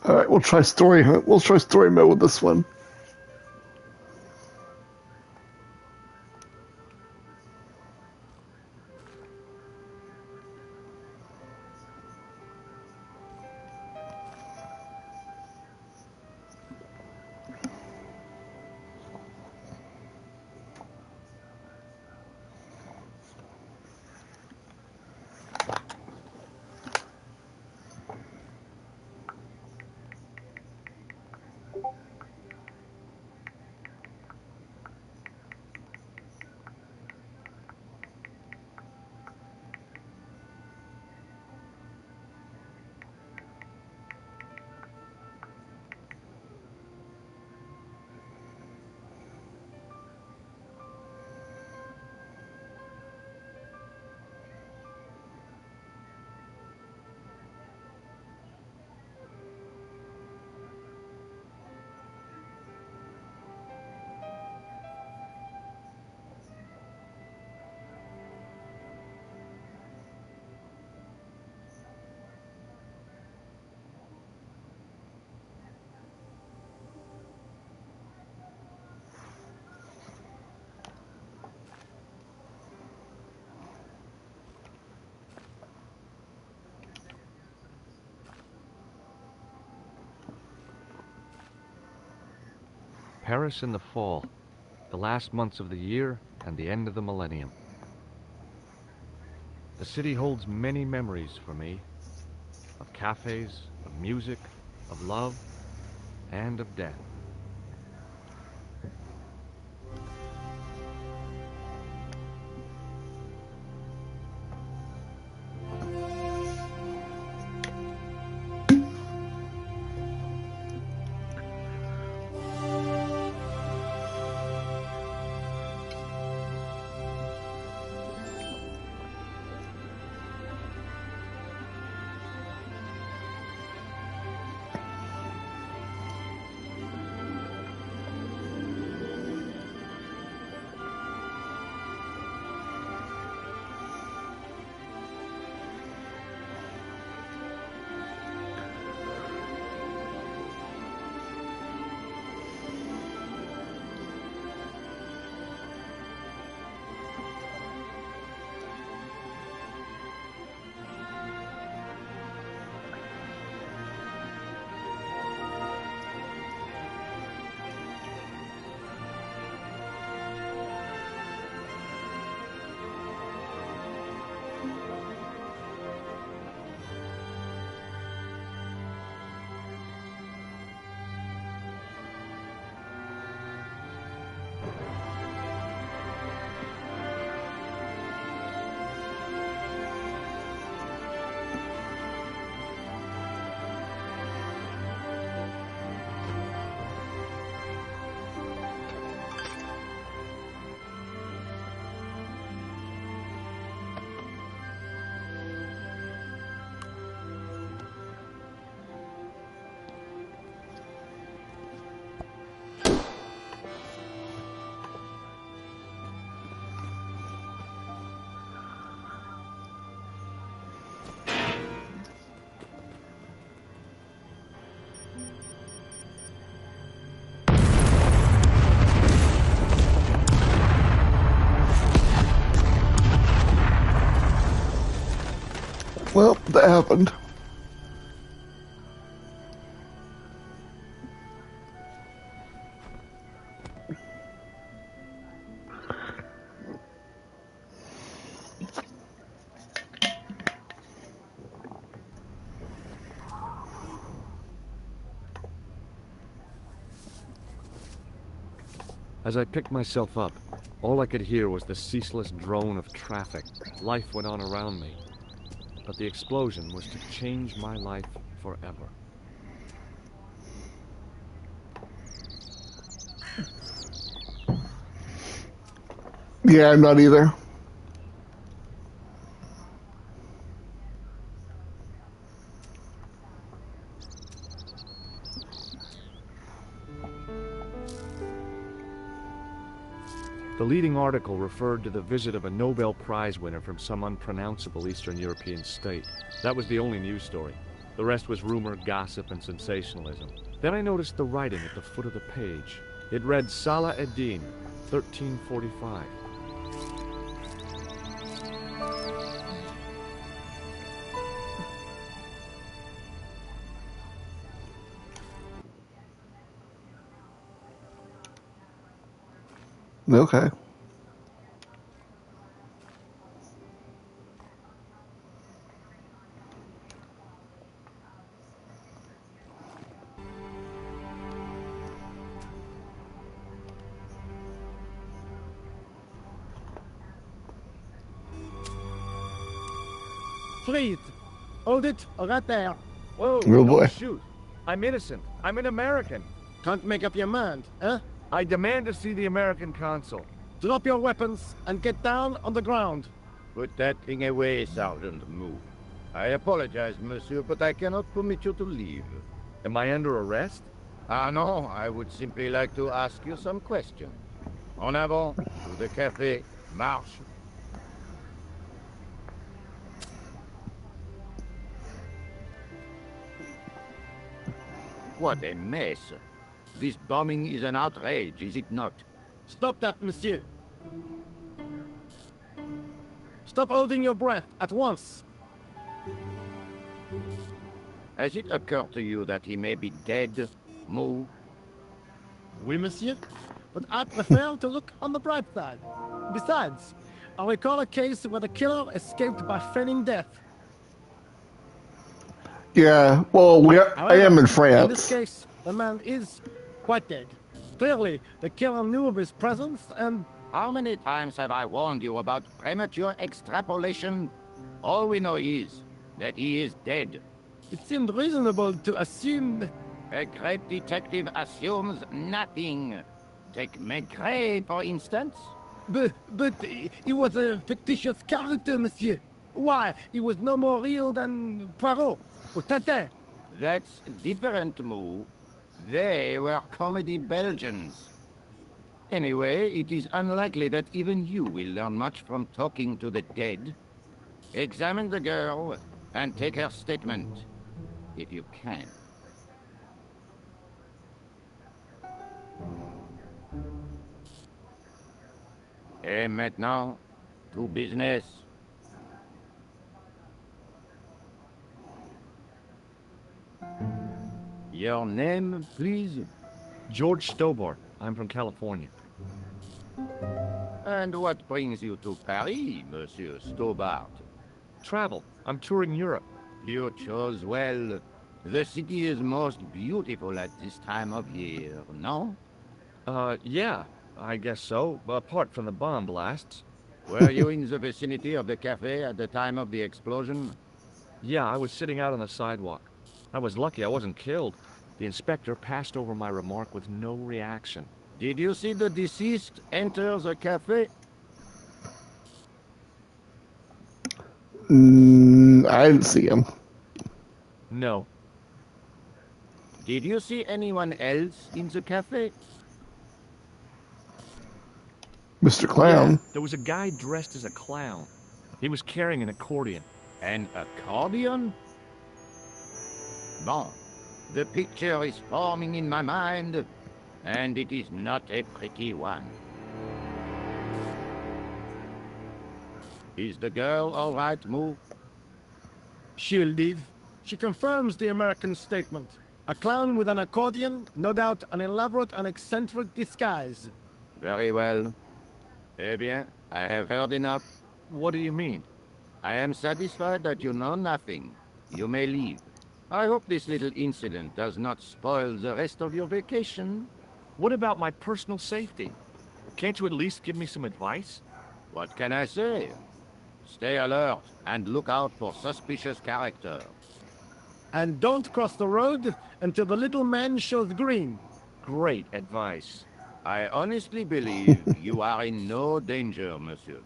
All right, we'll try story hunt. We'll try story mode with this one. Paris in the fall, the last months of the year and the end of the millennium. The city holds many memories for me, of cafes, of music, of love, and of death. Well, that happened. As I picked myself up, all I could hear was the ceaseless drone of traffic. Life went on around me. But the explosion was to change my life forever. Yeah, I'm not either. The leading article referred to the visit of a Nobel Prize winner from some unpronounceable Eastern European state. That was the only news story. The rest was rumor, gossip, and sensationalism. Then I noticed the writing at the foot of the page. It read Salah Eddin, 1345. Okay. Please, hold it right there. Whoa, Oh, boy. don't shoot. I'm innocent. I'm an American. Can't make up your mind, eh? I demand to see the American consul. Drop your weapons and get down on the ground. Put that thing away, Sergeant Moo. I apologize, monsieur, but I cannot permit you to leave. Am I under arrest? Ah, no, I would simply like to ask you some questions. En avant, to the café, marche. What a mess. This bombing is an outrage, is it not? Stop that, monsieur. Stop holding your breath at once. Has it occurred to you that he may be dead, Moo? Oui, monsieur. But I prefer to look on the bright side. Besides, I recall a case where the killer escaped by feigning death. Yeah, well, I am in In this France. case, the man is quite dead. Clearly, the killer knew of his presence and... How many times have I warned you about premature extrapolation? All we know is that he is dead. It seemed reasonable to assume... A great detective assumes nothing. Take Maigret, for instance. But he was a fictitious character, monsieur. Why? He was no more real than Poirot or Tintin. That's different, Moo. They were comedy Belgians. Anyway, it is unlikely that even you will learn much from talking to the dead. Examine the girl and take her statement, if you can. Et maintenant, to business. Your name, please? George Stobart. I'm from California. And what brings you to Paris, Monsieur Stobart? Travel. I'm touring Europe. You chose well. The city is most beautiful at this time of year, no? Yeah, I guess so, apart from the bomb blasts. Were you in the vicinity of the cafe at the time of the explosion? Yeah, I was sitting out on the sidewalk. I was lucky I wasn't killed. The inspector passed over my remark with no reaction. Did you see the deceased enter the cafe? I didn't see him. No. Did you see anyone else in the cafe? Mr. Clown. Yeah, there was a guy dressed as a clown. He was carrying an accordion. An accordion? Bon, the picture is forming in my mind, and it is not a pretty one. Is the girl all right, Moo? She'll leave. She confirms the American statement. A clown with an accordion, no doubt an elaborate and eccentric disguise. Very well. Eh bien, I have heard enough. What do you mean? I am satisfied that you know nothing. You may leave. I hope this little incident does not spoil the rest of your vacation. What about my personal safety? Can't you at least give me some advice? What can I say? Stay alert and look out for suspicious character. And don't cross the road until the little man shows green. Great advice. I honestly believe you are in no danger, monsieur.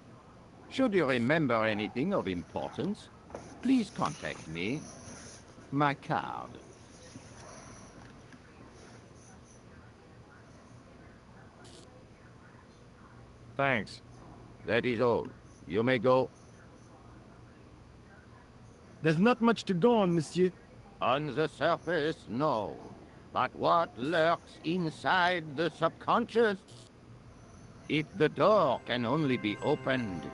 Should you remember anything of importance, please contact me. My card. Thanks. That is all. You may go. There's not much to go on, monsieur. On the surface, no. But what lurks inside the subconscious? If the door can only be opened.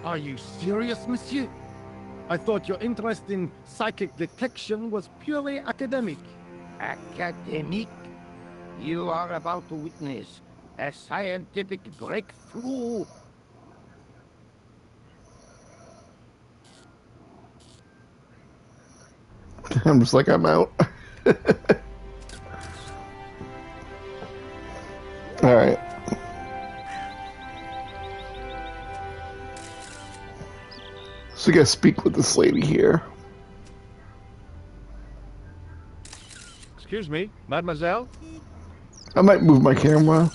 Are you serious, monsieur? I thought your interest in psychic detection was purely academic. Academic? You are about to witness a scientific breakthrough. I'm just like, I'm out. All right. So you gotta speak with this lady here. Excuse me, mademoiselle? I might move my camera.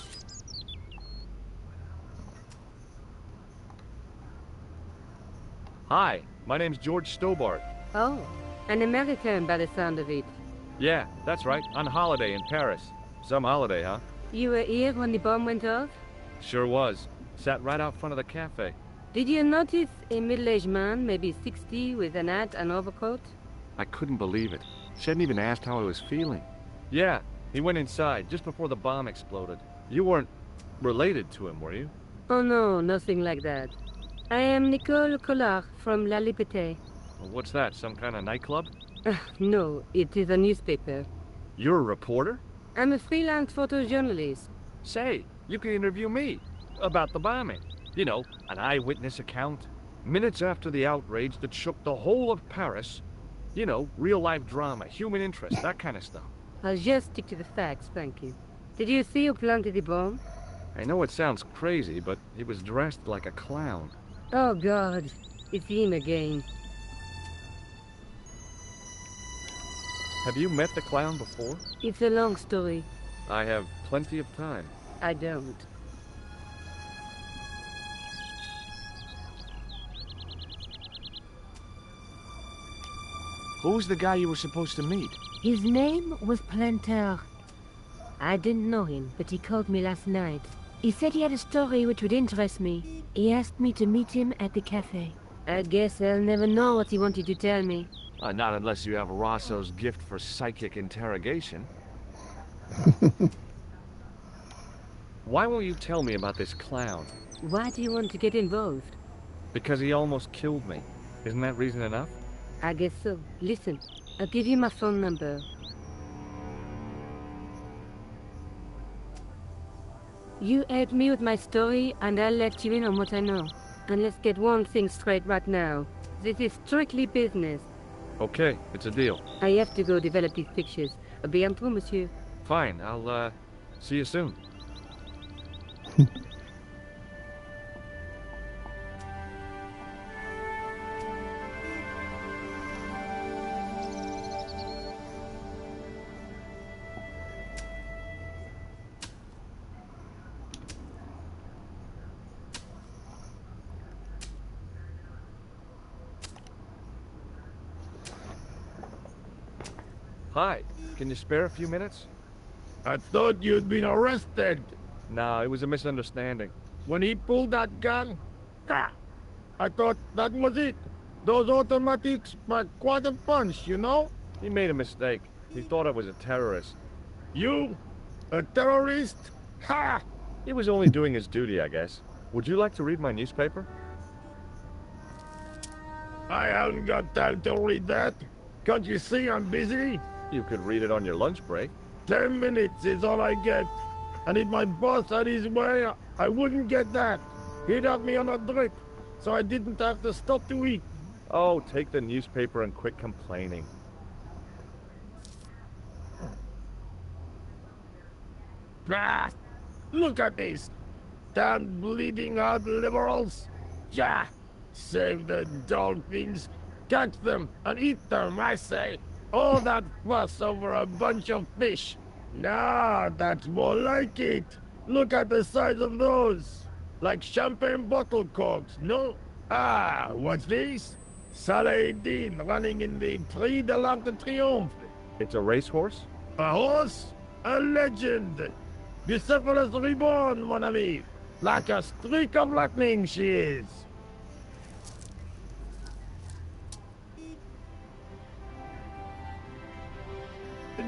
Hi, my name's George Stobart. Oh, an American by the sound of it. Yeah, that's right, on holiday in Paris. Some holiday, huh? You were here when the bomb went off? Sure was. Sat right out front of the cafe. Did you notice a middle-aged man, maybe 60, with an hat and overcoat? I couldn't believe it. She hadn't even asked how I was feeling. Yeah, he went inside just before the bomb exploded. You weren't related to him, were you? Oh no, nothing like that. I am Nicole Collard from La Liberté. Well, what's that, some kind of nightclub? No, it is a newspaper. You're a reporter? I'm a freelance photojournalist. Say, you can interview me about the bombing. You know, an eyewitness account. Minutes after the outrage that shook the whole of Paris. You know, real-life drama, human interest, that kind of stuff. I'll just stick to the facts, thank you. Did you see who planted the bomb? I know it sounds crazy, but he was dressed like a clown. Oh God, it's him again. Have you met the clown before? It's a long story. I have plenty of time. I don't. Who's the guy you were supposed to meet? His name was Planter. I didn't know him, but he called me last night. He said he had a story which would interest me. He asked me to meet him at the cafe. I guess I'll never know what he wanted to tell me. Not unless you have Rosso's gift for psychic interrogation. Why won't you tell me about this clown? Why do you want to get involved? Because he almost killed me. Isn't that reason enough? I guess so. Listen, I'll give you my phone number. You help me with my story, and I'll let you in on what I know. And let's get one thing straight right now. This is strictly business. Okay, it's a deal. I have to go develop these pictures. À bientôt, monsieur. Fine, I'll, see you soon. Hi, can you spare a few minutes? I thought you'd been arrested. No, it was a misunderstanding. When he pulled that gun, I thought that was it. Those automatics pack quite a punch, you know? He made a mistake. He thought I was a terrorist. You? A terrorist? Ha! He was only doing his duty, I guess. Would you like to read my newspaper? I haven't got time to read that. Can't you see I'm busy? You could read it on your lunch break. 10 minutes is all I get. And if my boss had his way, I wouldn't get that. He'd have me on a drip, so I didn't have to stop to eat. Oh, take the newspaper and quit complaining. Ah, look at this. Damn bleeding out liberals. Yeah, save the dolphins. Catch them and eat them, I say. All that fuss over a bunch of fish. Nah, that's more like it. Look at the size of those. Like champagne bottle corks, no? Ah, what's this? Saladin running in the Prix de l'Arc de Triomphe. It's a racehorse? A horse? A legend. Bucephalus reborn, mon ami. Like a streak of lightning she is.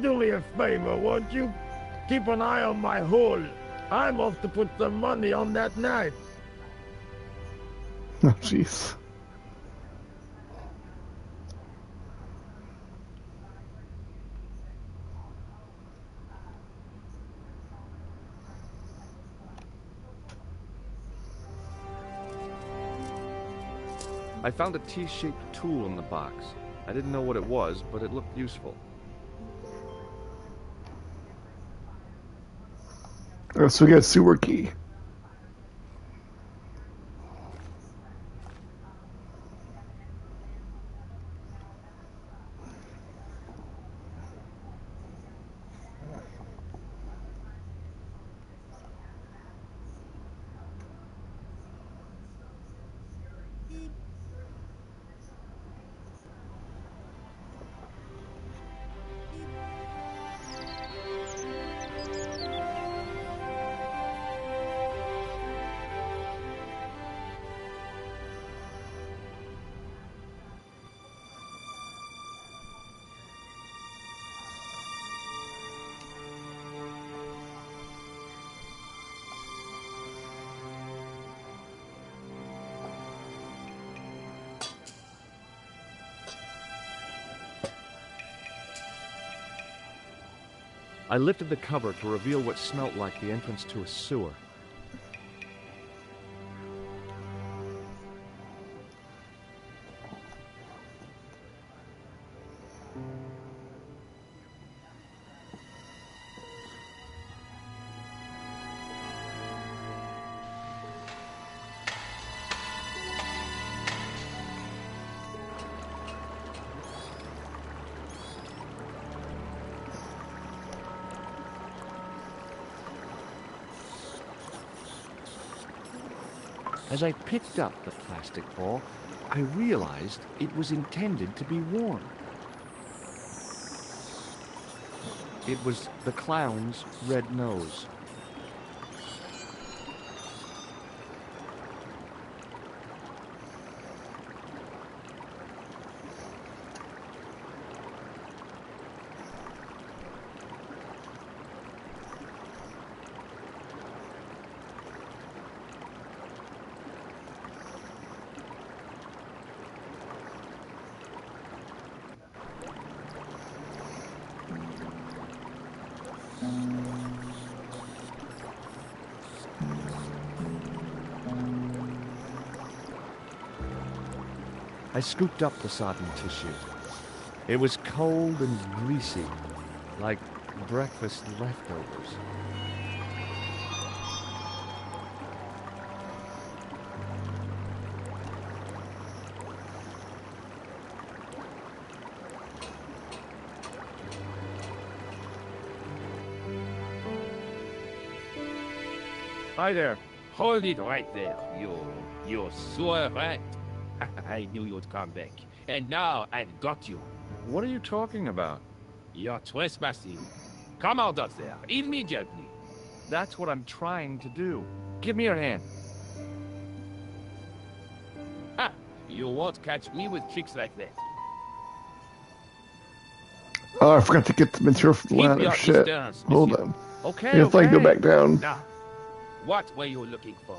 Do me a favor, won't you? Keep an eye on my hole. I'm off to put some money on that knife. Oh, jeez. I found a T-shaped tool in the box. I didn't know what it was, but it looked useful. So we got a sewer key. I lifted the cover to reveal what smelt like the entrance to a sewer. As I picked up the plastic ball, I realized it was intended to be worn. It was the clown's red nose. I scooped up the sodden tissue. It was cold and greasy, like breakfast leftovers. Hi there. Hold it right there, you sewer rat. I knew you'd come back. And now I've got you. What are you talking about? You're trespassing. Come out of there, immediately. That's what I'm trying to do. Give me your hand. Ha! You won't catch me with tricks like that. Oh, I forgot to get the material from the Keep ladder. your Shit. distance, Hold monsieur. on. Okay, If I go okay. back down. Now, what were you looking for?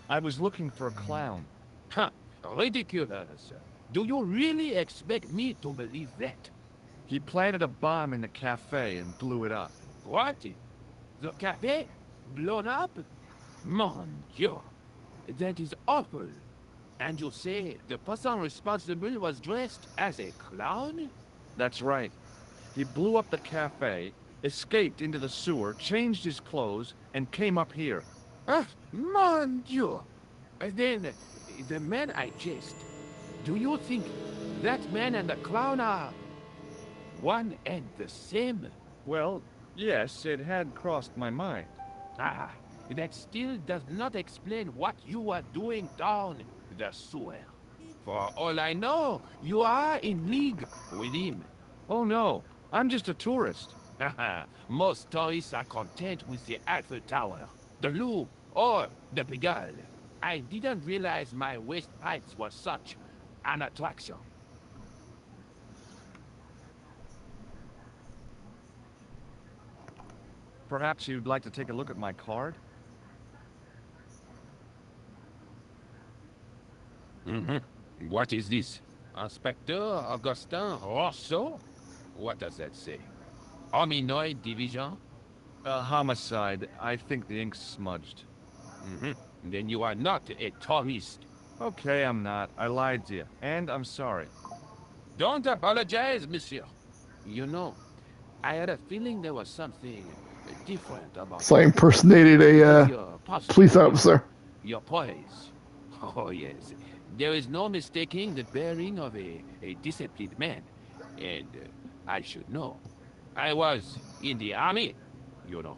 I was looking for a clown. Huh, ridiculous. Do you really expect me to believe that? He planted a bomb in the cafe and blew it up. What? The cafe? Blown up? Mon Dieu. That is awful. And you say the person responsible was dressed as a clown? That's right. He blew up the cafe, escaped into the sewer, changed his clothes, and came up here. Ah, mon Dieu. Then, the man I chased, do you think that man and the clown are one and the same? Well, yes, it had crossed my mind. Ah, that still does not explain what you are doing down the sewer. For all I know, you are in league with him. Oh no, I'm just a tourist. Most tourists are content with the Eiffel Tower, the Louvre, or the Pigalle. I didn't realize my waist height was such an attraction. Perhaps you'd like to take a look at my card? What is this? Inspector Augustin Rousseau? What does that say? Hominoid Division? Homicide. I think the ink's smudged. Then you are not a tourist. Okay, I'm not. I lied to you. And I'm sorry. Don't apologize, monsieur. You know, I had a feeling there was something different about So I impersonated a your posture, police officer. your poise. Oh, yes. There is no mistaking the bearing of a disciplined man. And I should know. I was in the army, you know.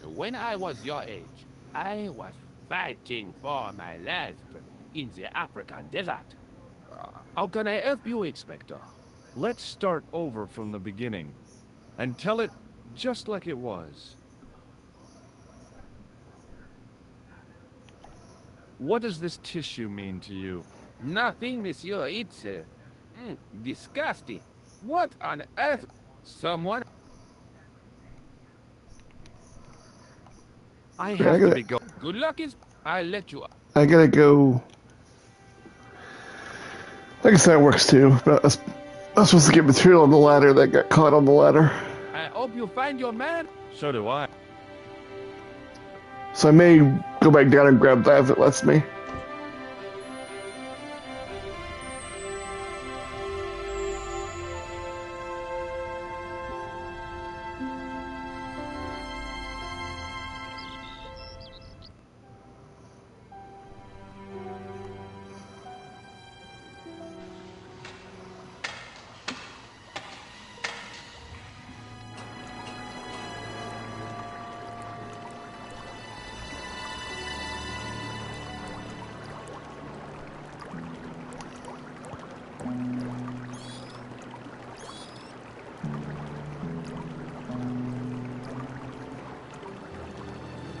When I was your age, I was fighting for my life in the African desert. How can I help you, Inspector? Let's start over from the beginning. And tell it just like it was. What does this tissue mean to you? Nothing, monsieur. It's disgusting. What on earth? Someone? I I have to gotta- be go. Good luck is. I'll let you. I gotta go. I guess that works too. But I was supposed to get material on the ladder that got caught on the ladder. I hope you find your man. So do I. So I may go back down and grab that if it lets me.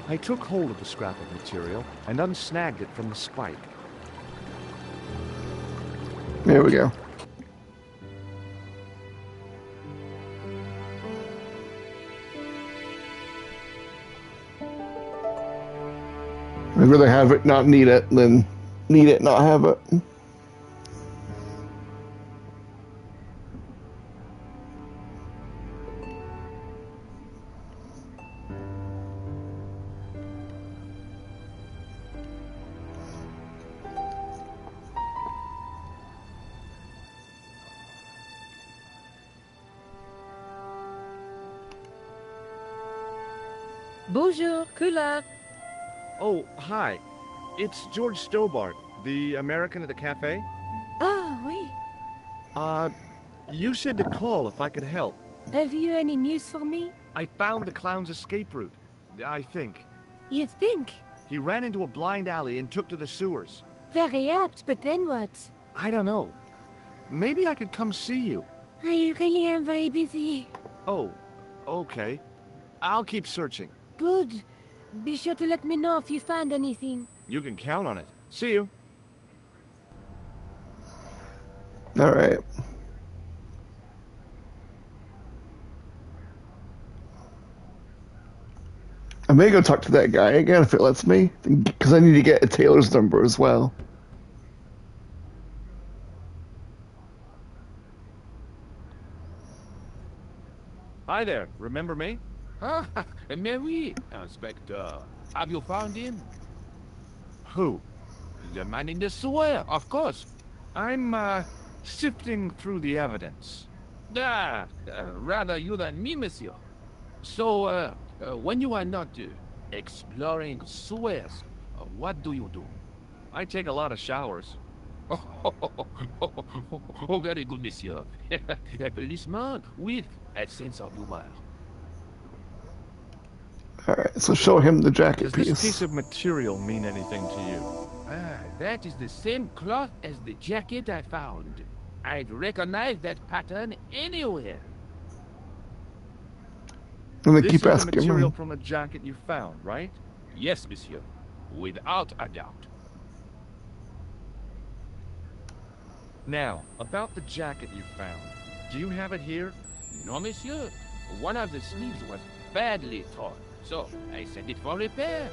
I took hold of the scrap of material and unsnagged it from the spike. There we go. I'd rather have it not need it than need it not have it. Bonjour, Kula. Oh, hi. It's George Stobart, the American at the cafe. Ah, oui. You said to call if I could help. Have you any news for me? I found the clown's escape route, I think. You think? He ran into a blind alley and took to the sewers. Very apt, but then what? I don't know. Maybe I could come see you. I really am very busy. Oh, okay. I'll keep searching. Good. Be sure to let me know if you find anything. You can count on it. See you. All right. I may go talk to that guy again if it lets me, because I need to get a Taylor's number as well. Hi there. Remember me? Ah, Mary, Inspector. Have you found him? Who? The man in the sewer, of course. I'm, sifting through the evidence. Rather you than me, monsieur. So, when you are not exploring sewers, what do you do? I take a lot of showers. Oh, very good, monsieur. A policeman with a sense of humor. All right, so show him the jacket Does this piece. piece of material mean anything to you? That is the same cloth as the jacket I found. I'd recognize that pattern anywhere. And they This keep is the asking material him. from the jacket you found, right? Yes, monsieur. Without a doubt. Now, about the jacket you found. Do you have it here? No, monsieur. One of the sleeves was badly torn, so I sent it for repair.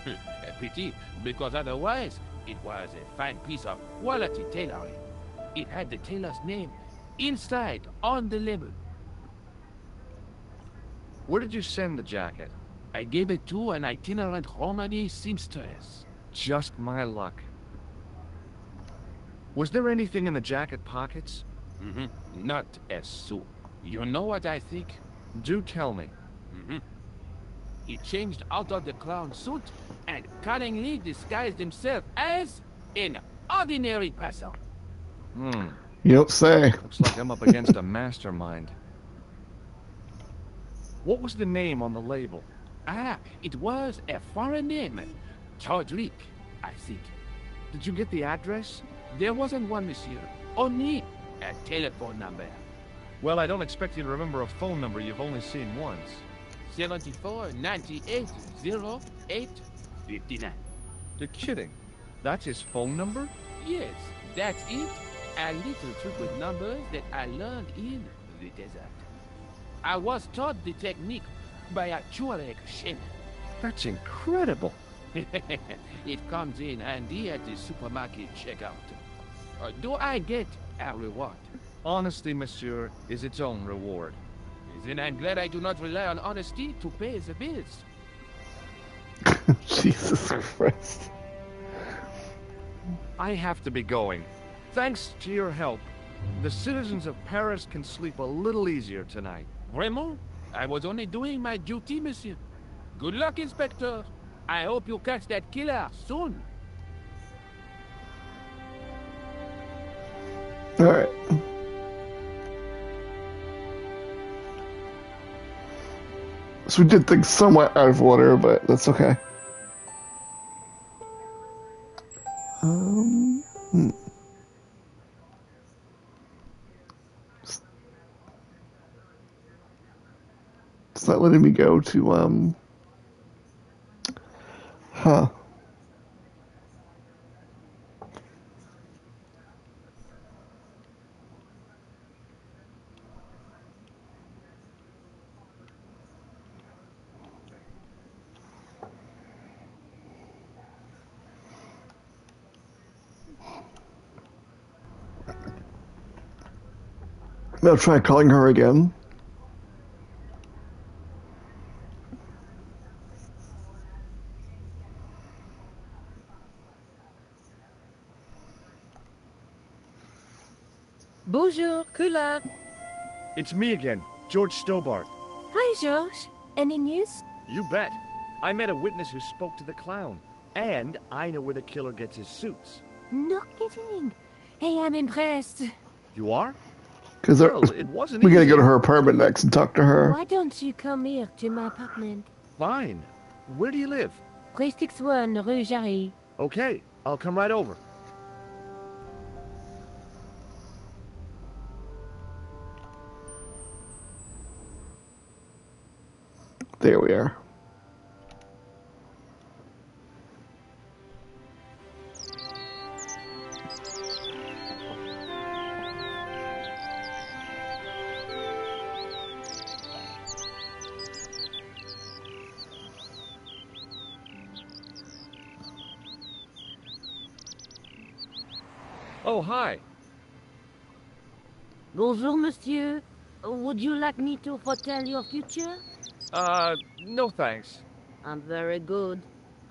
A pity, because otherwise it was a fine piece of quality tailoring. It had the tailor's name inside on the label. Where did you send the jacket? I gave it to an itinerant Romani seamstress. Just my luck. Was there anything in the jacket pockets? Not a sou. You know what I think? Do tell me. He changed out of the clown suit and cunningly disguised himself as an ordinary person. You don't say. Looks like I'm up against a mastermind. What was the name on the label? Ah, it was a foreign name. Todrick, I think. Did you get the address? There wasn't one, monsieur. Only a telephone number. Well, I don't expect you to remember a phone number you've only seen once. 74 98 08 59. You're kidding. That's his phone number? Yes, that's it. A little trick with numbers that I learned in the desert. I was taught the technique by a Tuareg shaman. That's incredible. It comes in handy at the supermarket checkout. Do I get a reward? Honesty, monsieur, is its own reward. Then I'm glad I do not rely on honesty to pay the bills. Jesus Christ. I have to be going. Thanks to your help, the citizens of Paris can sleep a little easier tonight. Vraiment? I was only doing my duty, monsieur. Good luck, Inspector. I hope you catch that killer soon. Alright. So we did things somewhat out of order, but that's okay. It's not letting me go to, huh. I'll try calling her again. Bonjour, Kula. It's me again, George Stobart. Hi, George. Any news? You bet. I met a witness who spoke to the clown. And I know where the killer gets his suits. No kidding. Hey, I'm impressed. You are? Because Well, it wasn't we gotta easy. go to her apartment next and talk to her. Why don't you come here to my apartment? Fine. Where do you live? 361 Rue Jarry. Okay, I'll come right over. There we are. Oh, hi. Bonjour, monsieur. Would you like me to foretell your future? No thanks. I'm very good,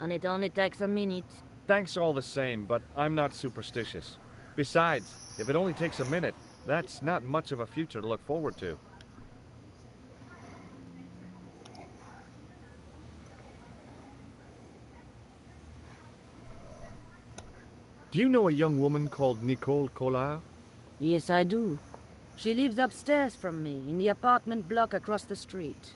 and it only takes a minute. Thanks all the same, but I'm not superstitious. Besides, if it only takes a minute, that's not much of a future to look forward to. Do you know a young woman called Nicole Collard? Yes, I do. She lives upstairs from me, in the apartment block across the street.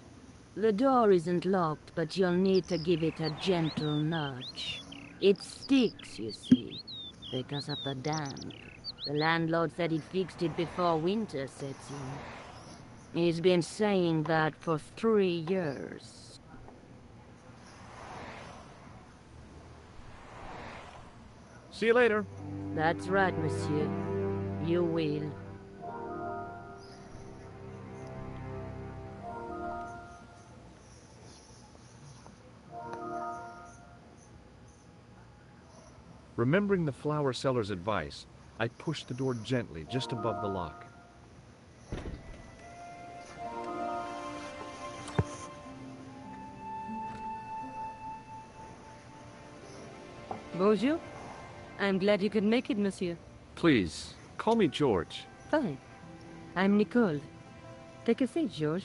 The door isn't locked, but you'll need to give it a gentle nudge. It sticks, you see, because of the damp. The landlord said he'd fixed it before winter sets in. He's been saying that for 3 years. See you later. That's right, monsieur. You will. Remembering the flower seller's advice, I pushed the door gently just above the lock. Bonjour. I'm glad you could make it, monsieur. Please, call me George. Fine. I'm Nicole. Take a seat, George.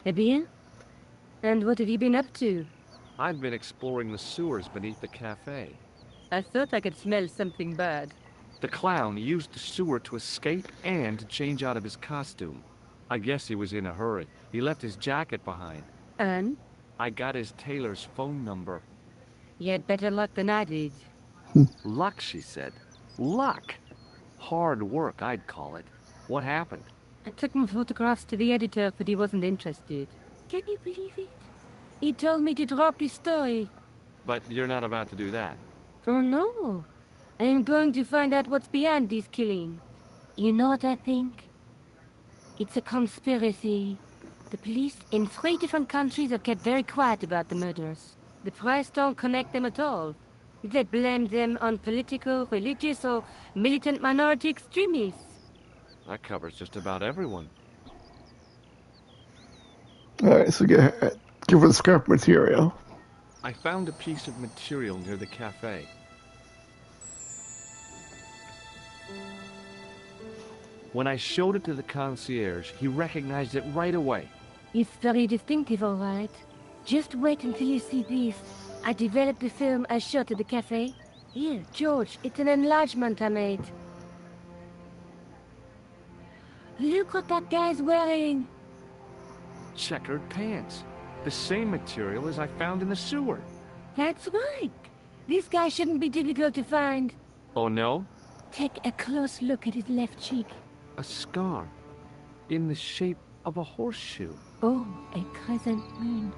Eh bien? And what have you been up to? I've been exploring the sewers beneath the cafe. I thought I could smell something bad. The clown used the sewer to escape and to change out of his costume. I guess he was in a hurry. He left his jacket behind. And? I got his tailor's phone number. You had better luck than I did. Luck, she said. Luck! Hard work, I'd call it. What happened? I took my photographs to the editor, but he wasn't interested. Can you believe it? He told me to drop his story. But you're not about to do that. Oh no. I am going to find out what's behind this killing. You know what I think? It's a conspiracy. The police in 3 different countries have kept very quiet about the murders. The press don't connect them at all. They blame them on political, religious, or militant minority extremists. That covers just about everyone. Alright, so give her the scrap material. I found a piece of material near the cafe. When I showed it to the concierge, he recognized it right away. It's very distinctive, all right. Just wait until you see this. I developed the film I shot at the cafe. Here, George, it's an enlargement I made. Look what that guy's wearing. Checkered pants. The same material as I found in the sewer. That's right. This guy shouldn't be difficult to find. Oh no? Take a close look at his left cheek. A scar. In the shape of a horseshoe. Oh, a crescent moon.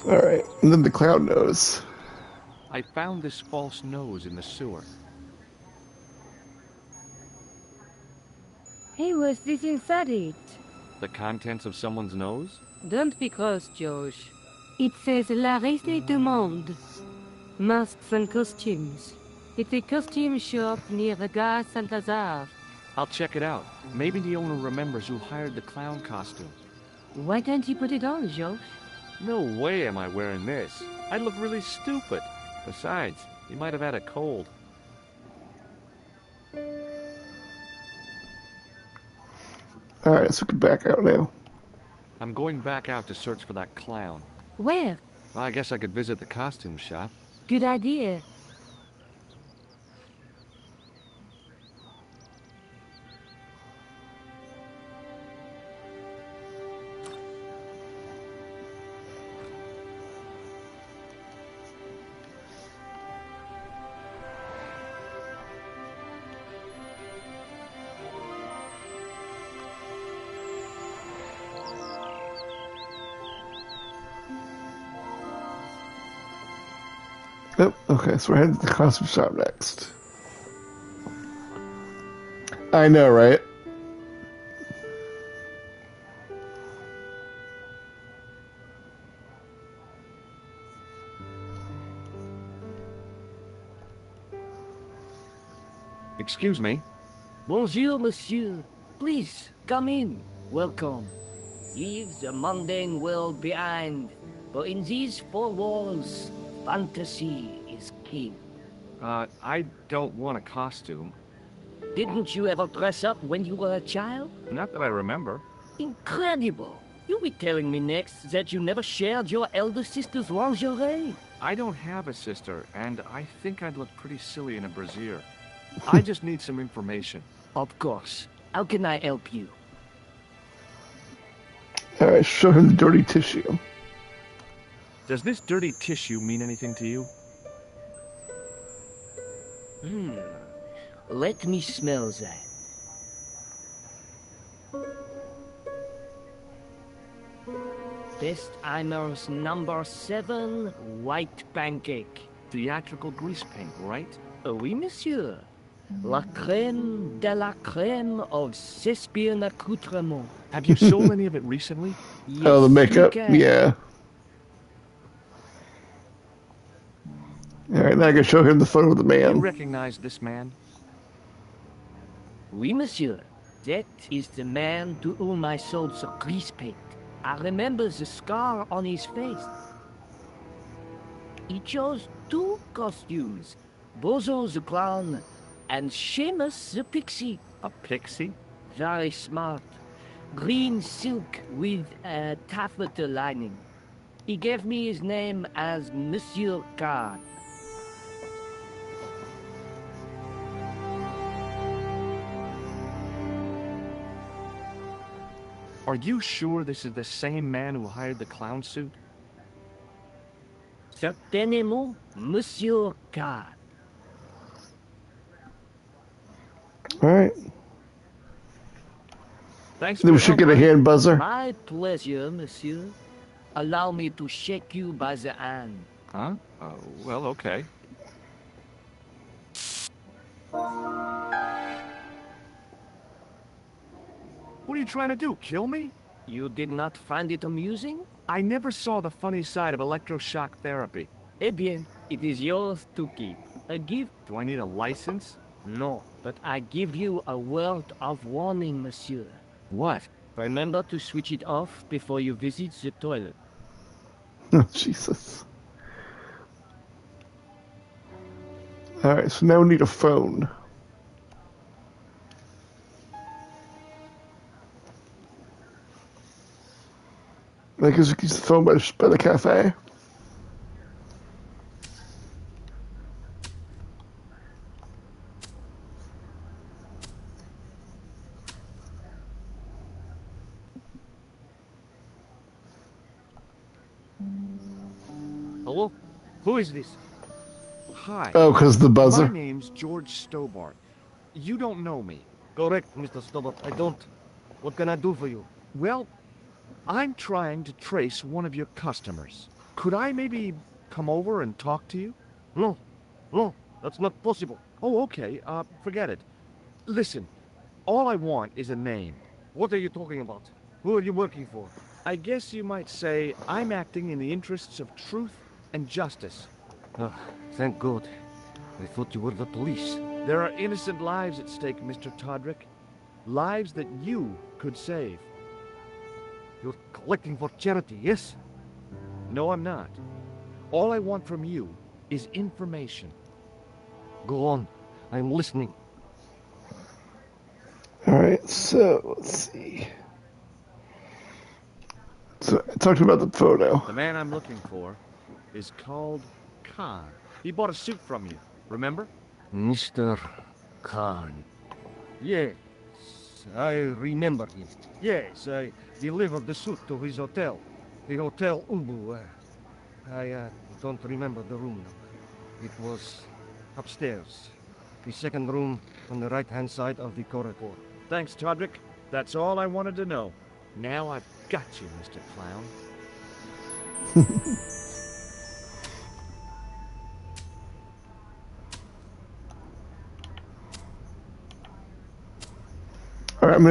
Alright, and then the clown nose. I found this false nose in the sewer. Hey, what's this inside it? The contents of someone's nose? Don't be cross, George. It says La Reste du Monde. Masks and costumes. It's a costume shop near the Gare Saint-Lazare. I'll check it out. Maybe the owner remembers who hired the clown costume. Why don't you put it on, George? No way am I wearing this. I'd look really stupid. Besides, he might have had a cold. Alright, so we can back out now. I'm going back out to search for that clown. Where? Well, I guess I could visit the costume shop. Good idea. Yep, okay, so we're heading to the costume shop next. I know, right? Excuse me. Bonjour, monsieur. Please, come in. Welcome. Leave the mundane world behind. But in these 4 walls, fantasy is king. I don't want a costume. Didn't you ever dress up when you were a child? Not that I remember. Incredible. You'll be telling me next that you never shared your elder sister's lingerie. I don't have a sister, and I think I'd look pretty silly in a brassiere. I just need some information. Of course. How can I help you? Alright, show him the dirty tissue. Does this dirty tissue mean anything to you? Let me smell that. Bestheimer's number 7 white pancake. Theatrical grease paint, right? Oui, monsieur. La crème de la crème of Cespian accoutrement. Have you sold any of it recently? Yes, Oh, the you makeup? can. Yeah. Alright, now I can show him the photo of the You man. recognize this man? Oui, monsieur. That is the man to whom I sold the grease paint. I remember the scar on his face. He chose 2 costumes. Bozo the clown and Seamus the pixie. A pixie? Very smart. Green silk with a taffeta lining. He gave me his name as Monsieur Card. Are you sure this is the same man who hired the clown suit? Certainement, Monsieur Card. Alright. Thanks Then for we should your get a help, hand buzzer. My pleasure, monsieur. Allow me to shake you by the hand. Huh? Well, okay. What are you trying to do, kill me? You did not find it amusing? I never saw the funny side of electroshock therapy. Eh bien, it is yours to keep. A gift? Do I need a license? No, but I give you a word of warning, monsieur. What? Remember to switch it off before you visit the toilet. Oh, Jesus. Alright, so now we need a phone. I guess we can use the phone by the cafe. Hello? Who is this? Hi. Oh, because the My buzzer. name's George Stobart. You don't know me. Correct, Mr. Stobart. I don't. What can I do for you? Well, I'm trying to trace one of your customers. Could I maybe come over and talk to you? No. No, that's not possible. Oh, okay. Forget it. Listen, all I want is a name. What are you talking about? Who are you working for? I guess you might say I'm acting in the interests of truth and justice. Oh, thank God. I thought you were the police. There are innocent lives at stake, Mr. Todrick. Lives that you could save. You're collecting for charity, yes? No, I'm not. All I want from you is information. Go on. I'm listening. Alright, so let's see. So talking about the photo. The man I'm looking for is called Khan. He bought a suit from you, remember? Mr. Khan. Yes, I remember him. Yes, I delivered the suit to his hotel. The Hotel Ubu. I don't remember the room number. It was upstairs. The second room on the right-hand side of the corridor. Thanks, Todrick. That's all I wanted to know. Now I've got you, Mr. Clown. Alright, I'm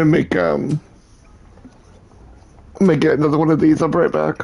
gonna get another one of these. I'll be right back.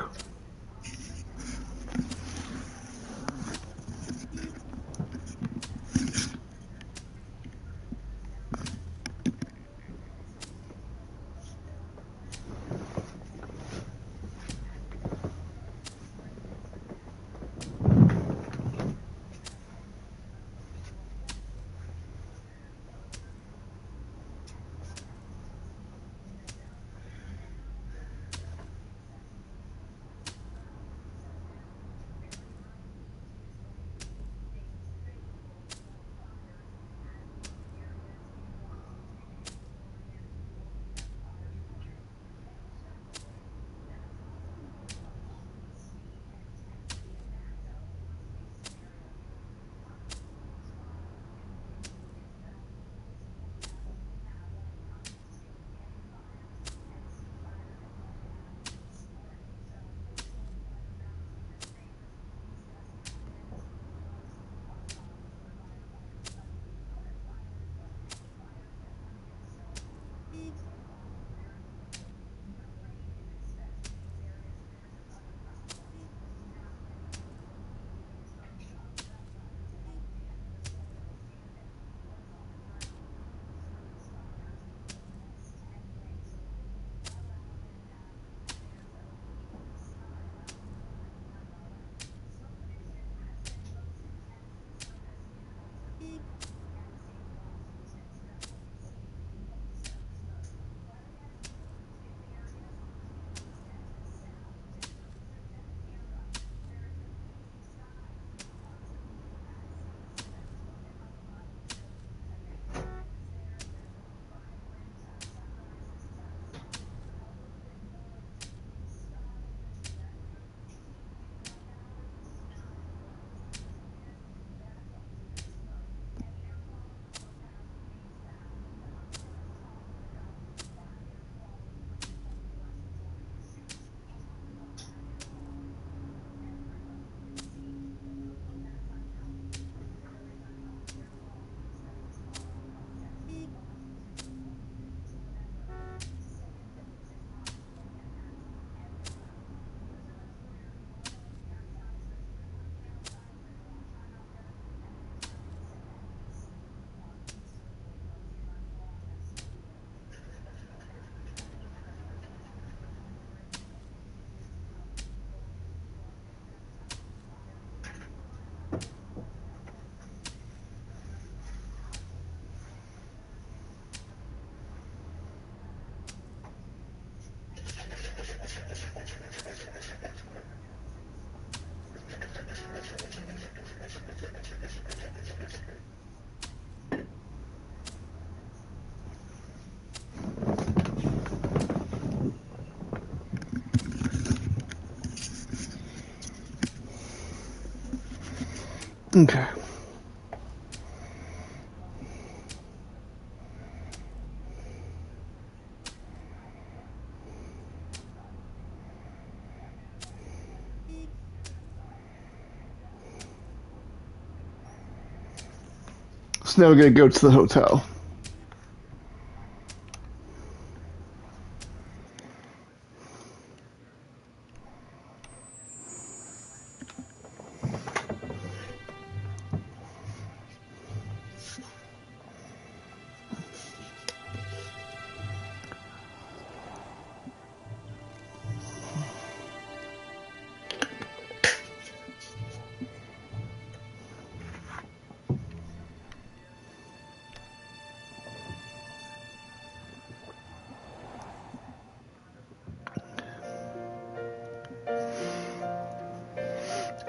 Okay. So now we're gonna go to the hotel.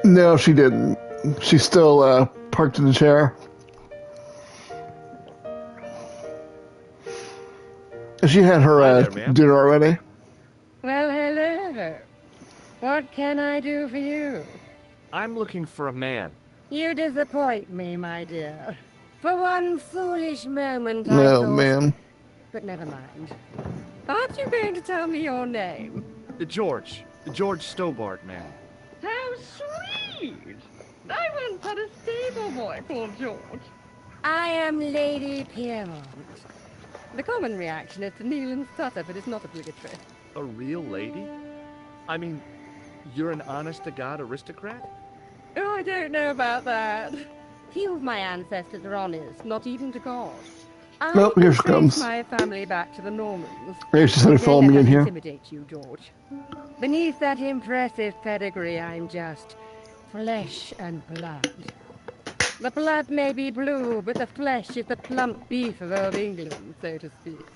No, she didn't. She's still parked in the chair. She had her Hi there, ma'am. dinner already. Well, hello. What can I do for you? I'm looking for a man. You disappoint me, my dear. For one foolish moment, I No, thought... man. But never mind. Aren't you going to tell me your name? George Stobart, ma'am. How sweet! I once had a stable boy called George. I am Lady Piermont. The common reaction is to kneel and stutter, but it's not obligatory. A real lady? I mean, you're an honest-to-God aristocrat? Oh, I don't know about that. Few of my ancestors are honest, not even to God. Well, here she trace comes. my family back to the Normans. Maybe she's trying to follow me in here. Intimidate you, George. Beneath that impressive pedigree, I'm just flesh and blood. The blood may be blue, but the flesh is the plump beef of old England, so to speak.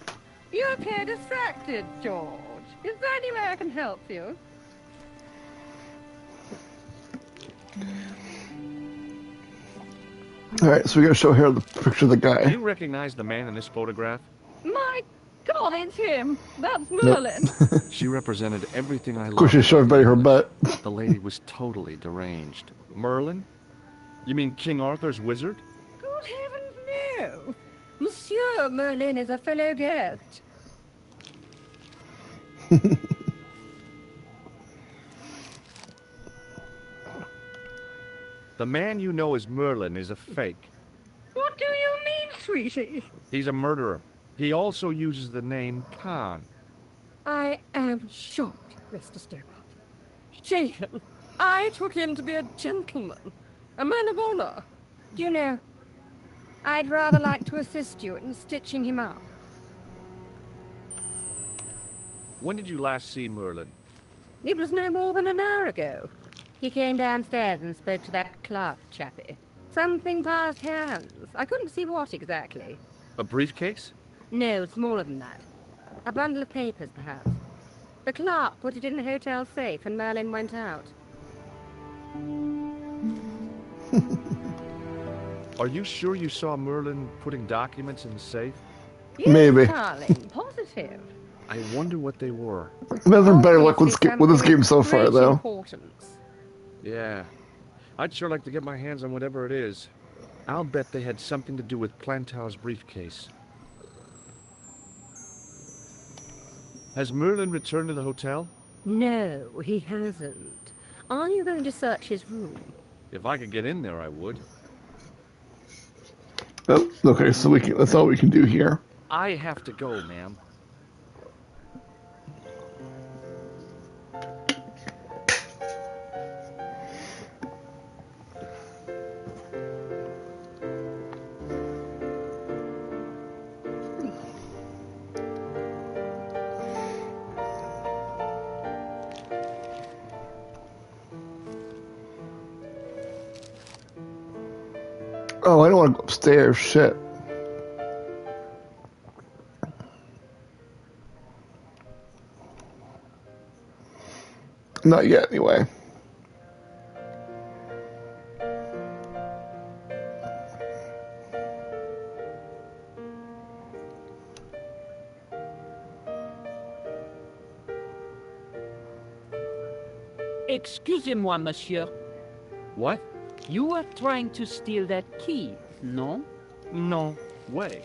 You appear distracted, George. Is there any way I can help you? Alright, so we're gonna show her the picture of the Do guy. you recognize the man in this photograph? My God, it's him. That's Merlin. She represented everything I Of course, loved. she showed everybody her butt. The lady was totally deranged. Merlin? You mean King Arthur's wizard? Good heavens, no. Monsieur Merlin is a fellow guest. The man you know as Merlin is a fake. What do you mean, sweetie? He's a murderer. He also uses the name Khan. I am shocked, Mr. Stobart. Shaken. I took him to be a gentleman, a man of honor. Do you know, I'd rather like to assist you in stitching him up. When did you last see Merlin? It was no more than an hour ago. He came downstairs and spoke to that Clark chappie. Something passed hands. I couldn't see what exactly. A briefcase? No, smaller than that. A bundle of papers, perhaps. The clerk put it in the hotel safe and Merlin went out. Are you sure you saw Merlin putting documents in the safe? Yes, Maybe. darling, positive. I wonder what they were. I'm having better luck with Obviously this game so something of far, great though. importance. Yeah. I'd sure like to get my hands on whatever it is. I'll bet they had something to do with Plantow's briefcase. Has Merlin returned to the hotel? No, he hasn't. Are you going to search his room? If I could get in there, I would. Oh, okay, so that's all we can do here. I have to go, ma'am. Oh, I don't want to go upstairs. Shit. Not yet, anyway. Excusez-moi, monsieur. What? You were trying to steal that key, no? No way.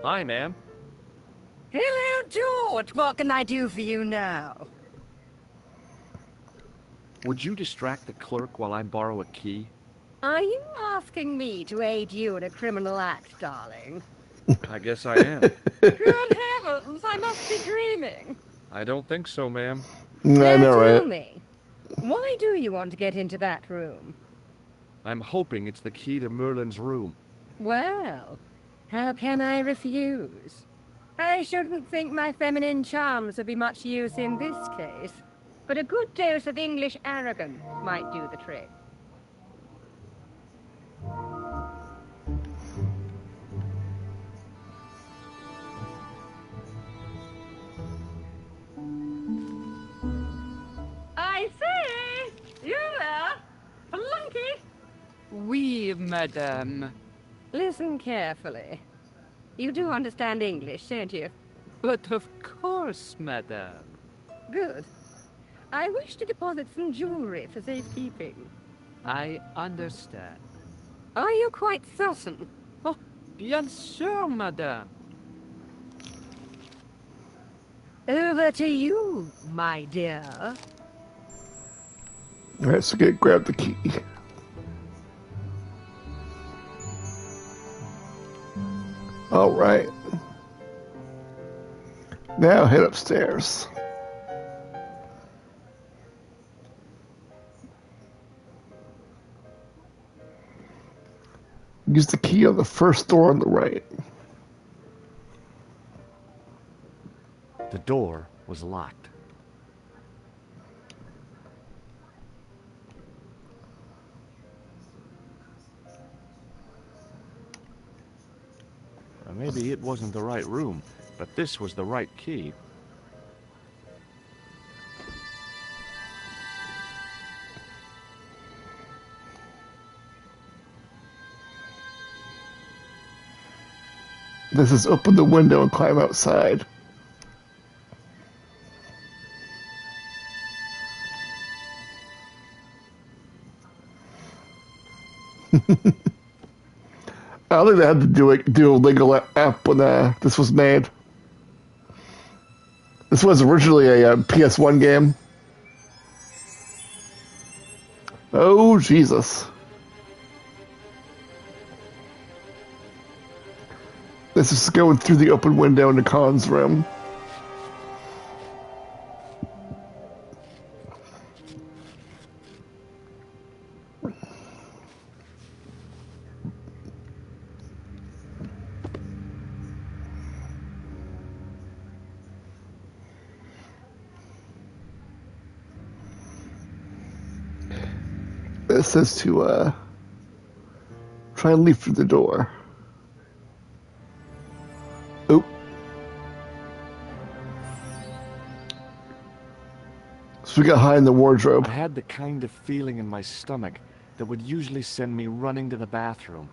Hi, ma'am. Hello, George. What can I do for you now? Would you distract the clerk while I borrow a key? Are you asking me to aid you in a criminal act, darling? I guess I am. Good heavens, I must be dreaming. I don't think so, ma'am. I Now know, tell right? me, why do you want to get into that room? I'm hoping it's the key to Merlin's room. Well, how can I refuse? I shouldn't think my feminine charms would be much use in this case, but a good dose of English arrogance might do the trick. I say! You there? Flunky! Oui, madame. Listen carefully. You do understand English, don't you? But of course, madame. Good. I wish to deposit some jewelry for safekeeping. I understand. Are you quite certain? Oh, bien sûr, madame. Over to you, my dear. Alright, so grab the key. Alright. Now head upstairs. Use the key on the first door on the right. The door was locked. Maybe it wasn't the right room, but this was the right key. This is open the window and climb outside. I don't think they had to do a legal app when this was made. This was originally a PS1 game. Oh, Jesus. This is going through the open window into Khan's room. It says to try and leave through the door. Oop. So we got high in the wardrobe. I had the kind of feeling in my stomach that would usually send me running to the bathroom.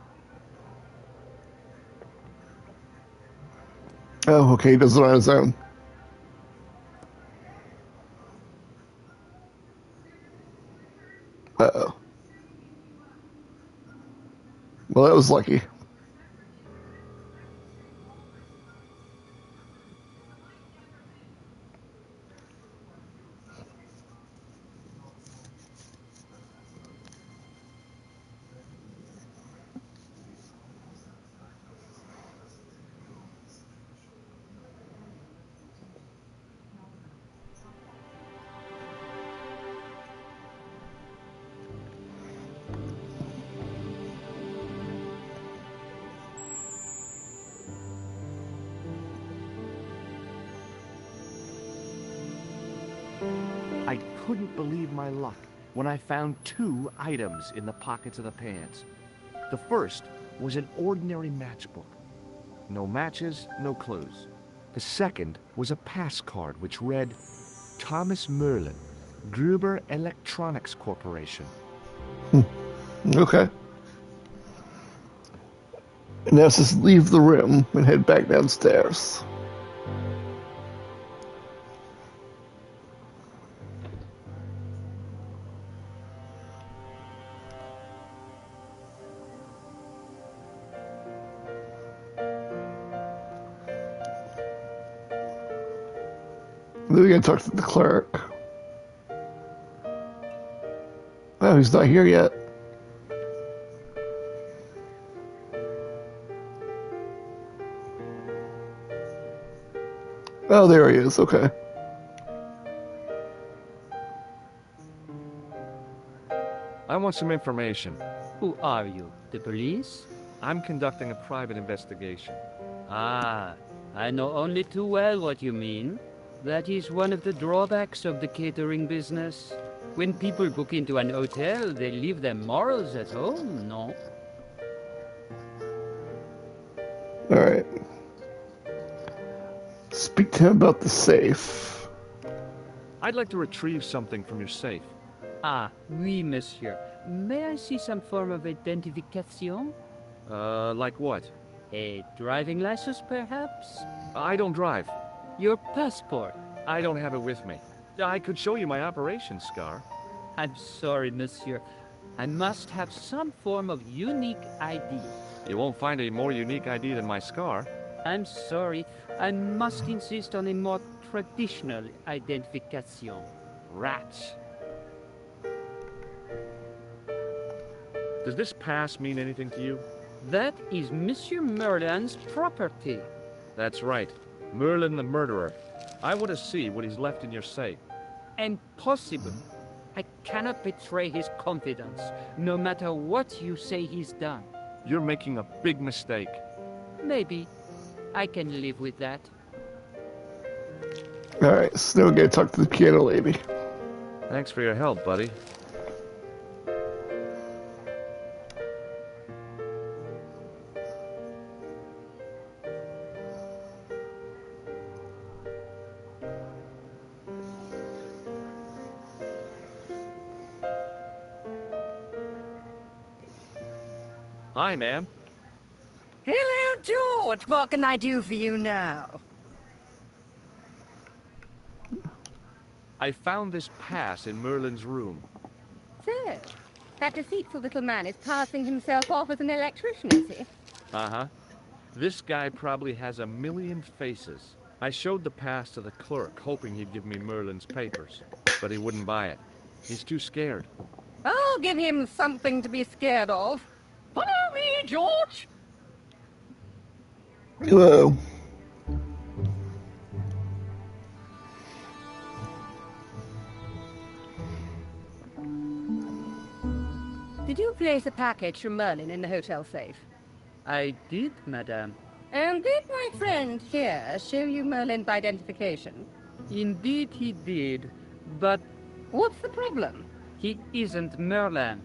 Oh, okay, he does it on his own. Uh-oh. Well, that was lucky. I couldn't believe my luck when I found 2 items in the pockets of the pants. The first was an ordinary matchbook. No matches, no clues. The second was a pass card which read, Thomas Merlin, Gruber Electronics Corporation. Okay. Now let's just leave the room and head back downstairs. Then we gotta talk to the clerk. Oh, he's not here yet. Oh, there he is. Okay. I want some information. Who are you? The police? I'm conducting a private investigation. Ah, I know only too well what you mean. That is one of the drawbacks of the catering business. When people book into an hotel, they leave their morals at home, no? All right. Speak to him about the safe. I'd like to retrieve something from your safe. Ah, oui, monsieur. May I see some form of identification? Like what? A driving license, perhaps? I don't drive. Your passport? I don't have it with me. I could show you my operation scar. I'm sorry, monsieur. I must have some form of unique ID. You won't find a more unique ID than my scar. I'm sorry. I must insist on a more traditional identification. Rats. Does this pass mean anything to you? That is Monsieur Merlin's property. That's right. Merlin the murderer. I want to see what he's left in your safe. Impossible. I cannot betray his confidence, no matter what you say he's done. You're making a big mistake. Maybe. I can live with that. All right, so now we gotta talk to the piano lady. Thanks for your help, buddy. Hi, ma'am. Hello, George. What can I do for you now? I found this pass in Merlin's room. So, that deceitful little man is passing himself off as an electrician, is he? Uh-huh. This guy probably has a million faces. I showed the pass to the clerk, hoping he'd give me Merlin's papers, but he wouldn't buy it. He's too scared. I'll give him something to be scared of. Follow me, George. Hello. Did you place a package from Merlin in the hotel safe? I did, madame. And did my friend here show you Merlin's identification? Indeed he did, but What's the problem? he isn't Merlin.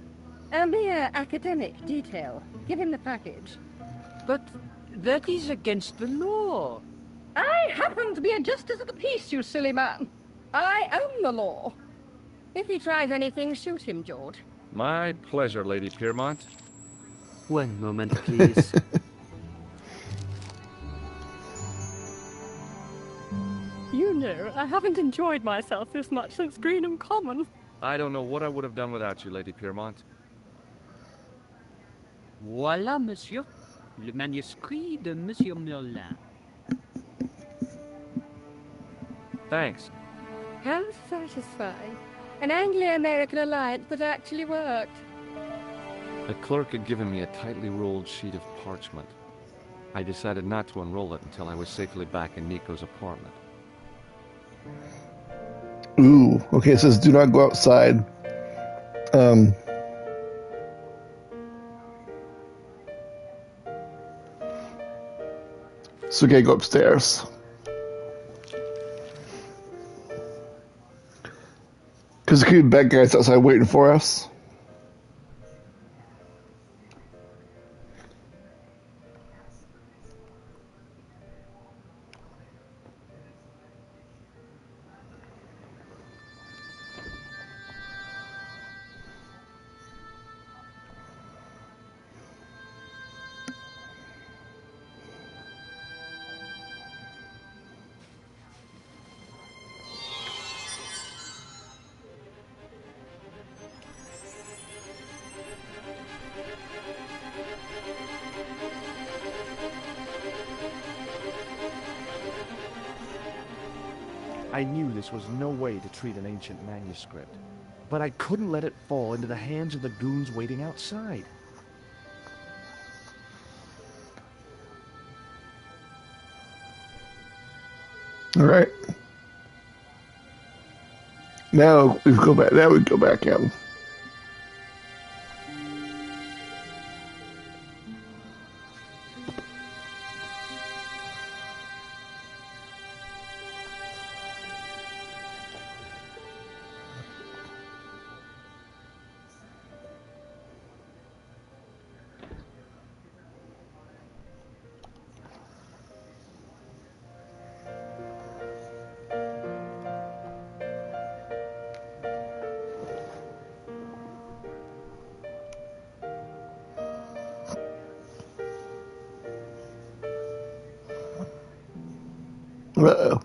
A mere academic detail. Give him the package. But that is against the law. I happen to be a justice of the peace, you silly man. I own the law. If he tries anything, shoot him, George. My pleasure, Lady Piermont. One moment, please. You know, I haven't enjoyed myself this much since Greenham Common. I don't know what I would have done without you, Lady Piermont. Voilà, monsieur. Le manuscrit de Monsieur Merlin. Thanks. How satisfying. An Anglo-American alliance that actually worked. The clerk had given me a tightly rolled sheet of parchment. I decided not to unroll it until I was safely back in Nico's apartment. Ooh. Okay, it says do not go outside. So we gotta go upstairs. Because there could be bad guys outside waiting for us. I knew this was no way to treat an ancient manuscript, but I couldn't let it fall into the hands of the goons waiting outside. All right. Now we go back. Now we go back in. Uh-oh.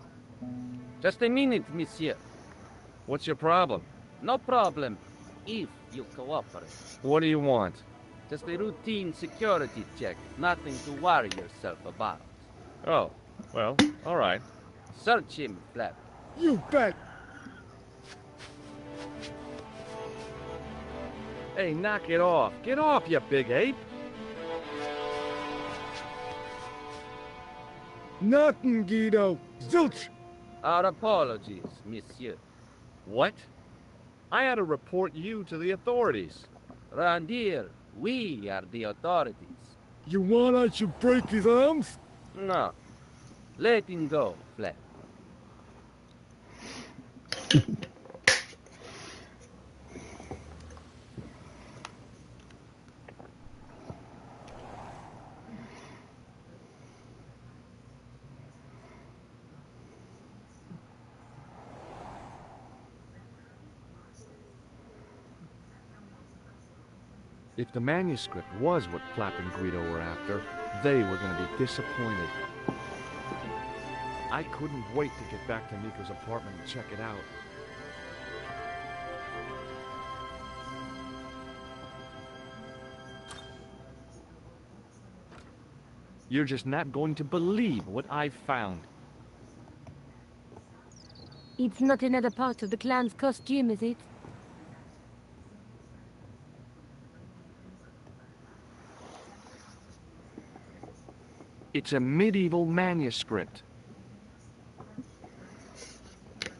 Just a minute, monsieur. What's your problem? No problem, if you cooperate. What do you want? Just a routine security check. Nothing to worry yourself about. Oh, well, all right. Search him, Flap. You bet. Hey, knock it off. Get off, you big ape. Nothing, Guido. Zilch. Our apologies, monsieur. What? I had to report you to the authorities. Round here, we are the authorities. You want I should break his arms? No. Let him go, Flap. If the manuscript was what Flap and Guido were after, they were going to be disappointed. I couldn't wait to get back to Nico's apartment and check it out. You're just not going to believe what I found. It's not another part of the clown's costume, is it? It's a medieval manuscript.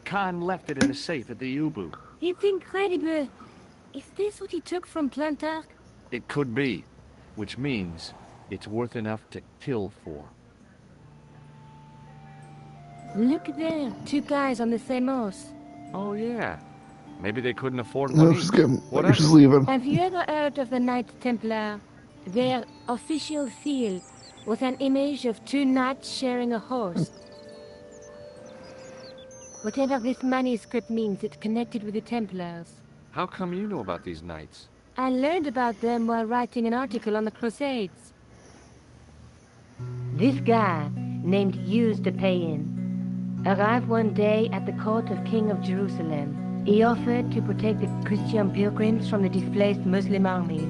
Khan left it in a safe at the U-Boot. It's incredible. Is this what he took from Plantark? It could be, which means it's worth enough to kill for. Look there, two guys on the same horse. Oh, yeah. Maybe they couldn't afford No, money. she's getting. Whatever. She's leaving. Have you ever heard of the Knights Templar? Their official seal was an image of two knights sharing a horse. Whatever this manuscript means, it's connected with the Templars. How come you know about these knights? I learned about them while writing an article on the Crusades. This guy, named Hughes de Payen, arrived one day at the court of King of Jerusalem. He offered to protect the Christian pilgrims from the displaced Muslim army.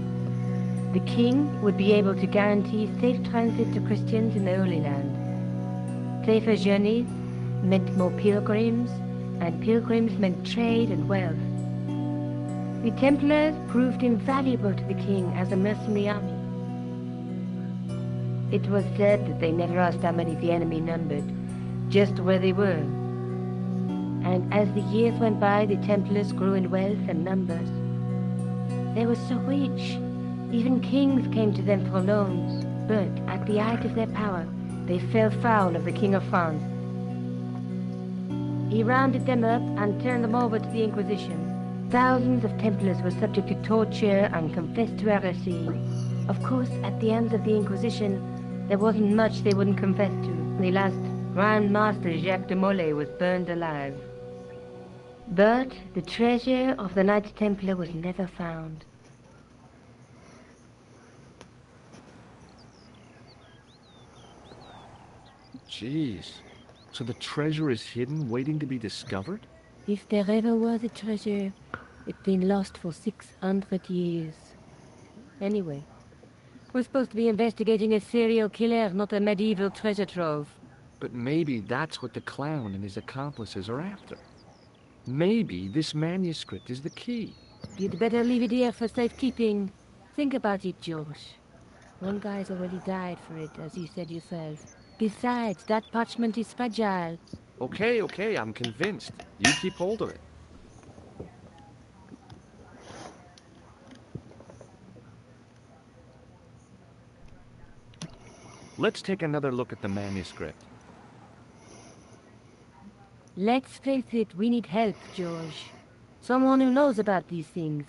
The king would be able to guarantee safe transit to Christians in the Holy Land. Safer journeys meant more pilgrims, and pilgrims meant trade and wealth. The Templars proved invaluable to the king as a mercenary army. It was said that they never asked how many the enemy numbered, just where they were. And as the years went by, the Templars grew in wealth and numbers. They were so rich, even kings came to them for loans. But at the height of their power, they fell foul of the King of France. He rounded them up and turned them over to the Inquisition. Thousands of Templars were subject to torture and confessed to heresy. Of course, at the hands of the Inquisition, there wasn't much they wouldn't confess to. The last Grand Master Jacques de Molay was burned alive. But the treasure of the Knights Templar was never found. Jeez. So the treasure is hidden, waiting to be discovered? If there ever was a treasure, it's been lost for 600 years. Anyway, we're supposed to be investigating a serial killer, not a medieval treasure trove. But maybe that's what the clown and his accomplices are after. Maybe this manuscript is the key. You'd better leave it here for safekeeping. Think about it, George. One guy's already died for it, as you said yourself. Besides, that parchment is fragile. Okay, I'm convinced. You keep hold of it. Let's take another look at the manuscript. Let's face it, we need help, George. Someone who knows about these things.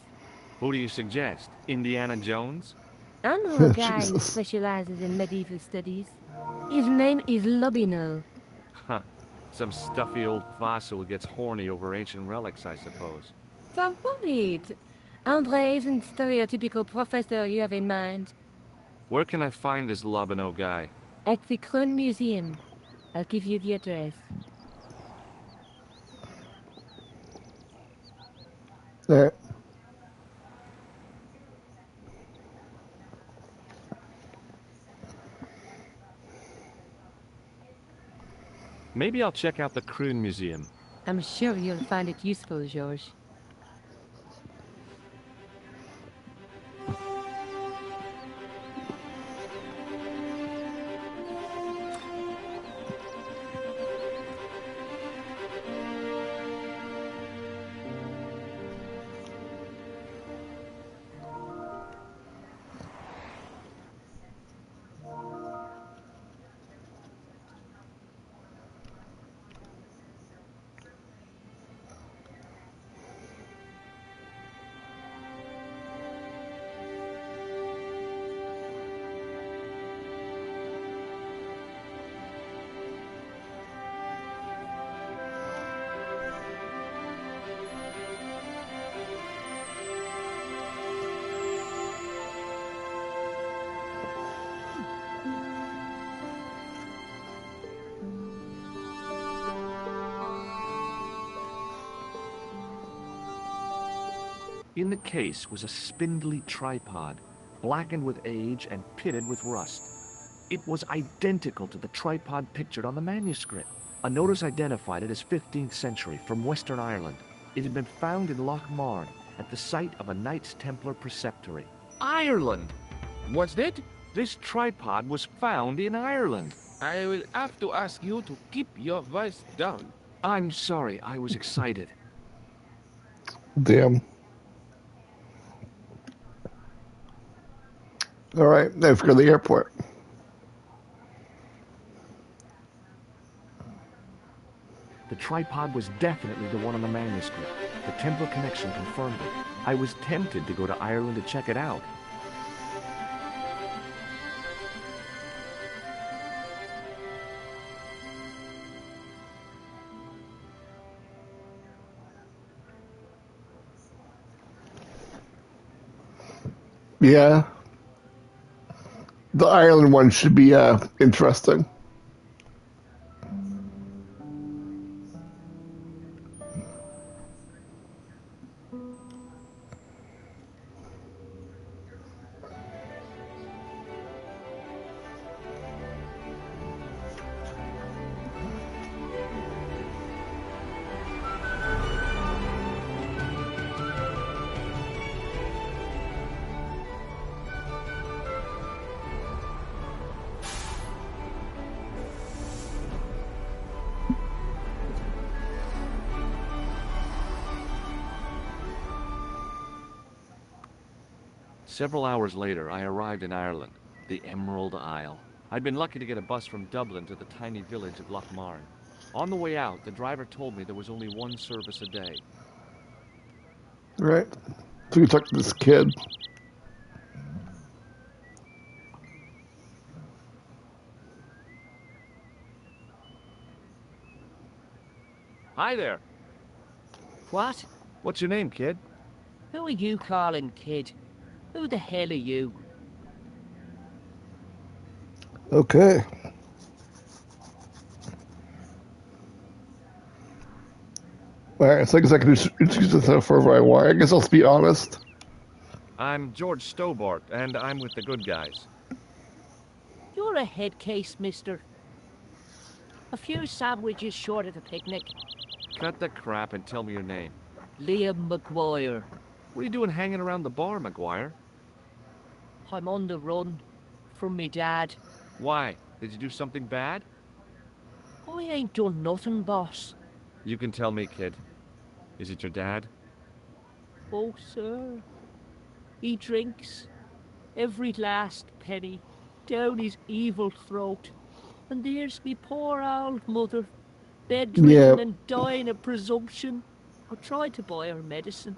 Who do you suggest? Indiana Jones? I know a guy who Jesus. specializes in medieval studies. His name is Lobino. Huh. Some stuffy old fossil who gets horny over ancient relics, I suppose. So worried. Andre isn't stereotypical professor you have in mind. Where can I find this Lobino guy? At the Kroon Museum. I'll give you the address. Alright. Maybe I'll check out the Kroon Museum. I'm sure you'll find it useful, George. In the case was a spindly tripod, blackened with age and pitted with rust. It was identical to the tripod pictured on the manuscript. A notice identified it as 15th century from Western Ireland. It had been found in Lochmarn at the site of a Knights Templar preceptory. Ireland! What's that? This tripod was found in Ireland. I will have to ask you to keep your voice down. I'm sorry, I was excited. Damn. Alright, now for the airport. The tripod was definitely the one on the manuscript. The Templar connection confirmed it. I was tempted to go to Ireland to check it out. Yeah. The Ireland one should be interesting. Several hours later, I arrived in Ireland, the Emerald Isle. I'd been lucky to get a bus from Dublin to the tiny village of Lochmarn. On the way out, the driver told me there was only one service a day. Right. So you talk to this kid. Hi there. What? What's your name, kid? Who are you calling kid? Who the hell are you? Okay. Alright, so I guess I can introduce myself wherever I want. I guess I'll be honest. I'm George Stobart, and I'm with the good guys. You're a head case, mister. A few sandwiches short of the picnic. Cut the crap and tell me your name. Liam McGuire. What are you doing hanging around the bar, McGuire? I'm on the run from me dad. Why? Did you do something bad? I ain't done nothing, boss. You can tell me, kid. Is it your dad? Oh, sir. He drinks every last penny down his evil throat. And there's me poor old mother, bedridden Yeah. and dying of presumption. I tried to buy her medicine.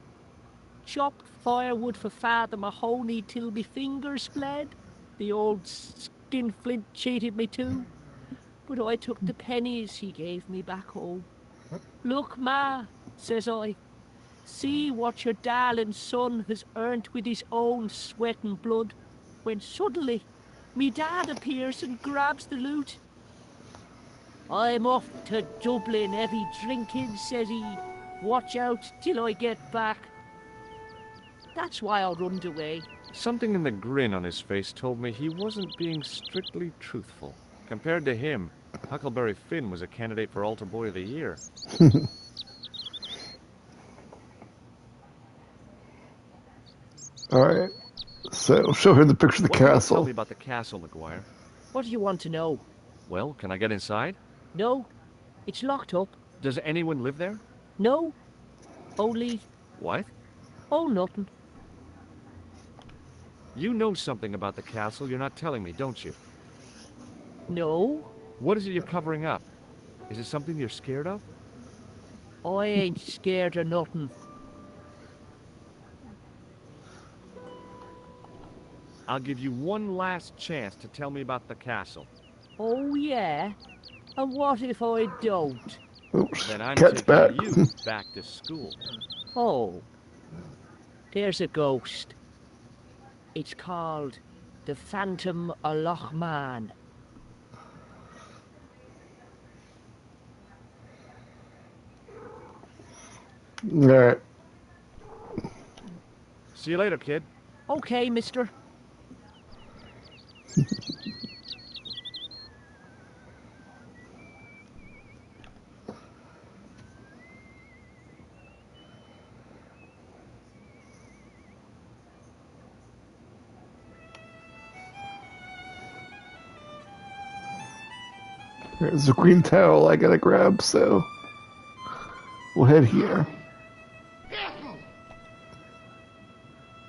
Chopped firewood for Father Mahoney till me fingers bled. The old skinflint cheated me too. But I took the pennies he gave me back home. Look, Ma, says I. See what your darling son has earned with his own sweat and blood. When suddenly, me dad appears and grabs the loot. I'm off to Dublin heavy drinking, says he. Watch out till I get back. That's why I runned away. Something in the grin on his face told me he wasn't being strictly truthful. Compared to him, Huckleberry Finn was a candidate for Altar Boy of the Year. Alright. So, show her the picture of the What can you tell castle. me about the castle, McGuire? What do you want to know? Well, can I get inside? No, it's locked up. Does anyone live there? No, only, What? oh, nothing. You know something about the castle you're not telling me, don't you? No, What is it you're covering up? Is it something you're scared of? I ain't scared of nothing. I'll give you one last chance to tell me about the castle. Oh, yeah? And what if I don't? Oops. Then I'm Cat's taking back. you back to school. Oh, there's a ghost. It's called the Phantom of Loch Man. Alright. See you later, kid. Okay, mister. There's a green towel I gotta grab, so we'll head here.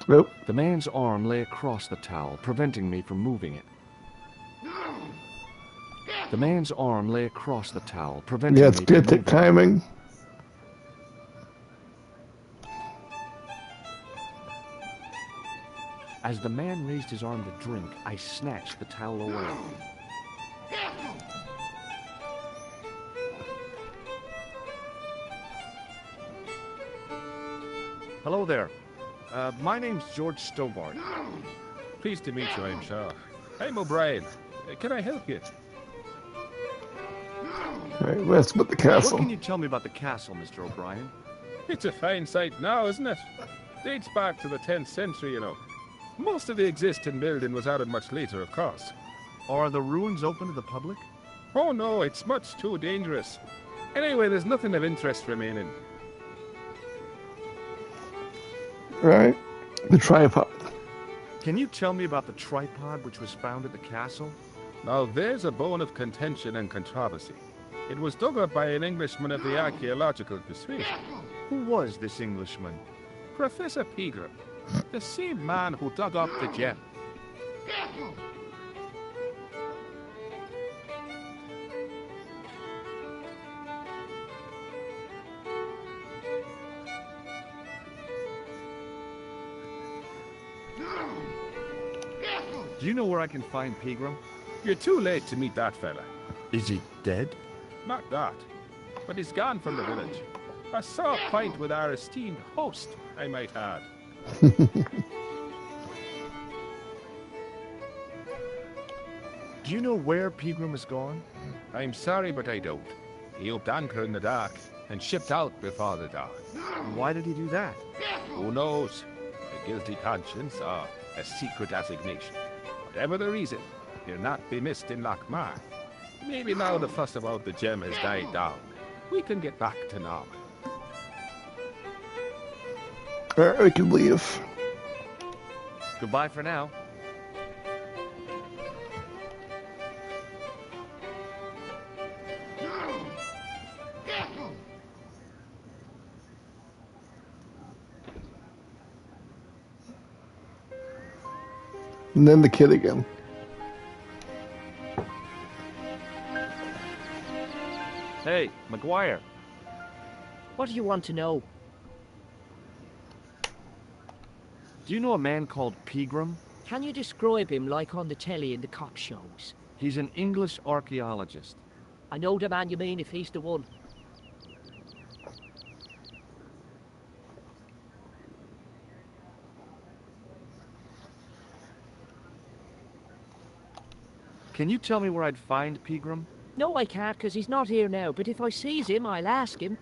Nope. The man's arm lay across the towel, preventing me from moving it. The man's arm lay across the towel, preventing Yeah, it's me from good moving it. timing. As the man raised his arm to drink, I snatched the towel away. Hello there. My name's George Stobart. Pleased to meet you, I'm sure. I'm O'Brien. Can I help you? Alright, let's put the What castle. can you tell me about the castle, Mr. O'Brien? It's a fine site now, isn't it? Dates back to the 10th century, you know. Most of the existing building was added much later, of course. Are the ruins open to the public? Oh no, it's much too dangerous. Anyway, there's nothing of interest remaining. Alright. The tripod. Can you tell me about the tripod which was found at the castle? Now there's a bone of contention and controversy. It was dug up by an Englishman of the archaeological persuasion. Who was this Englishman? Professor Pegram, the same man who dug up the gem. Do you know where I can find Pegram? You're too late to meet that fella. Is he dead? Not that, but he's gone from the village. A sore pint with our esteemed host, I might add. Do you know where Pegram has gone? I'm sorry, but I don't. He upped anchor in the dark and shipped out before the dawn. Why did he do that? Who knows? A guilty conscience or a secret assignation. Whatever the reason, he'll not be missed in Lochmar. Maybe now the fuss about the gem has died down, we can get back to normal. Alright, we can leave. Goodbye for now. And then the kid again. Hey, McGuire. What do you want to know? Do you know a man called Pegram? Can you describe him like on the telly in the cop shows? He's an English archaeologist. I know the man you mean if he's the one. Can you tell me where I'd find Pegram? No, I can't, because he's not here now, but if I sees him, I'll ask him.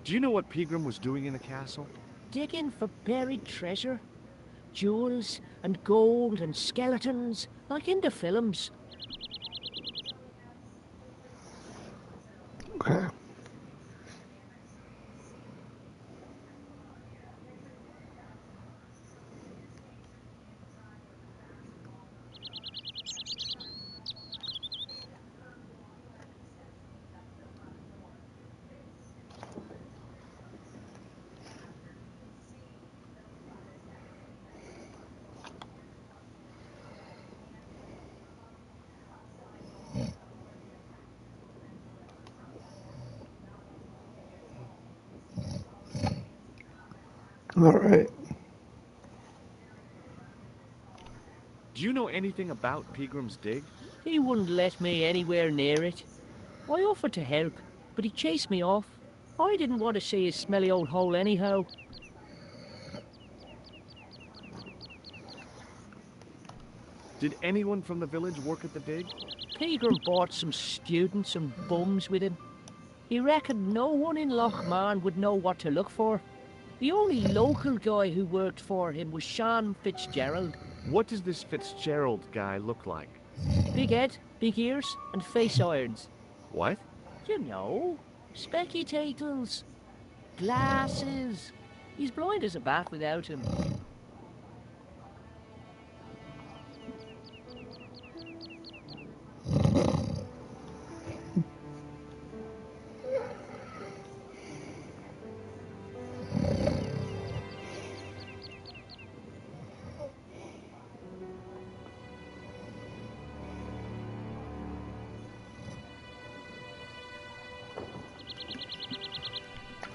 Do you know what Pegram was doing in the castle? Digging for buried treasure. Jewels and gold and skeletons, like in the films. Okay. All right. Do you know anything about Pegram's dig? He wouldn't let me anywhere near it. I offered to help, but he chased me off. I didn't want to see his smelly old hole anyhow. Did anyone from the village work at the dig? Pegram brought some students and bums with him. He reckoned no one in Lochmarn would know what to look for. The only local guy who worked for him was Sean Fitzgerald. What does this Fitzgerald guy look like? Big head, big ears, and face irons. What? You know, spectacles, glasses. He's blind as a bat without him.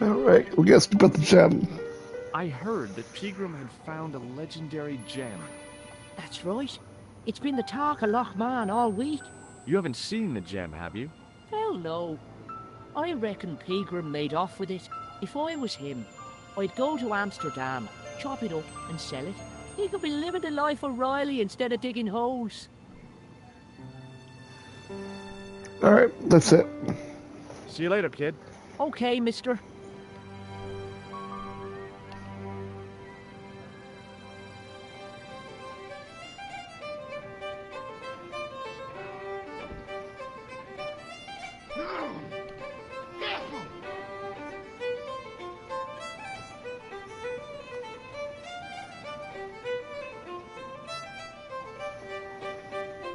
All right. We guess about the gem. I heard that Pegram had found a legendary gem. That's right. It's been the talk of Lochmarn all week. You haven't seen the gem, have you? Hell no. I reckon Pegram made off with it. If I was him, I'd go to Amsterdam, chop it up and sell it. He could be living the life of Riley instead of digging holes. All right. That's it. See you later, kid. Okay, mister.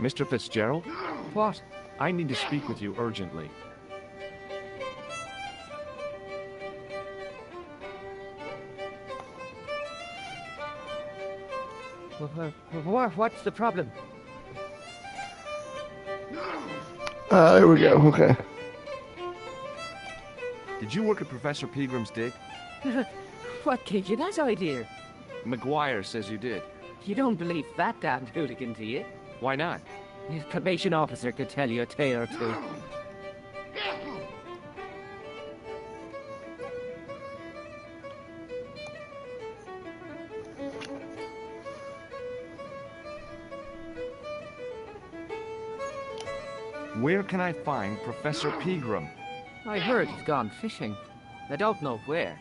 Mr. Fitzgerald? What? I need to speak with you urgently. What's the problem? There we go. Okay. Did you work at Professor Pegram's dig? What gave you that idea? McGuire says you did. You don't believe that damned hooligan, do you? Why not? His probation officer could tell you a tale or two. Where can I find Professor Pegram? I heard he's gone fishing. I don't know where.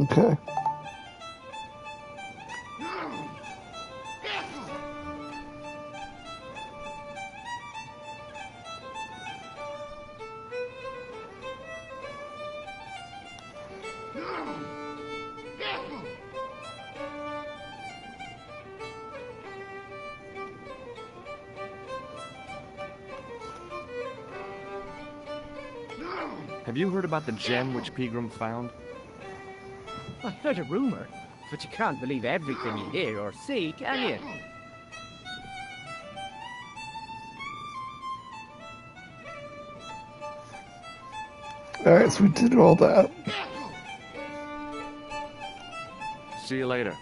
Okay. Have you heard about the gem which Pegram found? I heard a rumor, but you can't believe everything you hear or see, can you? Alright, so we did all that. See you later.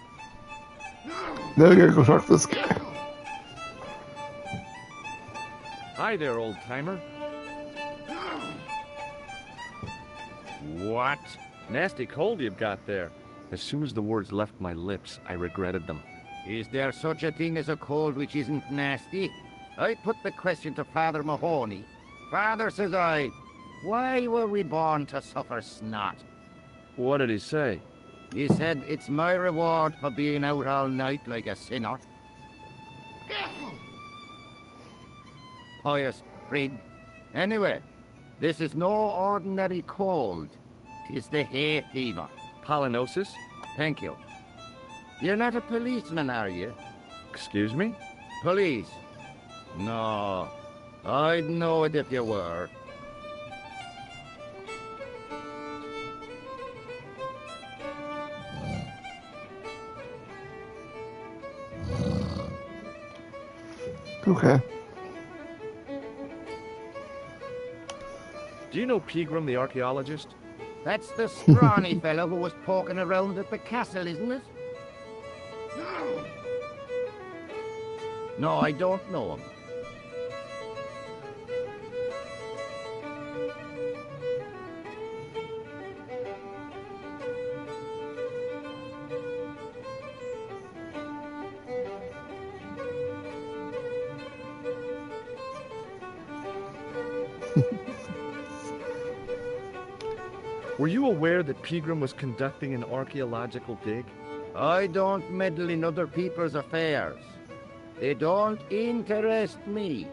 Now we gotta go talk to this guy. Hi there, old-timer. What? Nasty cold you've got there. As soon as the words left my lips, I regretted them. Is there such a thing as a cold which isn't nasty? I put the question to Father Mahoney. Father, says I, why were we born to suffer snot? What did he say? He said, it's my reward for being out all night like a sinner. Pious prig. Anyway, this is no ordinary cold. 'Tis the hay fever. Pollinosis? Thank you. You're not a policeman, are you? Excuse me? Police? No. I'd know it if you were. Okay. Do you know Pegram the archaeologist? That's the scrawny fellow who was poking around at the castle, isn't it? No, I don't know him. Were you aware that Pegram was conducting an archaeological dig? I don't meddle in other people's affairs. They don't interest me.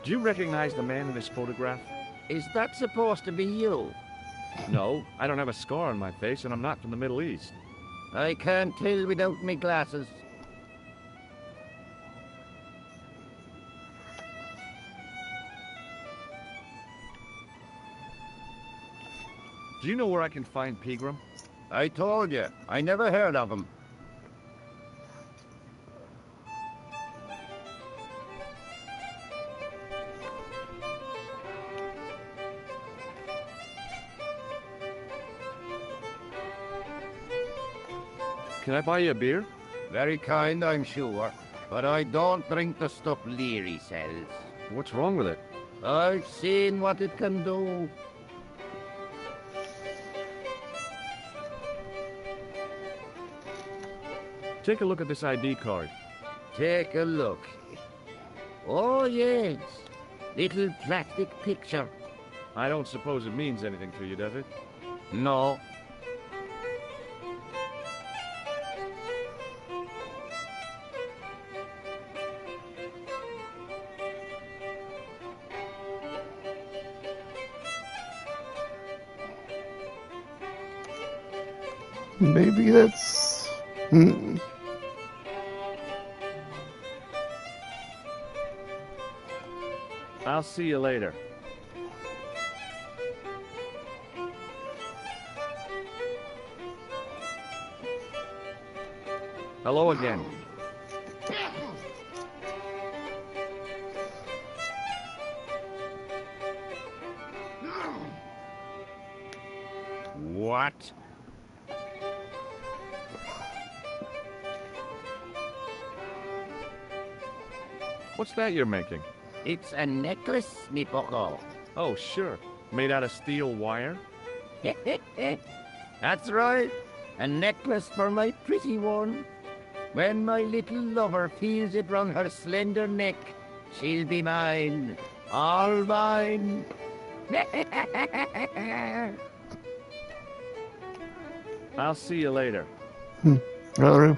Do you recognize the man in this photograph? Is that supposed to be you? No, I don't have a scar on my face, and I'm not from the Middle East. I can't tell without me glasses. Do you know where I can find Pegram? I told you, I never heard of him. Can I buy you a beer? Very kind, I'm sure. But I don't drink the stuff Leary sells. What's wrong with it? I've seen what it can do. Take a look at this ID card. Take a look. Oh, yes. Little plastic picture. I don't suppose it means anything to you, does it? No. Maybe that's... I'll see you later. Hello again. What? What's that you're making? It's a necklace, me bucko. Oh, sure. Made out of steel wire? That's right. A necklace for my pretty one. When my little lover feels it round her slender neck, she'll be mine. All mine. I'll see you later. All right.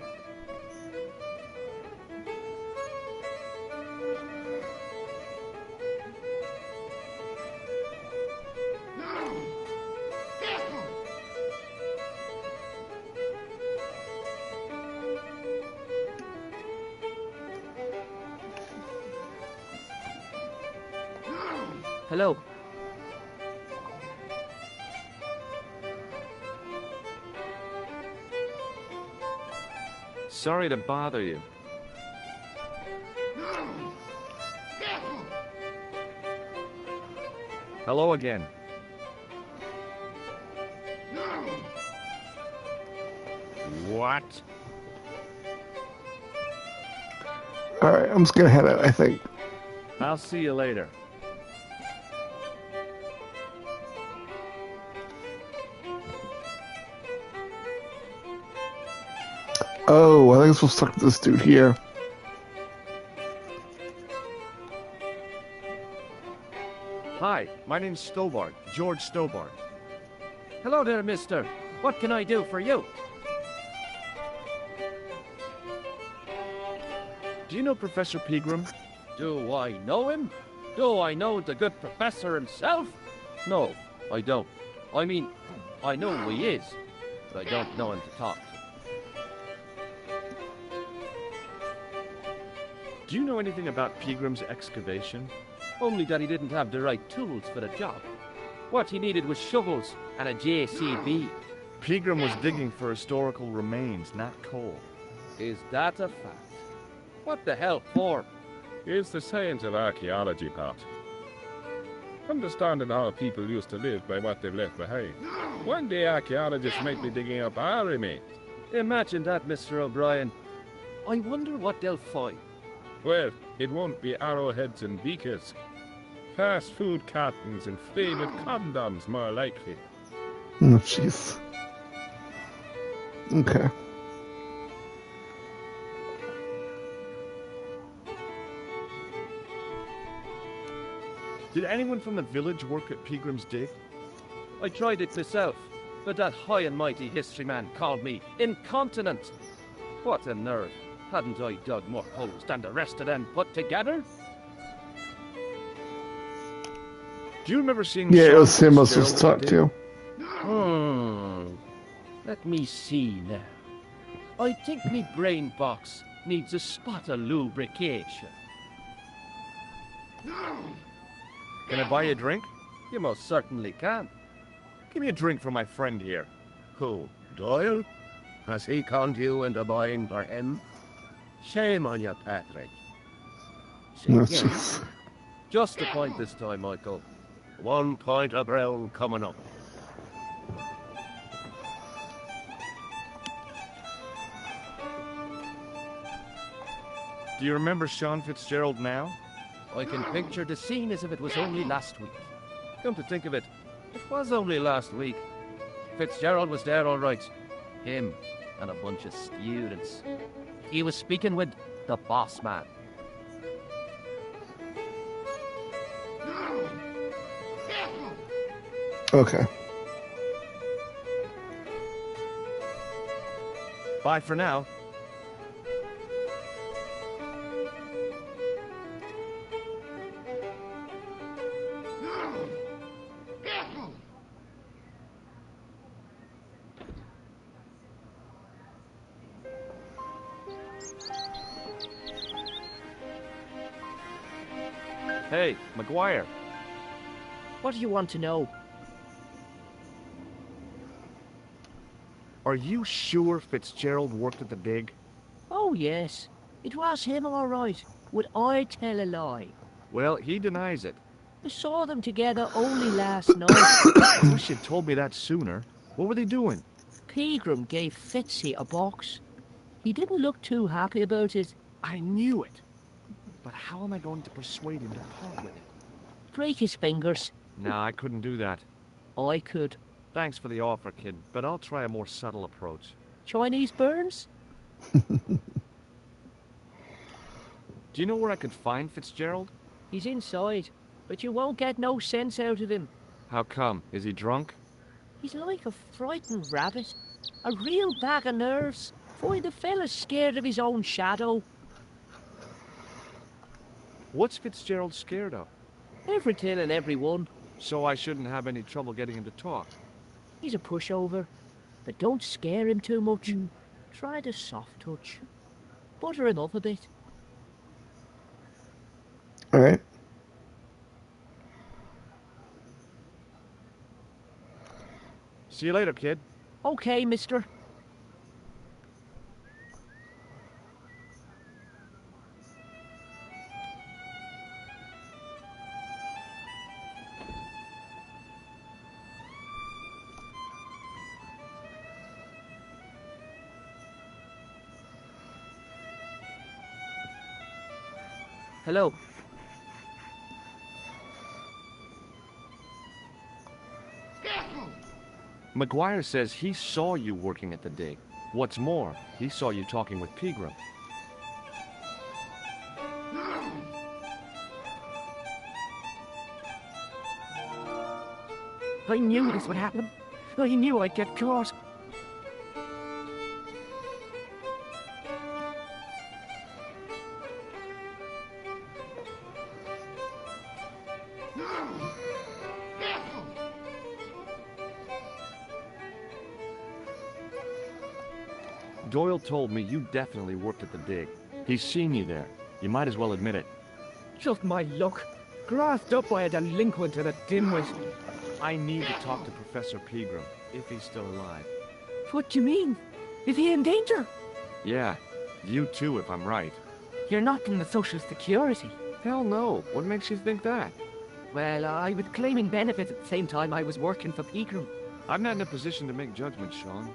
Hello. Sorry to bother you. Hello again. What? All right, I'm just gonna head out, I think. I'll see you later. Oh, I think I'm supposed to talk to this dude here. Hi, my name's Stobart, George Stobart. Hello there, mister. What can I do for you? Do you know Professor Pegram? Do I know him? Do I know the good professor himself? No, I don't. I mean, I know who he is, but I don't know him to talk to. Do you know anything about Pegram's excavation? Only that he didn't have the right tools for the job. What he needed was shovels and a JCB. Pegram was digging for historical remains, not coal. Is that a fact? What the hell for? It's the science of archaeology, Pat. Understanding how people used to live by what they've left behind. One day archaeologists might be digging up our remains. Imagine that, Mr. O'Brien. I wonder what they'll find. Well, it won't be arrowheads and beakers. Fast food cartons and faded condoms, more likely. Oh, jeez. Okay. Did anyone from the village work at Pegram's dig? I tried it myself, but that high and mighty history man called me incontinent. What a nerve. Hadn't I dug more holes than the rest of them put together? Do you remember seeing Yeah, it Sean was him I was supposed to Fitzgerald talk at the to. Let me see now. I think me brain box needs a spot of lubrication. dig? Can I buy you a drink? You most certainly can. Give me a drink for my friend here. Who, Doyle? Has he conned you into buying for him? Shame on you, Patrick. Oh, See, jeez. Just a point this time, Michael. 1 point of brown coming up. Do you remember Sean Fitzgerald now? I can picture the scene as if it was only last week. Come to think of it, it was only last week. Fitzgerald was there all right. Him and a bunch of students. He was speaking with the boss man. Okay. Bye for now. Hey, McGuire. What do you want to know? Are you sure Fitzgerald worked at the dig? Oh, yes. It was him, all right. Would I tell a lie? Well, he denies it. I saw them together only last night. I wish you'd told me that sooner. What were they doing? Pegram gave Fitzy a box. He didn't look too happy about it. I knew it. But how am I going to persuade him to part with it? Break his fingers. Nah, I couldn't do that. I could. Thanks for the offer, kid, but I'll try a more subtle approach. Chinese burns? Do you know where I could find Fitzgerald? He's inside, but you won't get no sense out of him. How come? Is he drunk? He's like a frightened rabbit. A real bag of nerves. Find the fella's scared of his own shadow. What's Fitzgerald scared of? Everything and everyone. So I shouldn't have any trouble getting him to talk. He's a pushover. But don't scare him too much. Try the soft touch. Butter him up a bit. All right. See you later, kid. Okay, mister. Hello. McGuire says he saw you working at the dig. What's more, he saw you talking with Pegram. I knew this would happen. I knew I'd get caught. Doyle told me you definitely worked at the dig. He's seen you there. You might as well admit it. Just my luck. Grasped up by a delinquent and a dimwit. I need to talk to Professor Pegram, if he's still alive. What do you mean? Is he in danger? Yeah, you too, if I'm right. You're not in the Social Security. Hell no. What makes you think that? Well, I was claiming benefits at the same time I was working for Pegram. I'm not in a position to make judgments, Sean.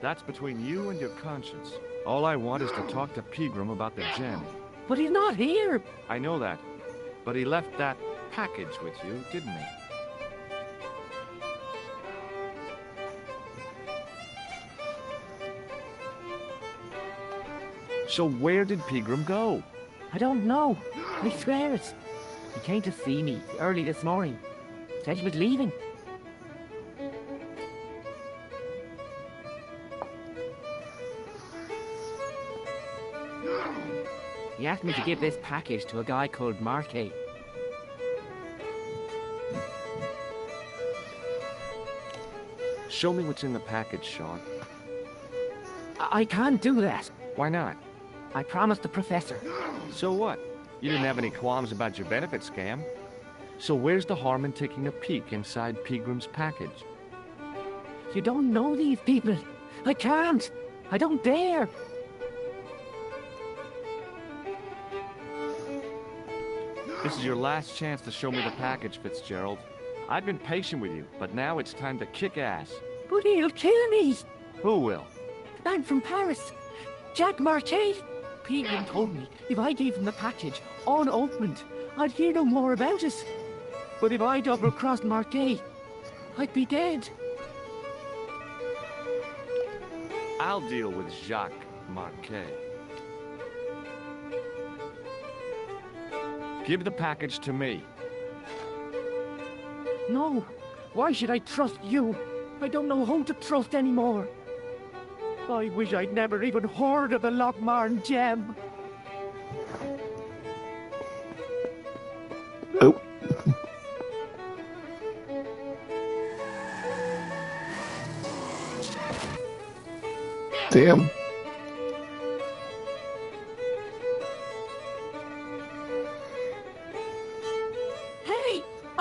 That's between you and your conscience. All I want is to talk to Pegram about the gem. But he's not here. I know that. But he left that package with you, didn't he? So where did Pegram go? I don't know. I swear it. He came to see me early this morning. Said he was leaving. He asked me to give this package to a guy called Marquet. Show me what's in the package, Sean. I can't do that. Why not? I promised the professor. So what? You didn't have any qualms about your benefit scam. So where's the harm in taking a peek inside Pegram's package? You don't know these people. I can't. I don't dare. This is your last chance to show me the package, Fitzgerald. I've been patient with you, but now it's time to kick ass. But he'll kill me. Who will? The man from Paris. Jack Marquet. Pegram told me if I gave him the package unopened, I'd hear no more about it. But if I double-crossed Marquet, I'd be dead. I'll deal with Jacques Marquet. Give the package to me. No. Why should I trust you? I don't know who to trust anymore. I wish I'd never even heard of the Lochmarn gem. Oh. Damn.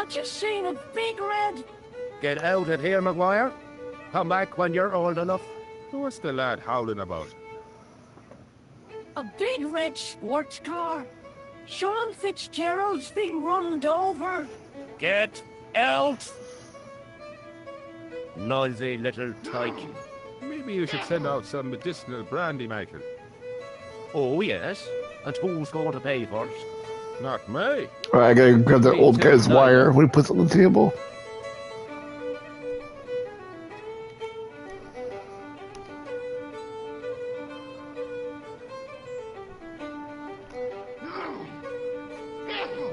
I've just seen a big red. Get out of here, Maguire. Come back when you're old enough. What's the lad howling about? A big red sports car. Sean Fitzgerald's been runned over. Get out! Noisy little tyke. Maybe you should send out some medicinal brandy, Michael. Oh, yes? And who's going to pay first? Not me. Alright, I gotta grab that old guy's wire when he puts it on the table.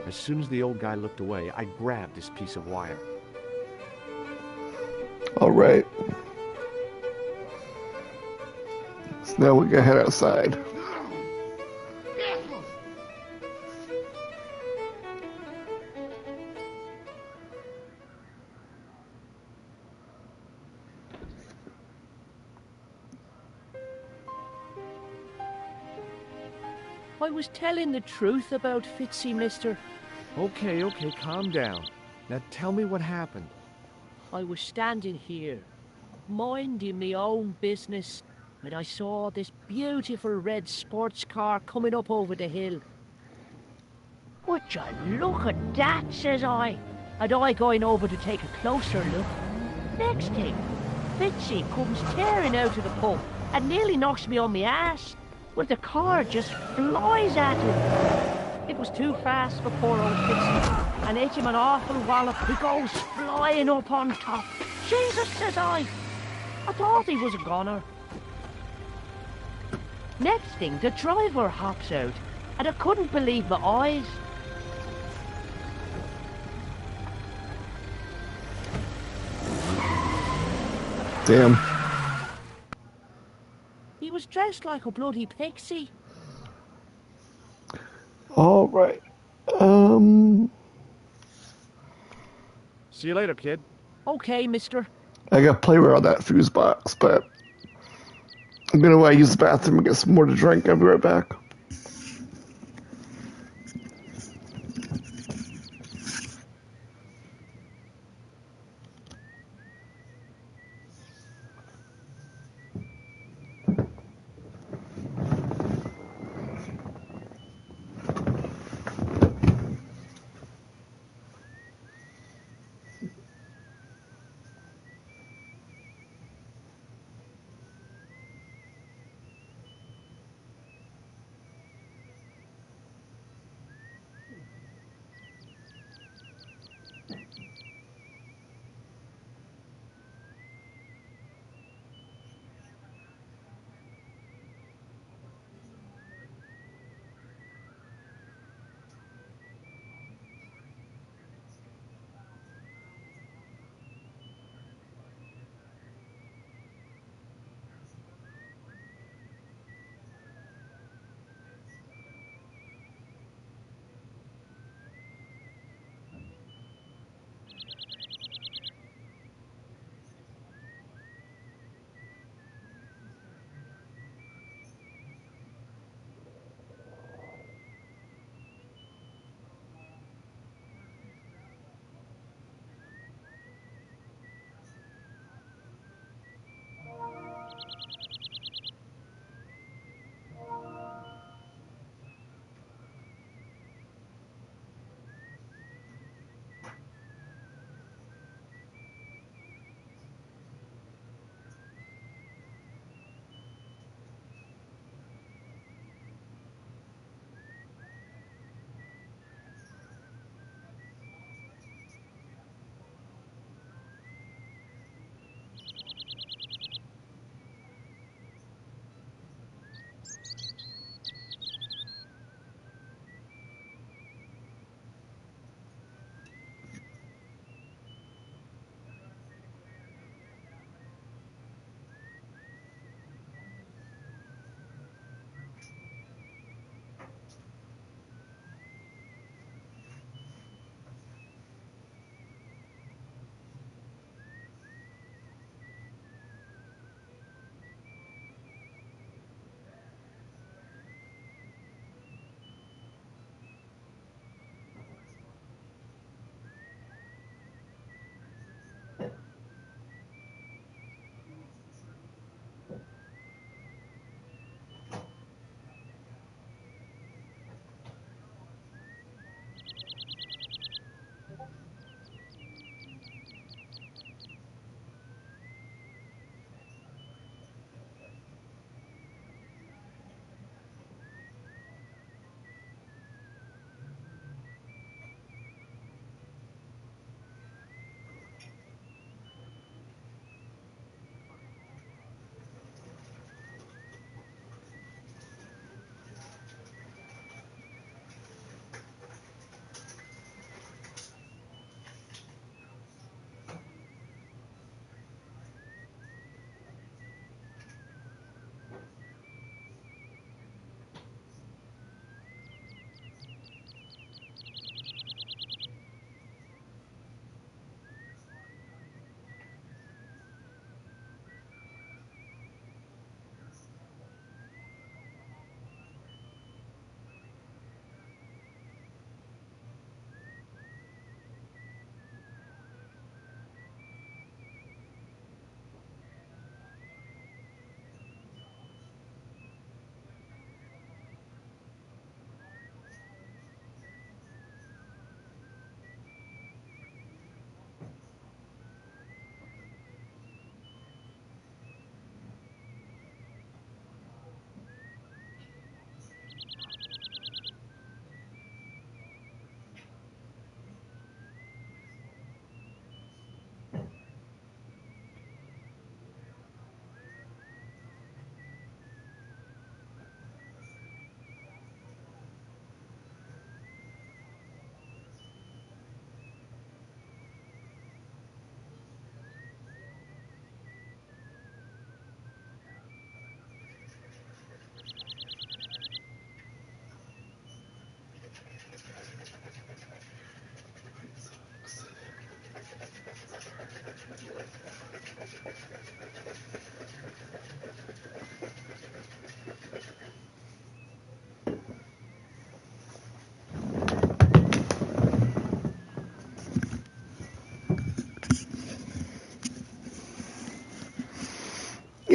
As soon as the old guy looked away, I grabbed this piece of wire. Alright. So now we gotta head outside. I was telling the truth about Fitzy, mister. Okay, calm down. Now tell me what happened. I was standing here, minding my own business, when I saw this beautiful red sports car coming up over the hill. Would you look at that, says I. And I going over to take a closer look. Next thing, Fitzy comes tearing out of the pub and nearly knocks me on my ass. But the car just flies at him. It was too fast for poor old Fitzy, and hit him an awful wallop. He goes flying up on top. Jesus, says I thought he was a goner. Next thing, the driver hops out, and I couldn't believe my eyes. Damn. He was dressed like a bloody pixie. Alright. See you later, kid. Okay, mister. I gotta play around that fuse box, but I'm gonna use the bathroom and get some more to drink. I'll be right back.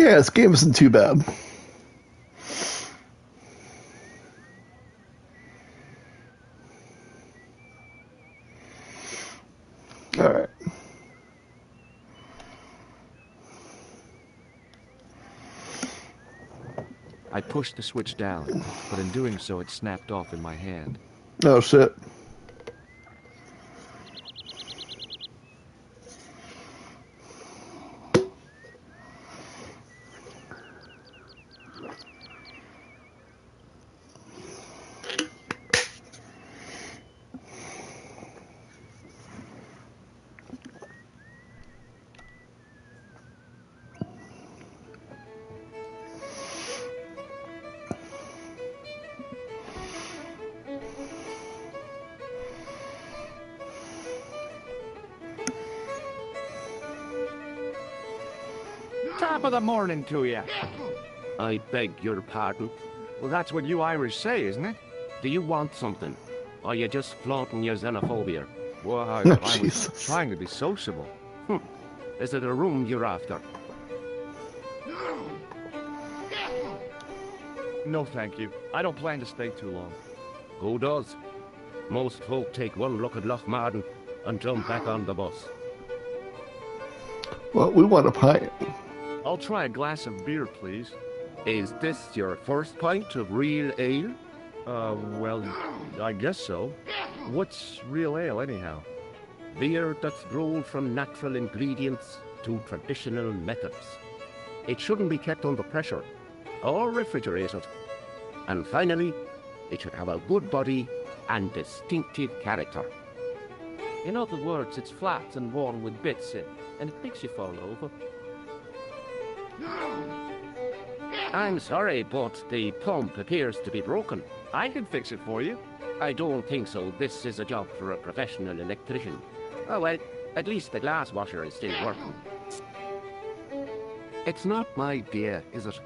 Yeah, this game isn't too bad. Alright. I pushed the switch down, but in doing so it snapped off in my hand. Oh shit. Top of the morning to you. I beg your pardon. Well, that's what you Irish say, isn't it? Do you want something? Or are you just flaunting your xenophobia? Well, I was Jesus. trying to be sociable. Is it a room you're after? No, thank you. I don't plan to stay too long. Who does? Most folk take one look at Lochmarden and jump back on the bus. Well, we want a pint. I'll try a glass of beer, please. Is this your first pint of real ale? Well, I guess so. What's real ale, anyhow? Beer that's brewed from natural ingredients to traditional methods. It shouldn't be kept under pressure or refrigerated. And finally, it should have a good body and distinctive character. In other words, it's flat and worn with bits in, and it makes you fall over. I'm sorry, but the pump appears to be broken. I can fix it for you. I don't think so. This is a job for a professional electrician. Oh well, at least the glass washer is still working. It's not my beer, is it?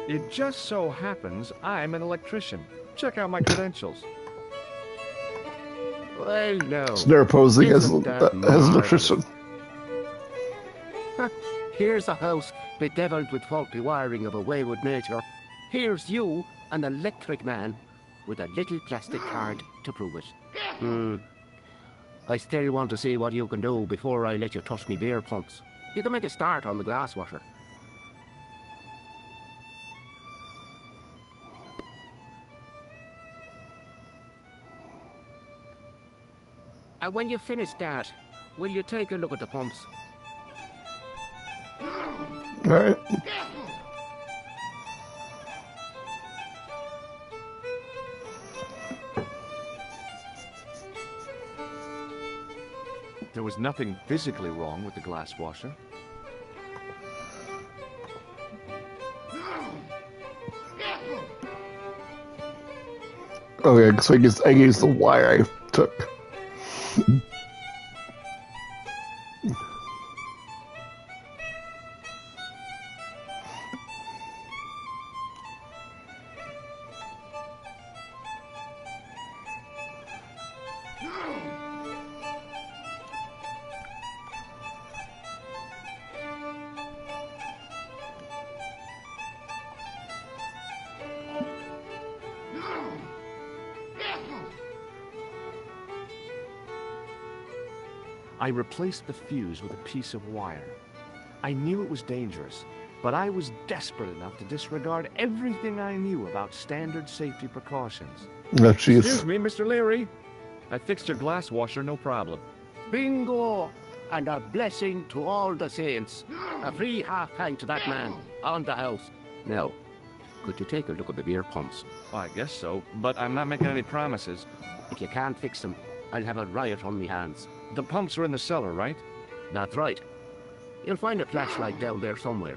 It just so happens I'm an electrician. Check out my credentials. Well, no. So they're posing as Isn't that an marvelous? electrician. Here's a house bedeviled with faulty wiring of a wayward nature. Here's you, an electric man, with a little plastic card to prove it. I still want to see what you can do before I let you touch me beer pumps. You can make a start on the glass washer. And when you finish that, will you take a look at the pumps? Alright. There was nothing physically wrong with the glass washer. Oh yeah, so I used the wire I took. I replaced the fuse with a piece of wire. I knew it was dangerous, but I was desperate enough to disregard everything I knew about standard safety precautions. Oh Excuse jeez. me, Mr. Leary. I fixed your glass washer, no problem. Bingo! And a blessing to all the saints. A free half pint to that man, on the house. Now, could you take a look at the beer pumps? Well, I guess so, but I'm not making any promises. If you can't fix them, I'll have a riot on me hands. The pumps are in the cellar, right? That's right. You'll find a flashlight down there somewhere.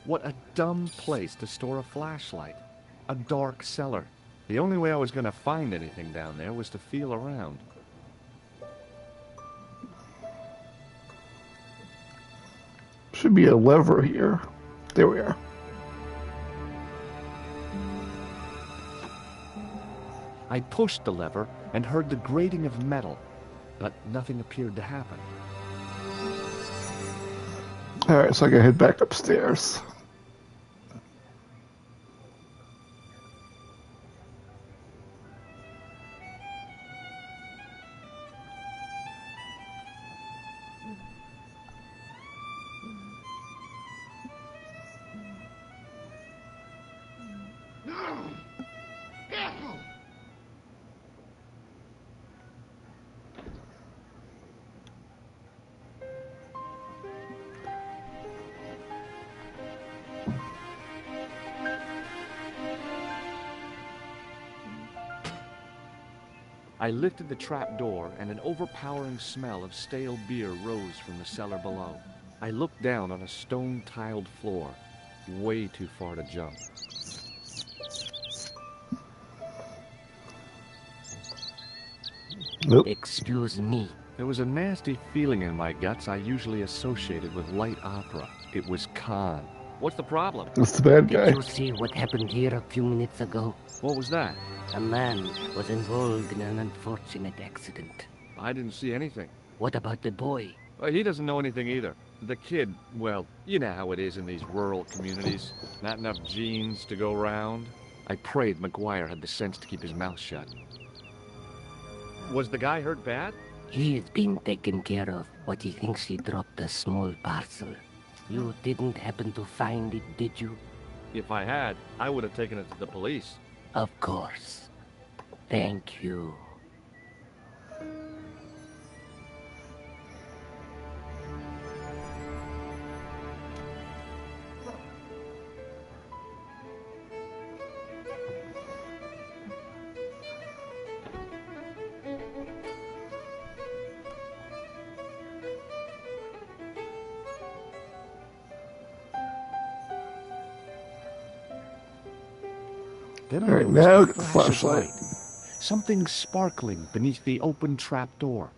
What a dumb place to store a flashlight. A dark cellar. The only way I was going to find anything down there was to feel around. Should be a lever here. There we are. I pushed the lever and heard the grating of metal, but nothing appeared to happen. Alright, so I gotta head back upstairs. I lifted the trap door, and an overpowering smell of stale beer rose from the cellar below. I looked down on a stone-tiled floor, way too far to jump. Nope. Excuse me. There was a nasty feeling in my guts I usually associated with light opera. It was Khan. What's the problem? That's the bad guy. Did you see what happened here a few minutes ago? What was that? A man was involved in an unfortunate accident. I didn't see anything. What about the boy? He doesn't know anything either. The kid, well, you know how it is in these rural communities. Not enough genes to go round. I prayed McGuire had the sense to keep his mouth shut. Was the guy hurt bad? He is being taken care of, but he thinks he dropped a small parcel. You didn't happen to find it, did you? If I had, I would have taken it to the police. Of course. Thank you. Then I Alright, noticed now a get the flash of flashlight. light. Something sparkling beneath the open trap door.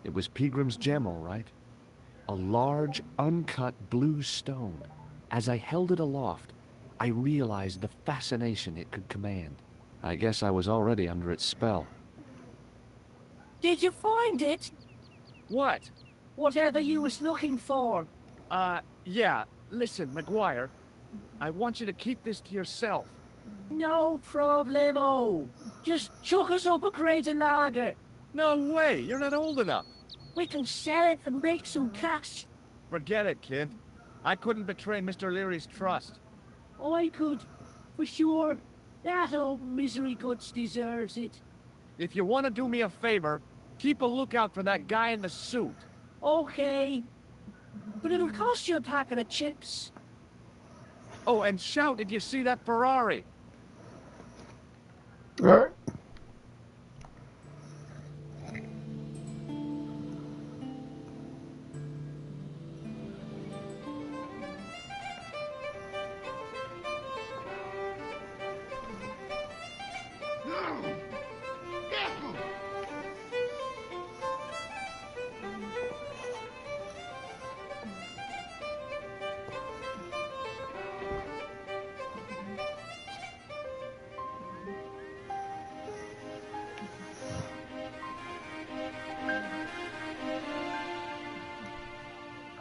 It was Peagram's gem, all right. A large, uncut blue stone. As I held it aloft, I realized the fascination it could command. I guess I was already under its spell. Did you find it? What? Whatever you was looking for. Yeah. Listen, McGuire, I want you to keep this to yourself. No problemo. Just chuck us up a crate of lager. No way, you're not old enough. We can sell it and make some cash. Forget it, kid. I couldn't betray Mr. Leary's trust. Oh, I could. For sure. That old misery guts deserves it. If you want to do me a favor, keep a lookout for that guy in the suit. Okay. But it'll cost you a packet of chips. Oh, and shout if you see that Ferrari. Alright.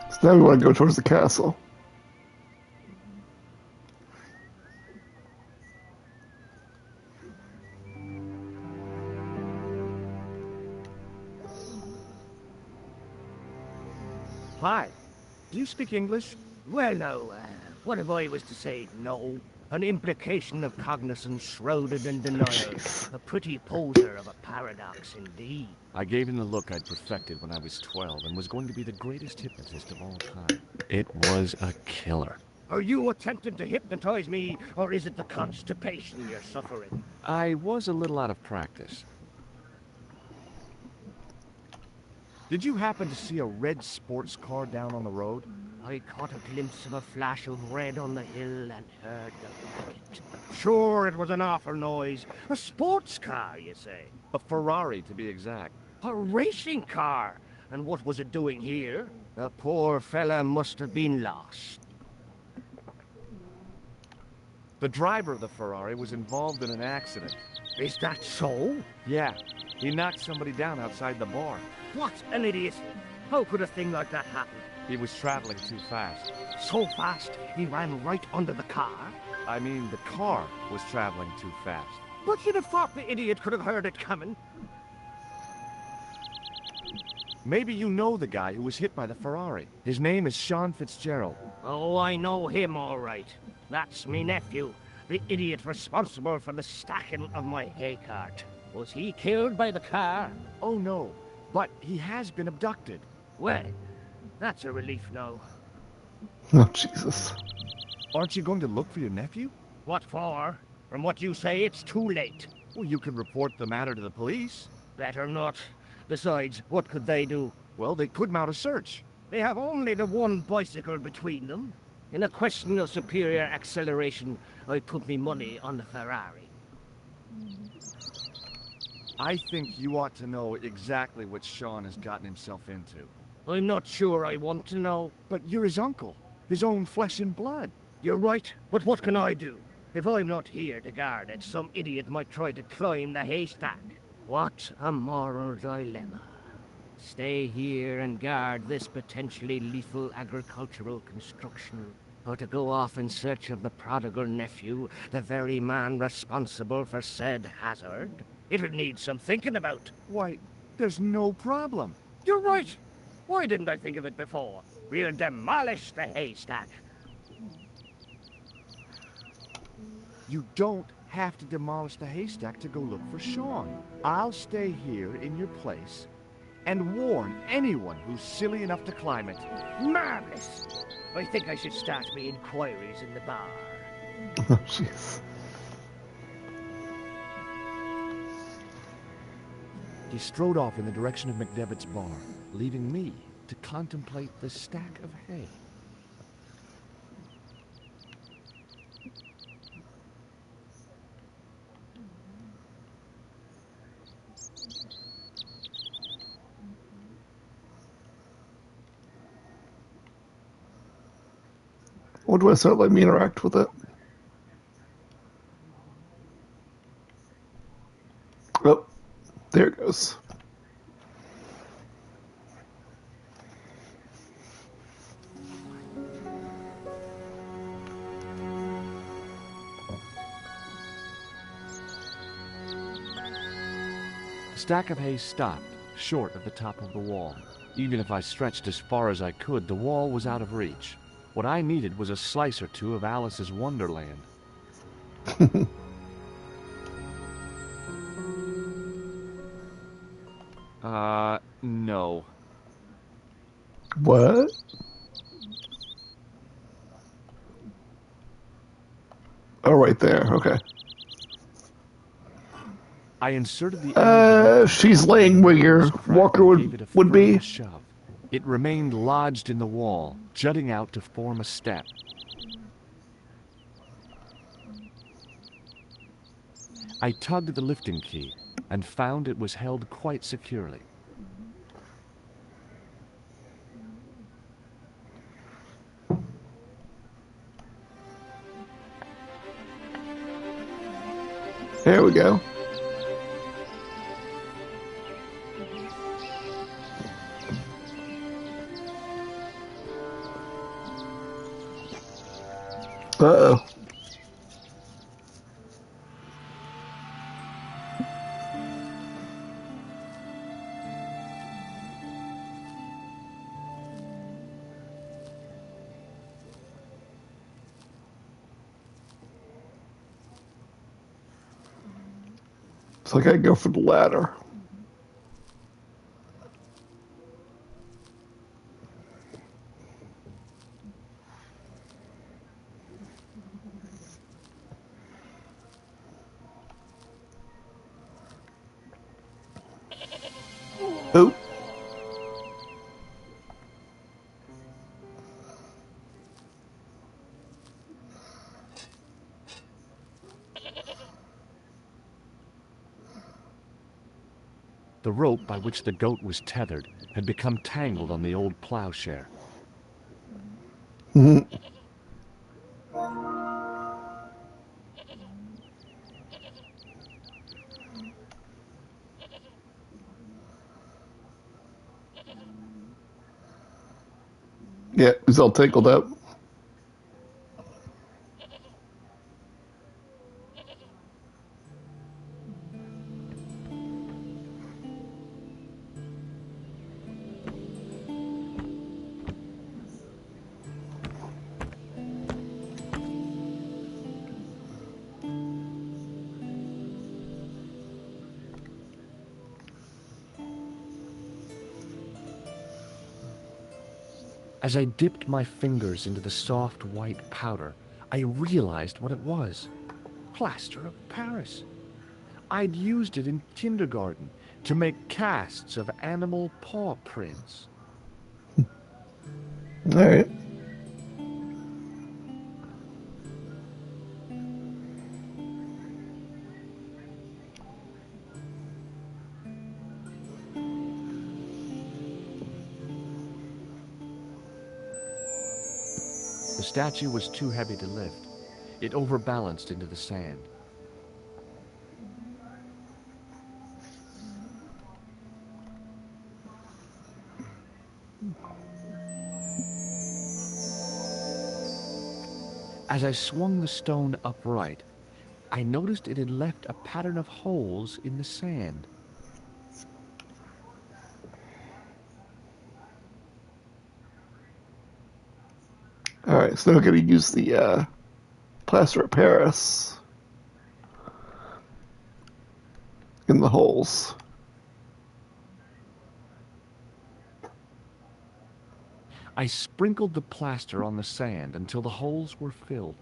So now we want to go towards the castle. Hi. Do you speak English? Well, no, what if I was to say no? An implication of cognizance shrouded in denial. A pretty poser of a paradox indeed. I gave him the look I'd perfected when I was 12 and was going to be the greatest hypnotist of all time. It was a killer. Are you attempting to hypnotize me, or is it the constipation you're suffering? I was a little out of practice. Did you happen to see a red sports car down on the road? I caught a glimpse of a flash of red on the hill and heard the racket. Sure, it was an awful noise. A sports car, you say? A Ferrari, to be exact. A racing car? And what was it doing here? The poor fella must have been lost. The driver of the Ferrari was involved in an accident. Is that so? Yeah, he knocked somebody down outside the bar. What an idiot! How could a thing like that happen? He was traveling too fast. So fast, he ran right under the car? I mean, the car was traveling too fast. But you'd have thought the idiot could have heard it coming. Maybe you know the guy who was hit by the Ferrari. His name is Sean Fitzgerald. Oh, I know him all right. That's me nephew, the idiot responsible for the stacking of my hay cart. Was he killed by the car? Oh no, but he has been abducted. Well, that's a relief now. Oh, Jesus. Aren't you going to look for your nephew? What for? From what you say, it's too late. Well, you can report the matter to the police. Better not. Besides, what could they do? Well, they could mount a search. They have only the one bicycle between them. In a question of superior acceleration, I put me money on the Ferrari. I think you ought to know exactly what Sean has gotten himself into. I'm not sure I want to know. But you're his uncle, his own flesh and blood. You're right, but what can I do? If I'm not here to guard it, some idiot might try to climb the haystack. What a moral dilemma. Stay here and guard this potentially lethal agricultural construction, or to go off in search of the prodigal nephew, the very man responsible for said hazard? It'll need some thinking about. Why, there's no problem. You're right. Why didn't I think of it before? We'll demolish the haystack. You don't have to demolish the haystack to go look for Sean. I'll stay here in your place and warn anyone who's silly enough to climb it. Marvelous! I think I should start me inquiries in the bar. Oh, jeez. He strode off in the direction of McDevitt's bar, leaving me to contemplate the stack of hay. What do I start letting me interact with it? Oh, there it goes. The stack of hay stopped, short of the top of the wall. Even if I stretched as far as I could, the wall was out of reach. What I needed was a slice or two of Alice's Wonderland. No. What? Oh, right there. Okay. I inserted the she's laying where your walker would be. Shove. It remained lodged in the wall, jutting out to form a step. I tugged the lifting key and found it was held quite securely. There we go. Uh-oh. So I gotta go for the ladder. Oh. The rope by which the goat was tethered had become tangled on the old plowshare. Yeah, he's all tangled up. As I dipped my fingers into the soft white powder, I realized what it was. Plaster of Paris. I'd used it in kindergarten to make casts of animal paw prints. All right. The statue was too heavy to lift. It overbalanced into the sand. As I swung the stone upright, I noticed it had left a pattern of holes in the sand. All right, so now we're going to use the plaster of Paris in the holes. I sprinkled the plaster on the sand until the holes were filled.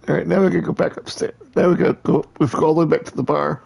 All right, now we're going to go back upstairs. Now we're going to go, we have to go all the way back to the bar.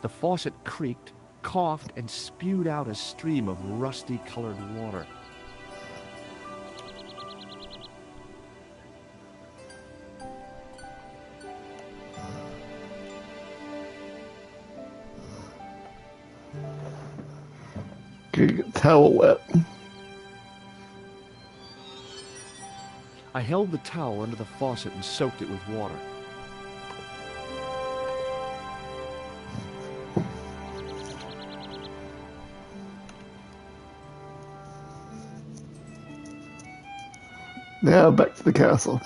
The faucet creaked, coughed, and spewed out a stream of rusty-colored water. Get the towel wet. I held the towel under the faucet and soaked it with water. Now back to the castle.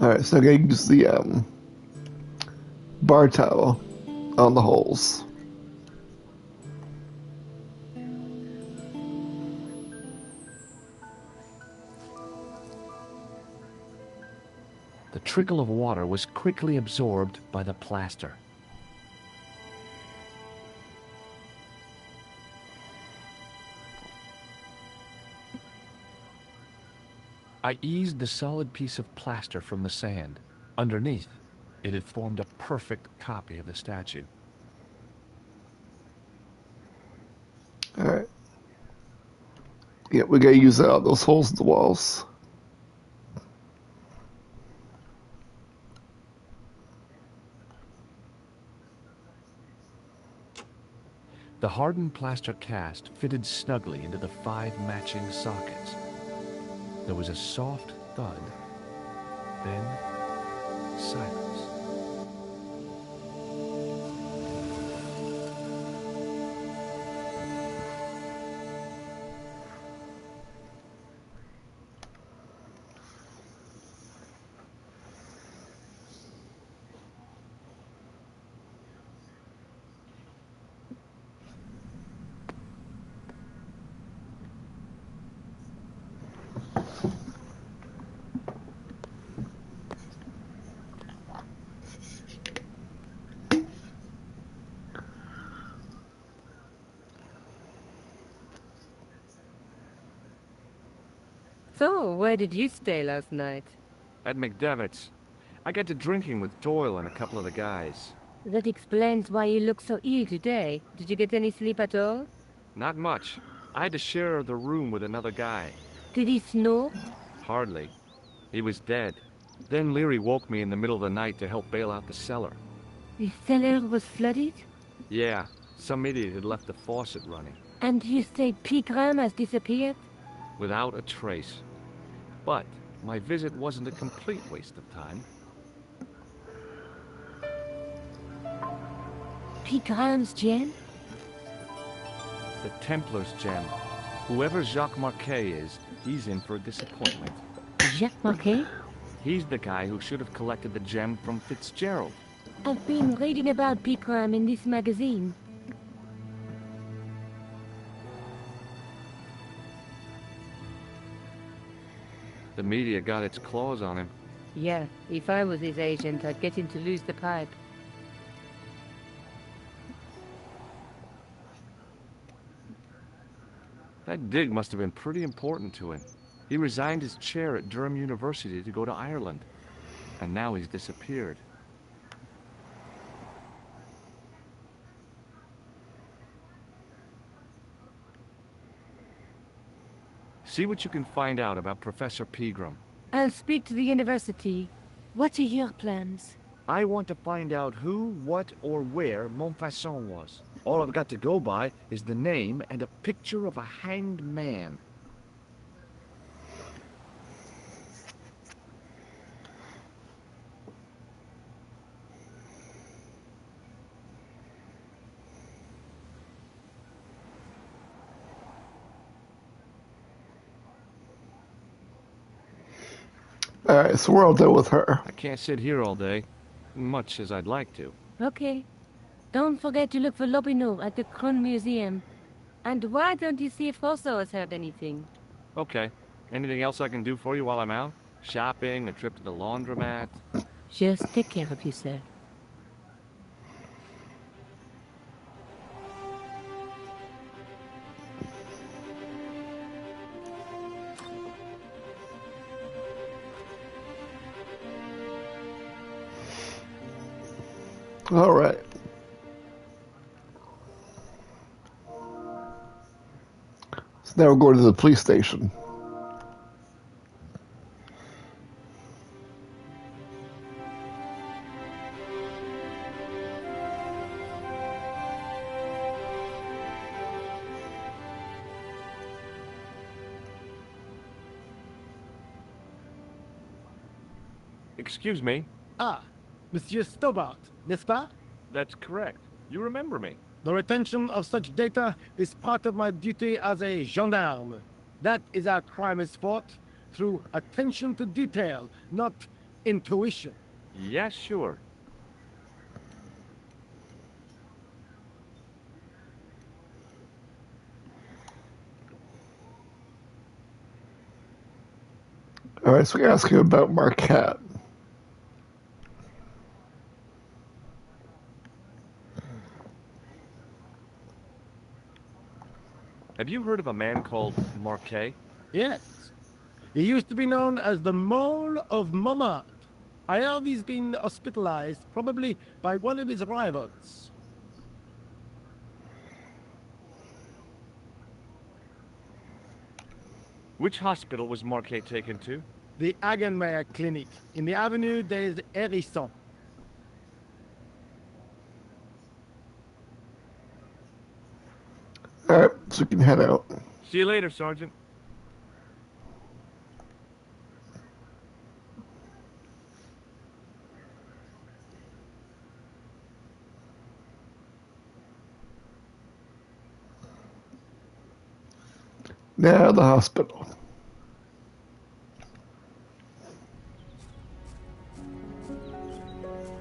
Alright, so I gotta use the bar towel on the holes. The trickle of water was quickly absorbed by the plaster. I eased the solid piece of plaster from the sand. Underneath, it had formed a perfect copy of the statue. Alright. Yeah, we gotta use those holes in the walls. The hardened plaster cast fitted snugly into the 5 matching sockets. There was a soft thud, then silence. So, where did you stay last night? At McDevitt's, I got to drinking with Doyle and a couple of the guys. That explains why you look so ill today. Did you get any sleep at all? Not much. I had to share the room with another guy. Did he snore? Hardly. He was dead. Then Leary woke me in the middle of the night to help bail out the cellar. The cellar was flooded? Yeah, some idiot had left the faucet running. And you say Pegram has disappeared? Without a trace. But my visit wasn't a complete waste of time. Pegram's gem? The Templar's gem. Whoever Jacques Marquet is, he's in for a disappointment. Jacques Marquet? He's the guy who should have collected the gem from Fitzgerald. I've been reading about Pegram in this magazine. The media got its claws on him. Yeah, if I was his agent, I'd get him to lose the pipe. That dig must have been pretty important to him. He resigned his chair at Durham University to go to Ireland. And now he's disappeared. See what you can find out about Professor Pegram. I'll speak to the university. What are your plans? I want to find out who, what, or where Montfaucon was. All I've got to go by is the name and a picture of a hanged man. Alright, so we're all done with her. I can't sit here all day, much as I'd like to. Okay. Don't forget to look for Lobineau at the Kron Museum. And why don't you see if Rousseau has heard anything? Okay. Anything else I can do for you while I'm out? Shopping, a trip to the laundromat? Just take care of yourself. All right. So now we're going to the police station. Excuse me. Ah, Monsieur Stobart, n'est-ce pas? That's correct. You remember me. The retention of such data is part of my duty as a gendarme. That is how crime is fought, through attention to detail, not intuition. Yeah, sure. All right, so we ask him about Marquette. Have you heard of a man called Marquet? Yes. He used to be known as the Mole of Montmartre. I heard he's been hospitalized, probably by one of his rivals. Which hospital was Marquet taken to? The Hagenmeyer Clinic in the Avenue des Hérissons. All right, so we can head out. See you later, Sergeant. Now the hospital.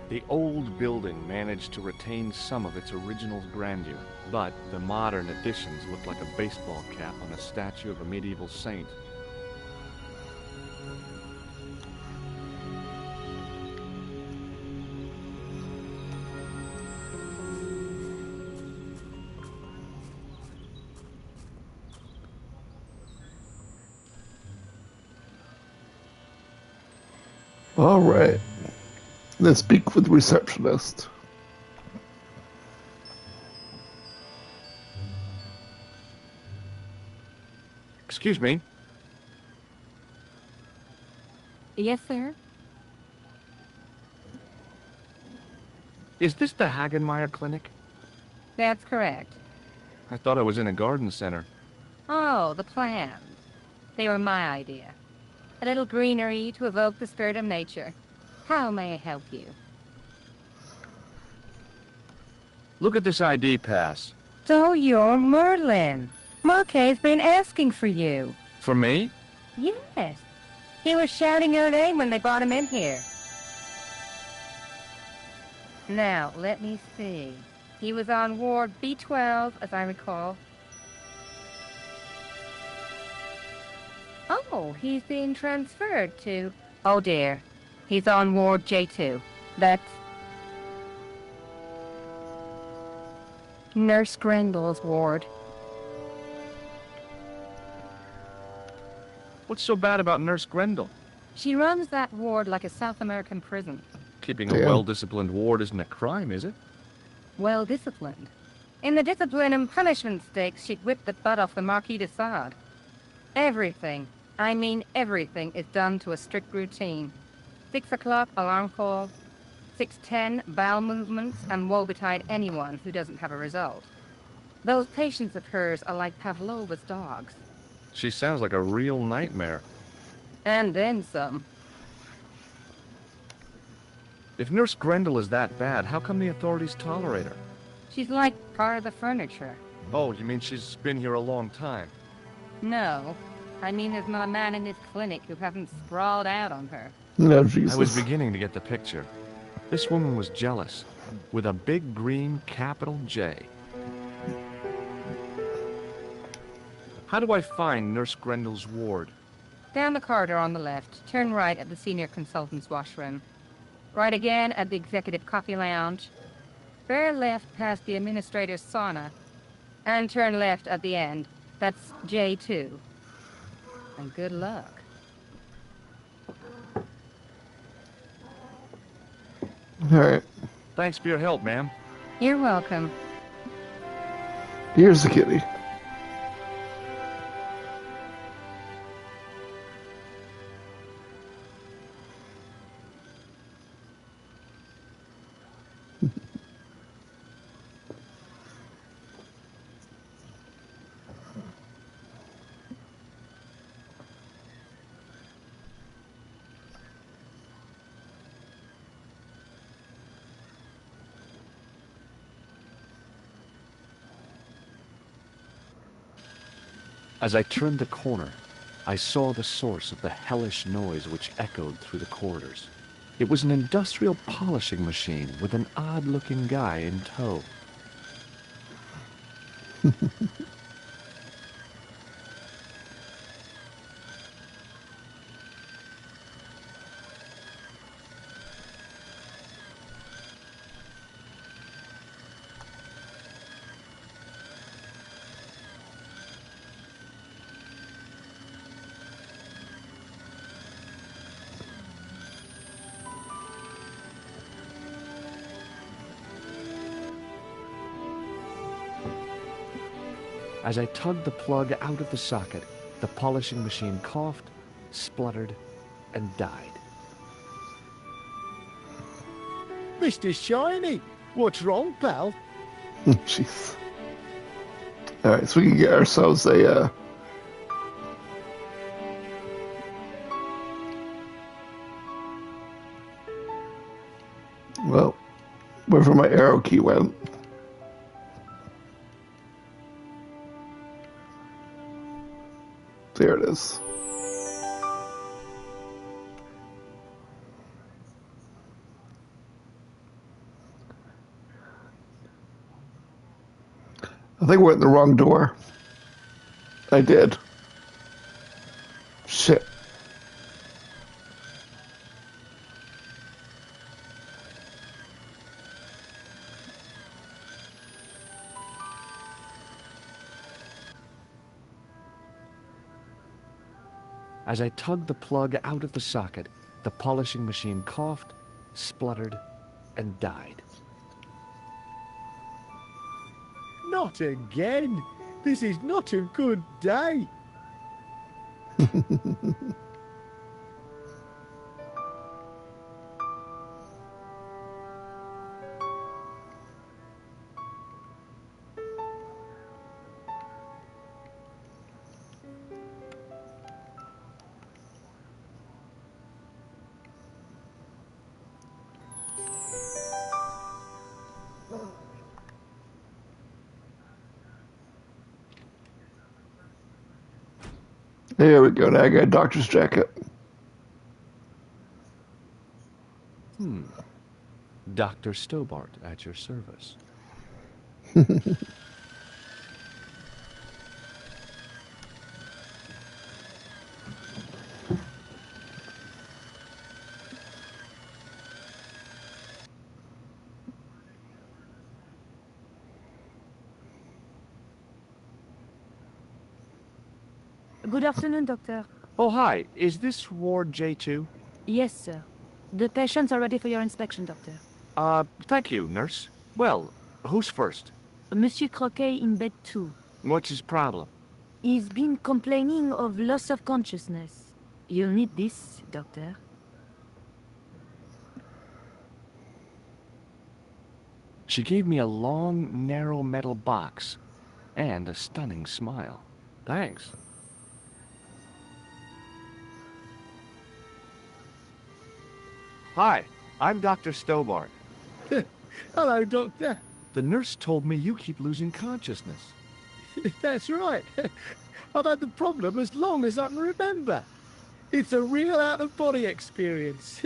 The old building managed to retain some of its original grandeur, but the modern additions look like a baseball cap on a statue of a medieval saint. All right. Let's speak with the receptionist. Excuse me. Yes, sir? Is this the Hagenmeyer Clinic? That's correct. I thought I was in a garden center. Oh, the plans. They were my idea. A little greenery to evoke the spirit of nature. How may I help you? Look at this ID pass. So you're Merlin. Marquet's been asking for you. For me? Yes. He was shouting your name when they brought him in here. Now, let me see. He was on Ward B12, as I recall. Oh, he's being transferred to... Oh, dear. He's on Ward J2. That's... Nurse Grendel's ward. What's so bad about Nurse Grendel? She runs that ward like a South American prison. Keeping a Damn. well-disciplined ward isn't a crime, is it? Well disciplined. In the discipline and punishment stakes, she'd whip the butt off the Marquis de Sade. Everything, I mean everything, is done to a strict routine. 6 o'clock, alarm call. 6:10, bowel movements, and woe betide anyone who doesn't have a result. Those patients of hers are like Pavlova's dogs. She sounds like a real nightmare. And then some. If Nurse Grendel is that bad, how come the authorities tolerate her? She's like part of the furniture. Oh, you mean she's been here a long time? No, I mean there's not a man in this clinic who hasn't sprawled out on her. No, Jesus. I was beginning to get the picture. This woman was jealous, with a big green capital J. How do I find Nurse Grendel's ward? Down the corridor on the left, turn right at the senior consultant's washroom. Right again at the executive coffee lounge. Bear left past the administrator's sauna. And turn left at the end. That's J2. And good luck. All right. Thanks for your help, ma'am. You're welcome. Here's the kitty. As I turned the corner, I saw the source of the hellish noise which echoed through the corridors. It was an industrial polishing machine with an odd-looking guy in tow. As I tugged the plug out of the socket, the polishing machine coughed, spluttered, and died. Mr. Shiny, what's wrong, pal? Jeez. Alright, so we can get ourselves a, well, wherever my arrow key went. There it is. I think we're in the wrong door. I did. Shit. As I tugged the plug out of the socket, the polishing machine coughed, spluttered, and died. Not again. This is not a good day. There we go. Now I got a doctor's jacket. Dr. Stobart at your service. Good afternoon, Doctor. Oh, hi. Is this Ward J2? Yes, sir. The patients are ready for your inspection, Doctor. Thank you, nurse. Well, who's first? Monsieur Croquet in bed 2. What's his problem? He's been complaining of loss of consciousness. You'll need this, Doctor. She gave me a long, narrow metal box and a stunning smile. Thanks. Hi, I'm Dr. Stobart. Hello, Doctor. The nurse told me you keep losing consciousness. That's right. I've had the problem as long as I can remember. It's a real out-of-body experience.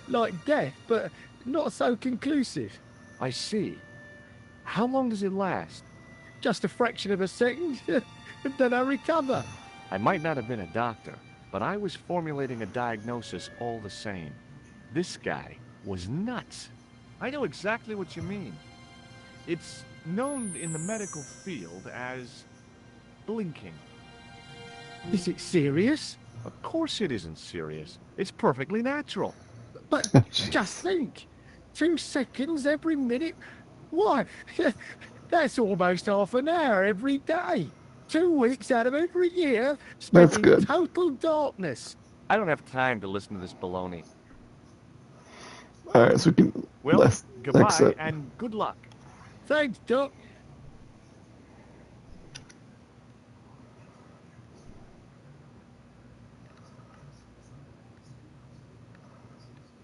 Like death, but not so conclusive. I see. How long does it last? Just a fraction of a second, and then I recover. I might not have been a doctor, but I was formulating a diagnosis all the same. This guy was nuts. I know exactly what you mean. It's known in the medical field as blinking. Is it serious? Of course it isn't serious. It's perfectly natural. But just think, 2 seconds every minute? Why, that's almost half an hour every day. 2 weeks out of every year spent in total darkness. I don't have time to listen to this baloney. Alright, so we can... Well, goodbye and good luck. Thanks, Doc.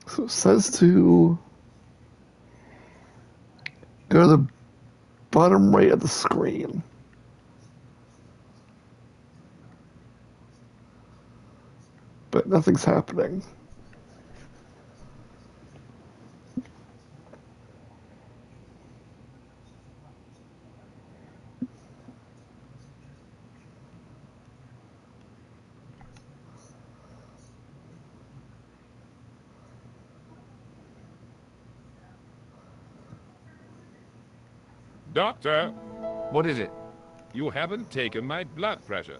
So it says to go to the bottom right of the screen. But nothing's happening. Doctor, What is it? you haven't taken my blood pressure.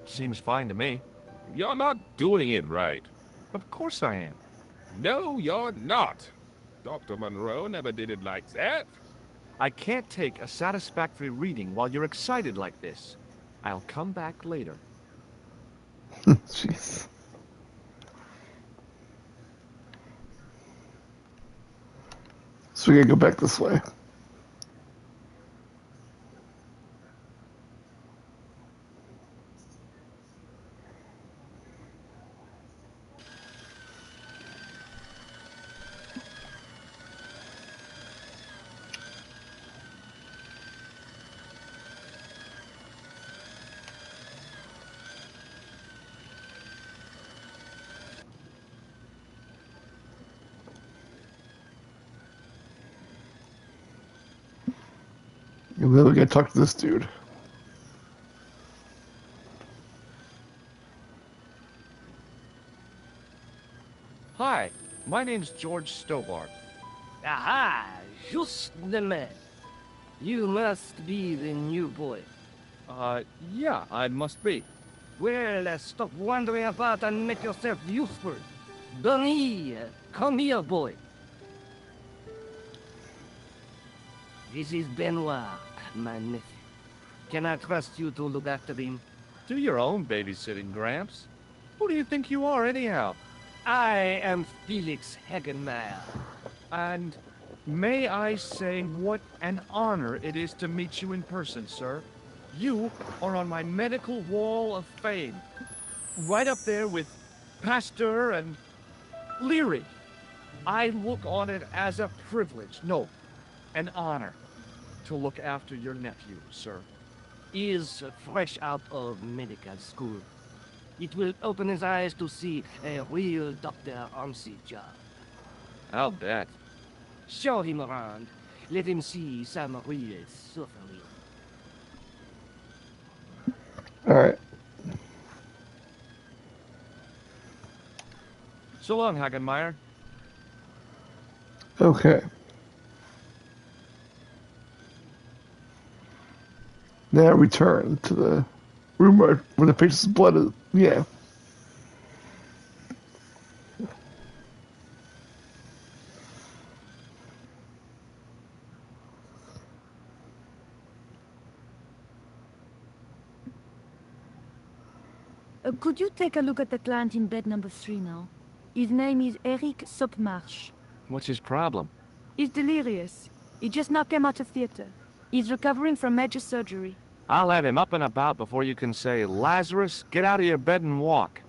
Seems fine to me. You're not doing it right. Of course I am. No, you're not. Dr. Monroe never did it like that. I can't take a satisfactory reading while you're excited like this. I'll come back later. Jeez. So we gotta go back this way. And then we gotta talk to this dude. Hi, my name's George Stobart. Aha! Just the man. You must be the new boy. Yeah, I must be. Well, stop wandering about and make yourself useful. Bunny, come here, boy. This is Benoit, my nephew. Can I trust you to look after him? Do your own babysitting, Gramps. Who do you think you are, anyhow? I am Felix Hagenmeyer. And may I say what an honor it is to meet you in person, sir. You are on my medical wall of fame. Right up there with Pasteur and Leary. I look on it as a privilege, no, an honor, to look after your nephew, sir. He is fresh out of medical school. It will open his eyes to see a real doctor on the job. I'll bet. Show him around. Let him see some real suffering. Alright. So long, Hagenmeyer. Okay. Now return to the room where the patient's blood is. Yeah. Could you take a look at the client in bed number 3 now? His name is Eric Sopmarsh. What's his problem? He's delirious. He just now came out of theater. He's recovering from major surgery. I'll have him up and about before you can say, Lazarus, get out of your bed and walk.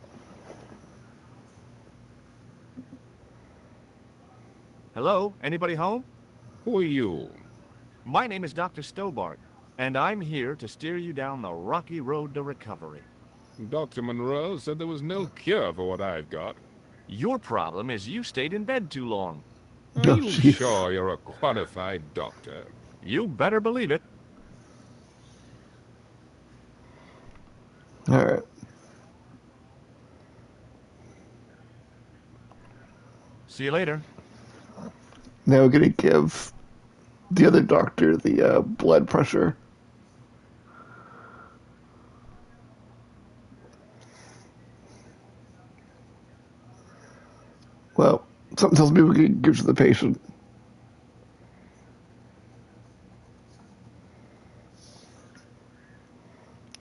Hello? Anybody home? Who are you? My name is Dr. Stobart, and I'm here to steer you down the rocky road to recovery. Dr. Monroe said there was no cure for what I've got. Your problem is you stayed in bed too long. Are Oh, you jeez. sure you're a qualified doctor? You better believe it. Alright. See you later. Now we're gonna give the other doctor the blood pressure. Well, something tells me we can give it to the patient.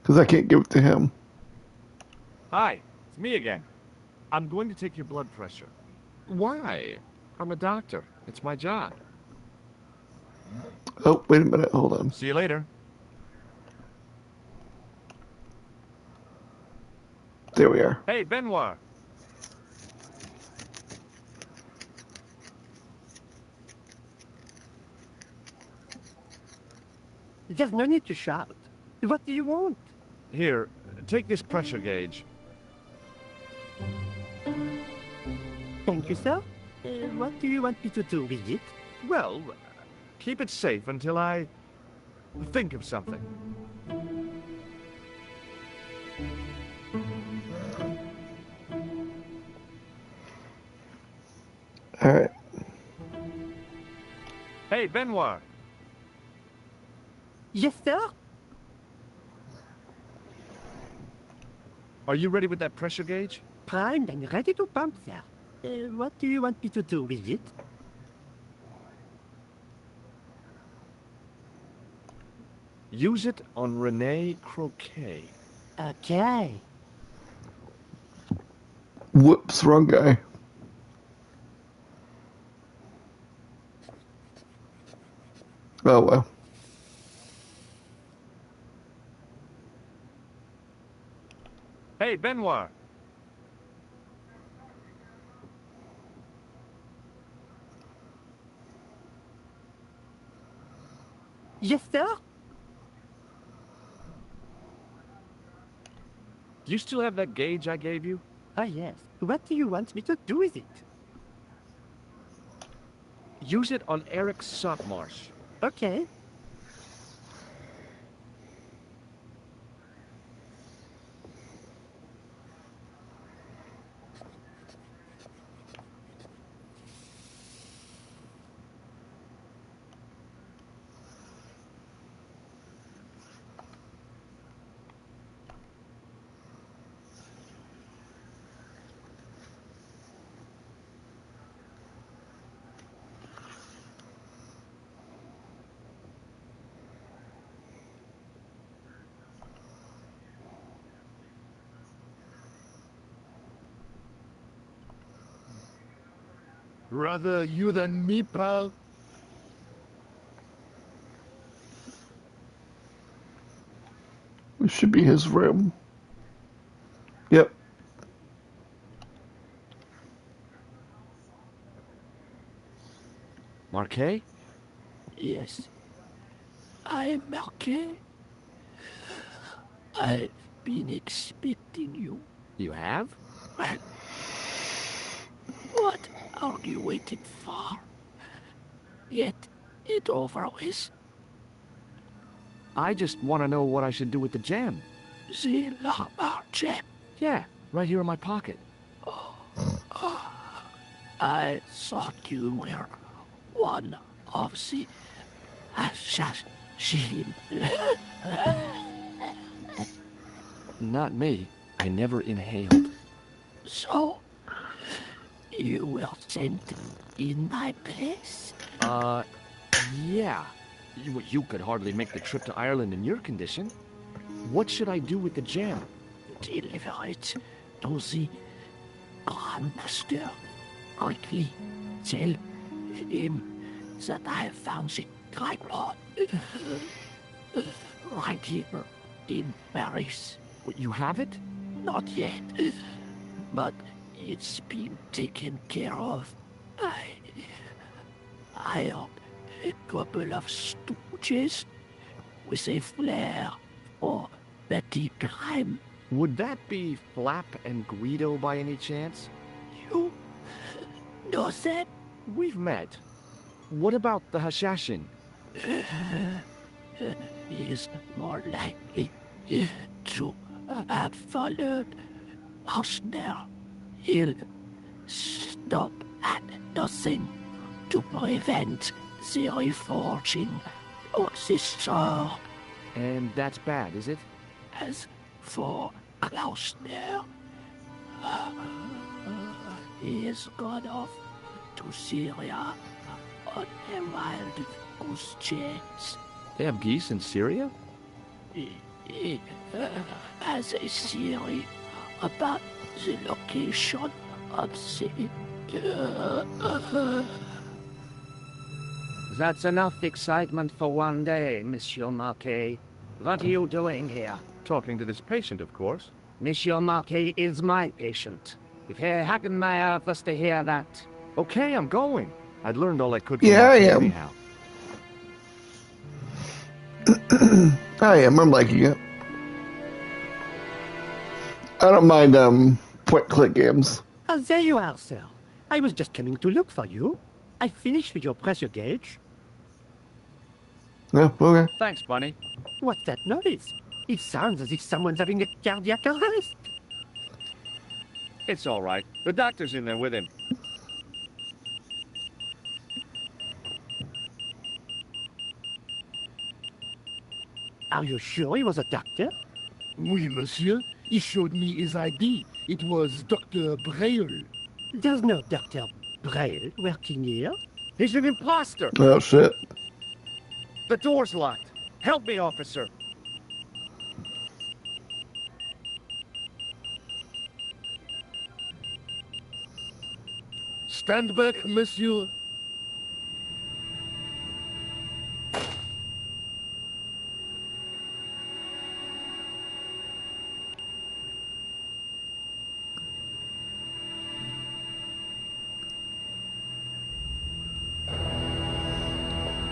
Because I can't give it to him. Hi, it's me again. I'm going to take your blood pressure. Why? I'm a doctor. It's my job. Oh, wait a minute. Hold on. See you later. There we are. Hey, Benoit. There's no need to shout. What do you want? Here, take this pressure gauge. Thank you, sir. What do you want me to do with it? Well, keep it safe until I think of something. All right. Hey, Benoit. Yes, sir? Are you ready with that pressure gauge? Primed and ready to pump, sir. What do you want me to do with it? Use it on Rene Croquet. Okay. Whoops, wrong guy. Oh well. Hey, Benoit. Yes, sir? Do you still have that gauge I gave you? Ah, yes. What do you want me to do with it? Use it on Eric Sotmarsh. Okay. Rather you than me, pal. This should be his room. Yep. Marquet? Yes. I'm Marquet. I've been expecting you. You have? Well, what are you waiting for? Get it over with. I just want to know what I should do with the gem. The Lamar gem. Yeah, right here in my pocket. I thought you were one of the assassins. Not me. I never inhaled. So, you were sent in my place? Yeah. You could hardly make the trip to Ireland in your condition. What should I do with the gem? Deliver it to the Grandmaster. Quickly tell him that I found the tripod right here in Paris. You have it? Not yet, but it's been taken care of. I hired a couple of stooges with a flair for petty crime. Would that be Flap and Guido by any chance? You know them? We've met. What about the Hashashin? Is more likely to have followed us now. He'll stop at nothing to prevent the reforging of the sword. And that's bad, is it? As for Klausner, he has gone off to Syria on a wild goose chase. They have geese in Syria? He has a theory about the location of the... That's enough excitement for one day, Monsieur Marquet. What are you doing here? Talking to this patient, of course. Monsieur Marquet is my patient. If Herr Hagenmeyer was to hear that... Okay, I'm going. I'd learned all I could from Yeah, I Marquet am. anyhow. I'm liking it. I don't mind point-click games. Oh, there you are, sir. I was just coming to look for you. I finished with your pressure gauge. Yeah, okay. Thanks, Bunny. What's that noise? It sounds as if someone's having a cardiac arrest. It's all right. The doctor's in there with him. Are you sure he was a doctor? Oui, monsieur. He showed me his ID. It was Dr. Braille. There's no Dr. Braille working here. He's an imposter. Oh, shit. The door's locked. Help me, officer. Stand back, monsieur.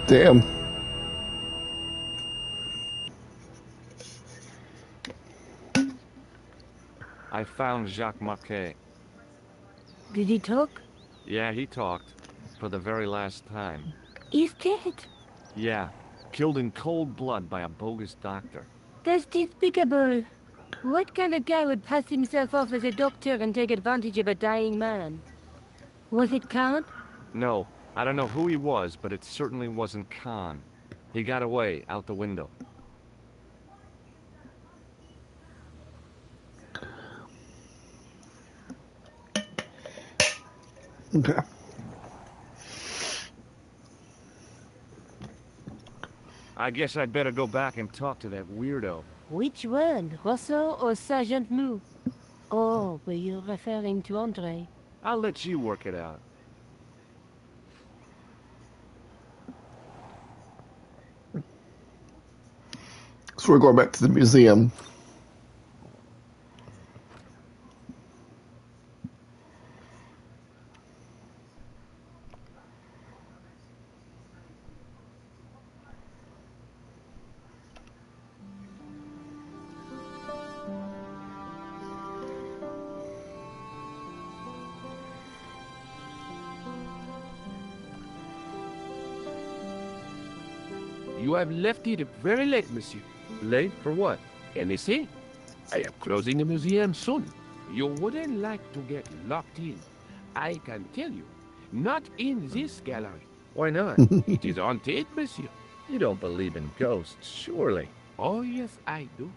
Damn. I found Jacques Marquet. Did he talk? Yeah, he talked. For the very last time. He's dead. Yeah. Killed in cold blood by a bogus doctor. That's despicable. What kind of guy would pass himself off as a doctor and take advantage of a dying man? Was it Count? No. I don't know who he was, but it certainly wasn't Khan. He got away, out the window. Okay. I guess I'd better go back and talk to that weirdo. Which one, Rousseau or Sergeant Mou? Oh, were you referring to Andre? I'll let you work it out. So we're going back to the museum. You have left it very late, monsieur. Late for what? Anything? I am closing the museum soon. You wouldn't like to get locked in. I can tell you. Not in this gallery. Why not? It is haunted, monsieur. You don't believe in ghosts, surely. Oh, yes, I do.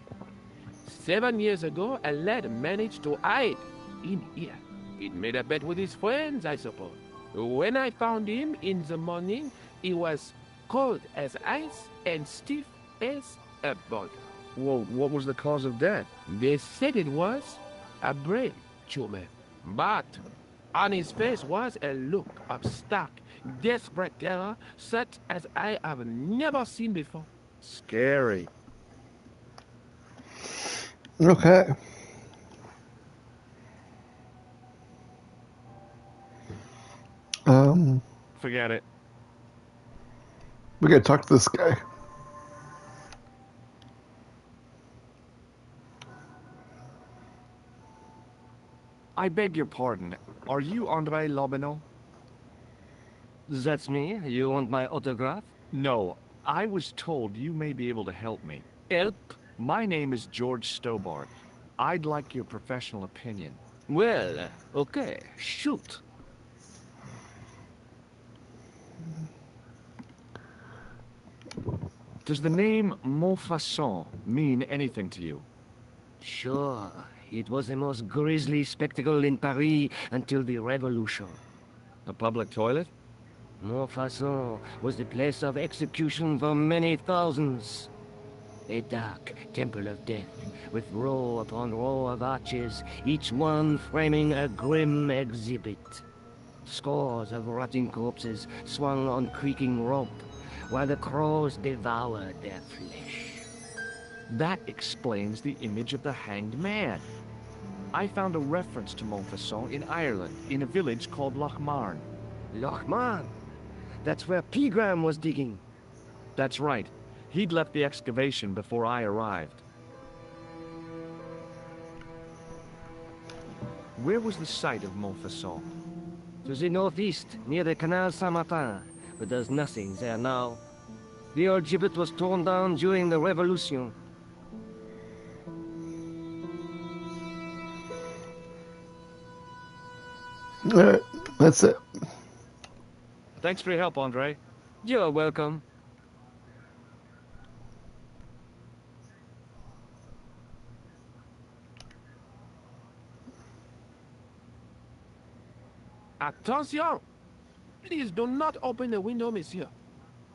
7 years ago, a lad managed to hide in here. He made a bet with his friends, I suppose. When I found him in the morning, he was cold as ice and stiff as a boulder. Well, what was the cause of death? They said it was a brain tumor. But on his face was a look of stark, desperate terror such as I have never seen before. Scary. Okay. Forget it. We gotta talk to this guy. I beg your pardon. Are you Andre Lobineau? That's me. You want my autograph? No. I was told you may be able to help me. Help? My name is George Stobart. I'd like your professional opinion. Well, okay. Shoot. Does the name Montfaucon mean anything to you? Sure. It was the most grisly spectacle in Paris until the Revolution. A public toilet? Montfaucon was the place of execution for many thousands. A dark temple of death, with row upon row of arches, each one framing a grim exhibit. Scores of rotting corpses swung on creaking rope, while the crows devoured their flesh. That explains the image of the hanged man. I found a reference to Montfaucon in Ireland, in a village called Lochmarn. Lochmarn? That's where Pegram was digging. That's right. He'd left the excavation before I arrived. Where was the site of Montfaucon? To the northeast, near the Canal Saint-Martin, but there's nothing there now. The old gibbet was torn down during the Revolution. Alright, that's it. Thanks for your help, Andre. You're welcome. Attention! Please do not open the window, monsieur.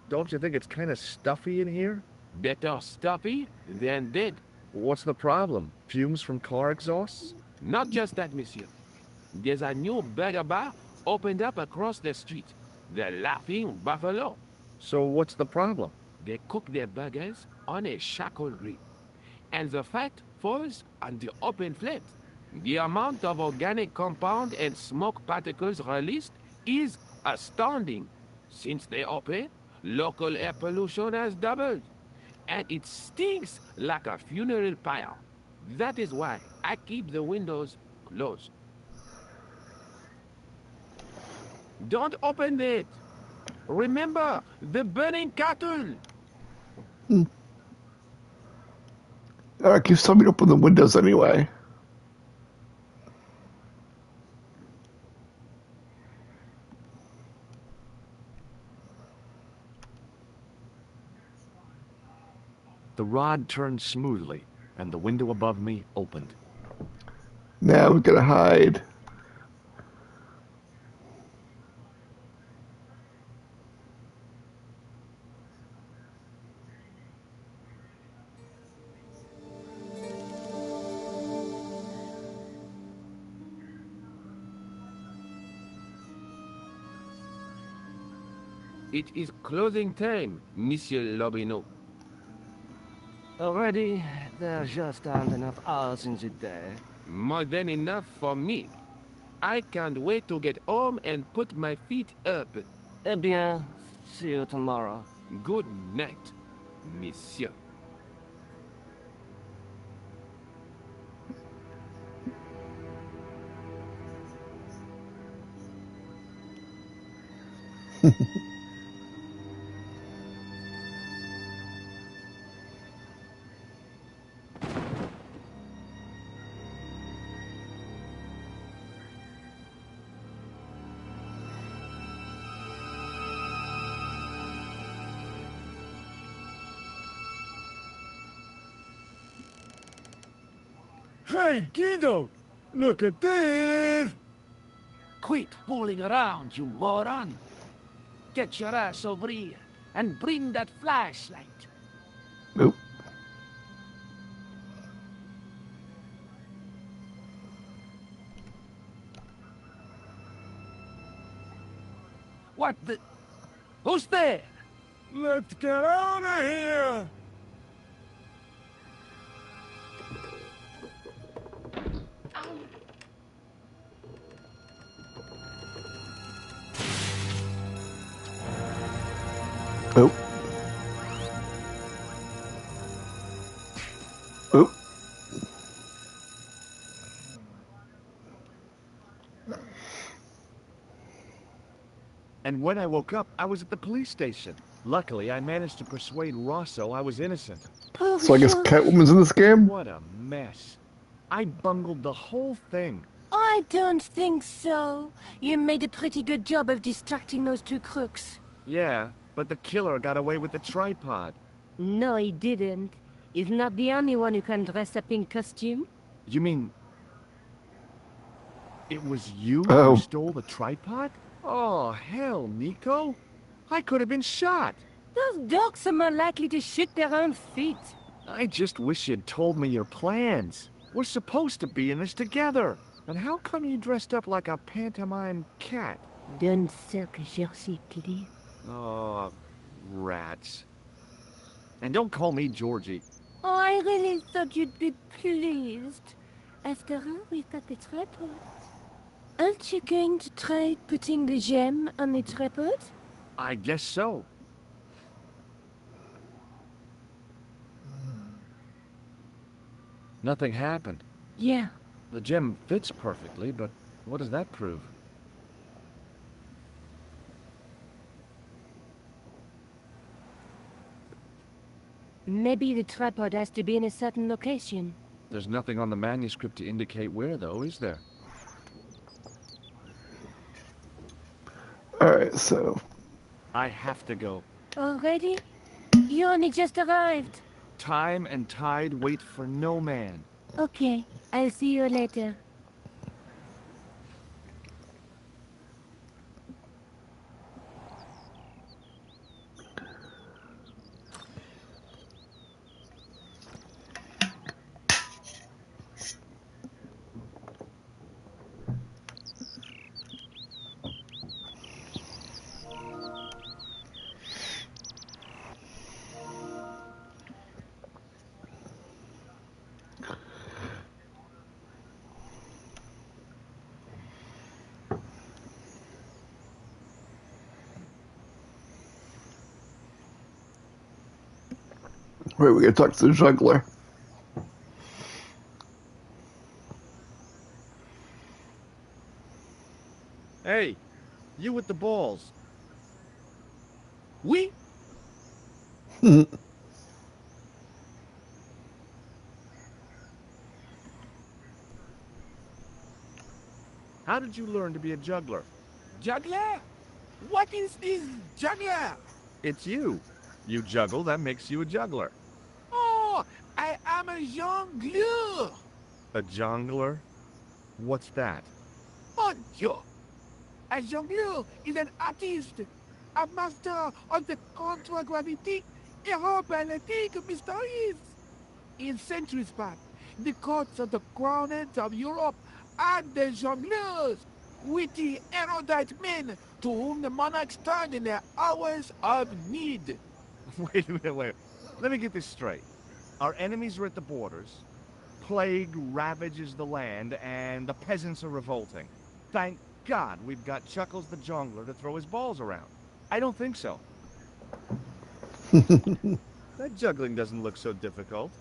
Don't you think it's kind of stuffy in here? Better stuffy than dead. What's the problem? Fumes from car exhausts? Not just that, monsieur. There's a new burger bar opened up across the street. The Laughing Buffalo. So what's the problem? They cook their burgers on a charcoal grill. And the fat falls on the open flames. The amount of organic compound and smoke particles released is astounding. Since they opened, local air pollution has doubled. And it stinks like a funeral pyre. That is why I keep the windows closed. Don't open it. Remember the burning cattle. Alright, keep telling me to open the windows anyway. The rod turned smoothly, and the window above me opened. Now we gotta hide. It is closing time, Monsieur Lobineau. Already, there just aren't enough hours in the day. More than enough for me. I can't wait to get home and put my feet up. Eh bien, see you tomorrow. Good night, monsieur. Hey, Guido! Look at this! Quit fooling around, you moron! Get your ass over here and bring that flashlight. Nope. What the... Who's there? Let's get out of here! Oop. Oop. And when I woke up, I was at the police station. Luckily, I managed to persuade Rosso I was innocent. So I guess Catwoman's in this game? What a mess. I bungled the whole thing. I don't think so. You made a pretty good job of distracting those two crooks. Yeah, but the killer got away with the tripod. No, he didn't. He's not the only one who can dress up in costume. You mean... it was you Oh. who stole the tripod? Oh, hell, Nico. I could have been shot. Those dogs are more likely to shoot their own feet. I just wish you'd told me your plans. We're supposed to be in this together. And how come you dressed up like a pantomime cat? Don't suck, Jersey, please. Oh, rats. And don't call me Georgie. Oh, I really thought you'd be pleased. After all, we've got the tripod. Aren't you going to try putting the gem on the tripod? I guess so. Nothing happened. Yeah. The gem fits perfectly, but what does that prove? Maybe the tripod has to be in a certain location. There's nothing on the manuscript to indicate where, though, is there? Alright, so. I have to go. Already? You only just arrived. Time and tide wait for no man. Okay, I'll see you later. Wait, we gotta talk to the juggler. Hey, you with the balls. Oui? How did you learn to be a juggler? Juggler? What is this juggler? It's you. You juggle, that makes you a juggler. Oh, I am a jongleur. A jongler? What's that? Mon Dieu. A jongleur is an artist, a master of the contragravitic aeroballistic mysteries. In centuries past, the courts of the crowned of Europe had the jongleurs, witty, erudite men to whom the monarchs turned in their hours of need. Wait a minute, wait. Let me get this straight. Our enemies are at the borders, plague ravages the land, and the peasants are revolting. Thank God we've got Chuckles the Jongler to throw his balls around. I don't think so. That juggling doesn't look so difficult.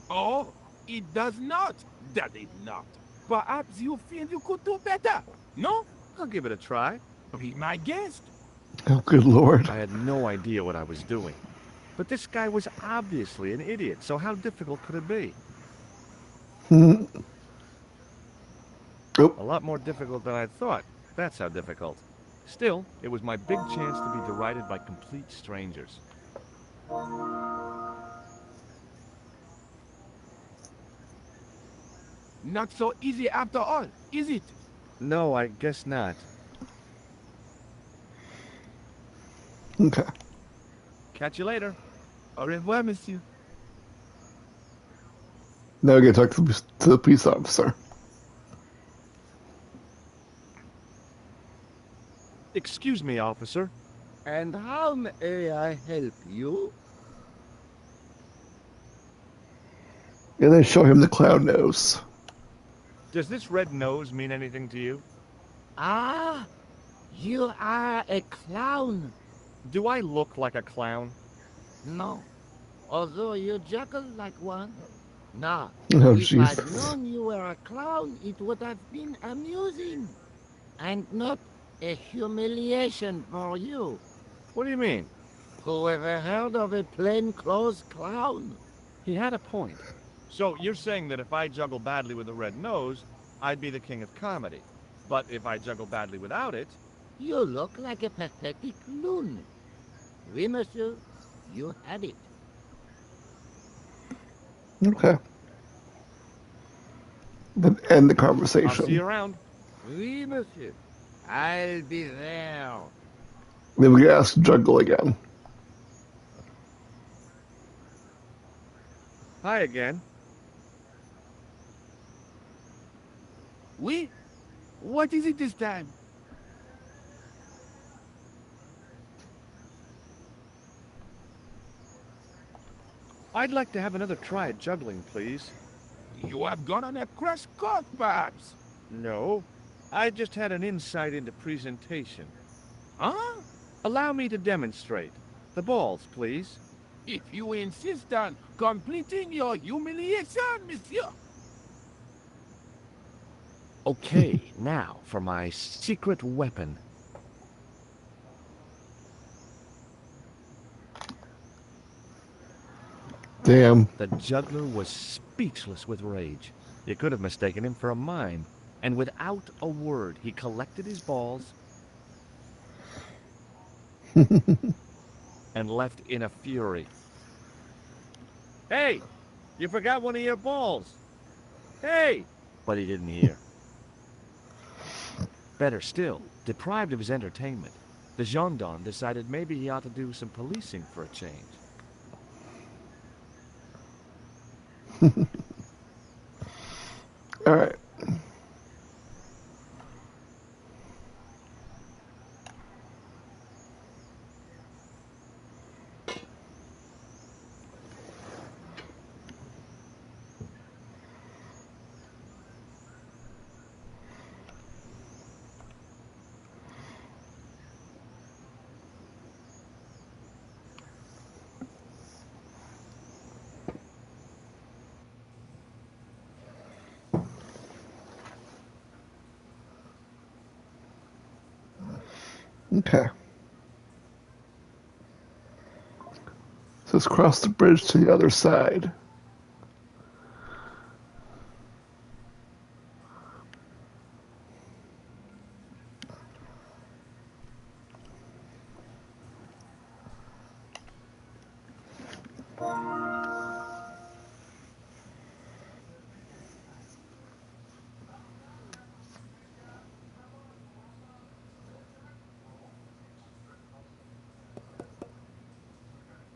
Oh, it does not, does it not? Perhaps you feel you could do better, no? I'll give it a try. Be my guest. Oh, good lord. I had no idea what I was doing. But this guy was obviously an idiot, so how difficult could it be? Oh. A lot more difficult than I thought. That's how difficult. Still, it was my big chance to be derided by complete strangers. Not so easy after all, is it? No, I guess not. Okay. Catch you later. Au revoir, monsieur. Now we gotta talk to the police officer. Excuse me, officer. And how may I help you? And then show him the clown nose. Does this red nose mean anything to you? Ah, you are a clown. Do I look like a clown? No, although you juggle like one. Now, Oh, if I'd Jesus. known you were a clown, it would have been amusing. And not a humiliation for you. What do you mean? Who ever heard of a plainclothes clown? He had a point. So you're saying that if I juggle badly with a red nose, I'd be the king of comedy. But if I juggle badly without it... You look like a pathetic loon. Oui, monsieur, you had it. Okay. Then end the I'll conversation. see you around. Oui, monsieur. I'll be there. Then we gotta ask Juggle again. Hi again. Oui? What is it this time? I'd like to have another try at juggling, please. You have gone on a crash course, perhaps? No. I just had an insight into presentation. Huh? Allow me to demonstrate. The balls, please. If you insist on completing your humiliation, monsieur. Okay, now for my secret weapon. Damn. The juggler was speechless with rage. You could have mistaken him for a mime. And without a word, he collected his balls and left in a fury. Hey, you forgot one of your balls. Hey! But he didn't hear. Better still, deprived of his entertainment, the gendarme decided maybe he ought to do some policing for a change. All right. Okay. So let's cross the bridge to the other side.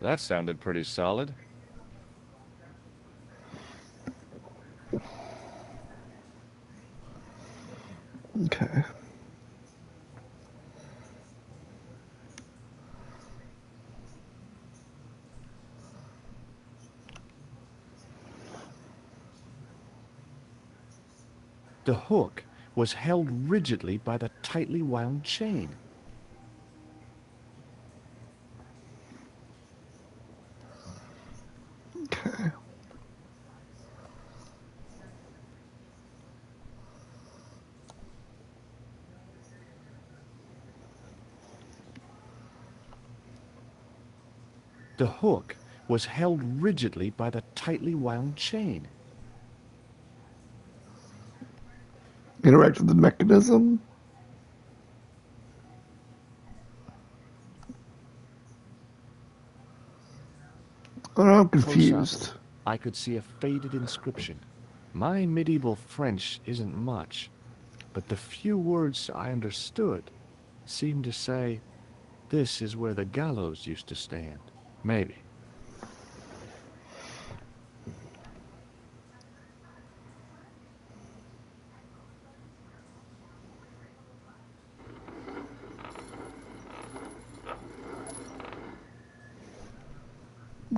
That sounded pretty solid. Okay. The hook was held rigidly by the tightly wound chain. Okay. The hook was held rigidly by the tightly wound chain. Interact with the mechanism. Oh, I'm confused. Close up, I could see a faded inscription. My medieval French isn't much, but the few words I understood seemed to say, "This is where the gallows used to stand." Maybe.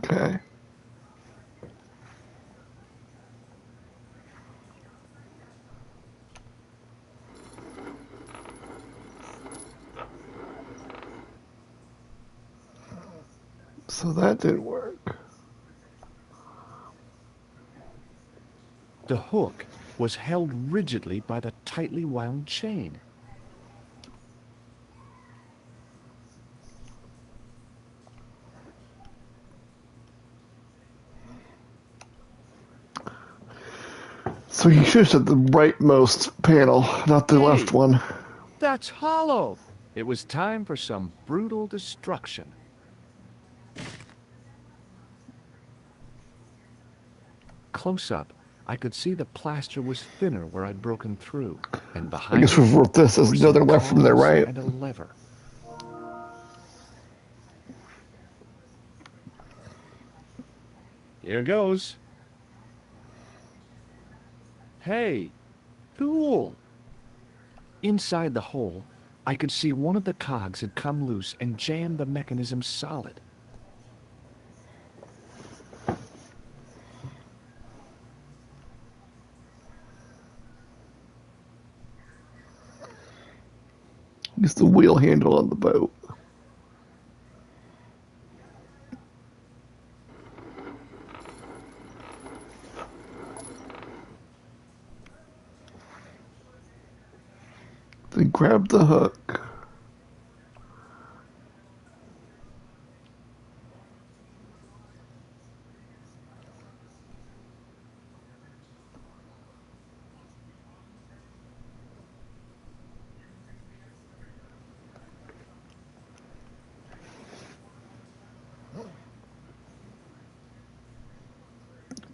Okay. So that didn't work. The hook was held rigidly by the tightly wound chain. So you should have said the rightmost panel, not the left one. That's hollow. It was time for some brutal destruction. Close up, I could see the plaster was thinner where I'd broken through, and behind I guess we wrote this as the other left from the right. And a lever. Here goes. Hey, cool. Inside the hole, I could see one of the cogs had come loose and jammed the mechanism solid. Use the wheel handle on the boat. Then grab the hook.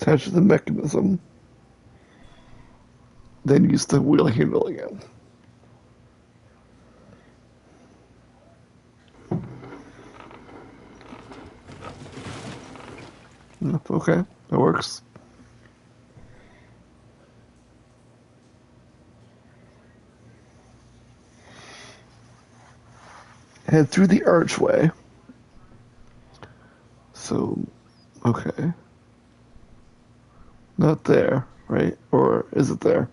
Attach to the mechanism. Then use the wheel handle again. Okay, that works. Head through the archway. So, okay. Not there, right? Or is it there?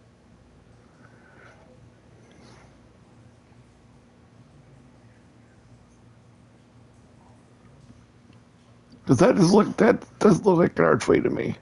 Does that just look, that does look like an archway to me.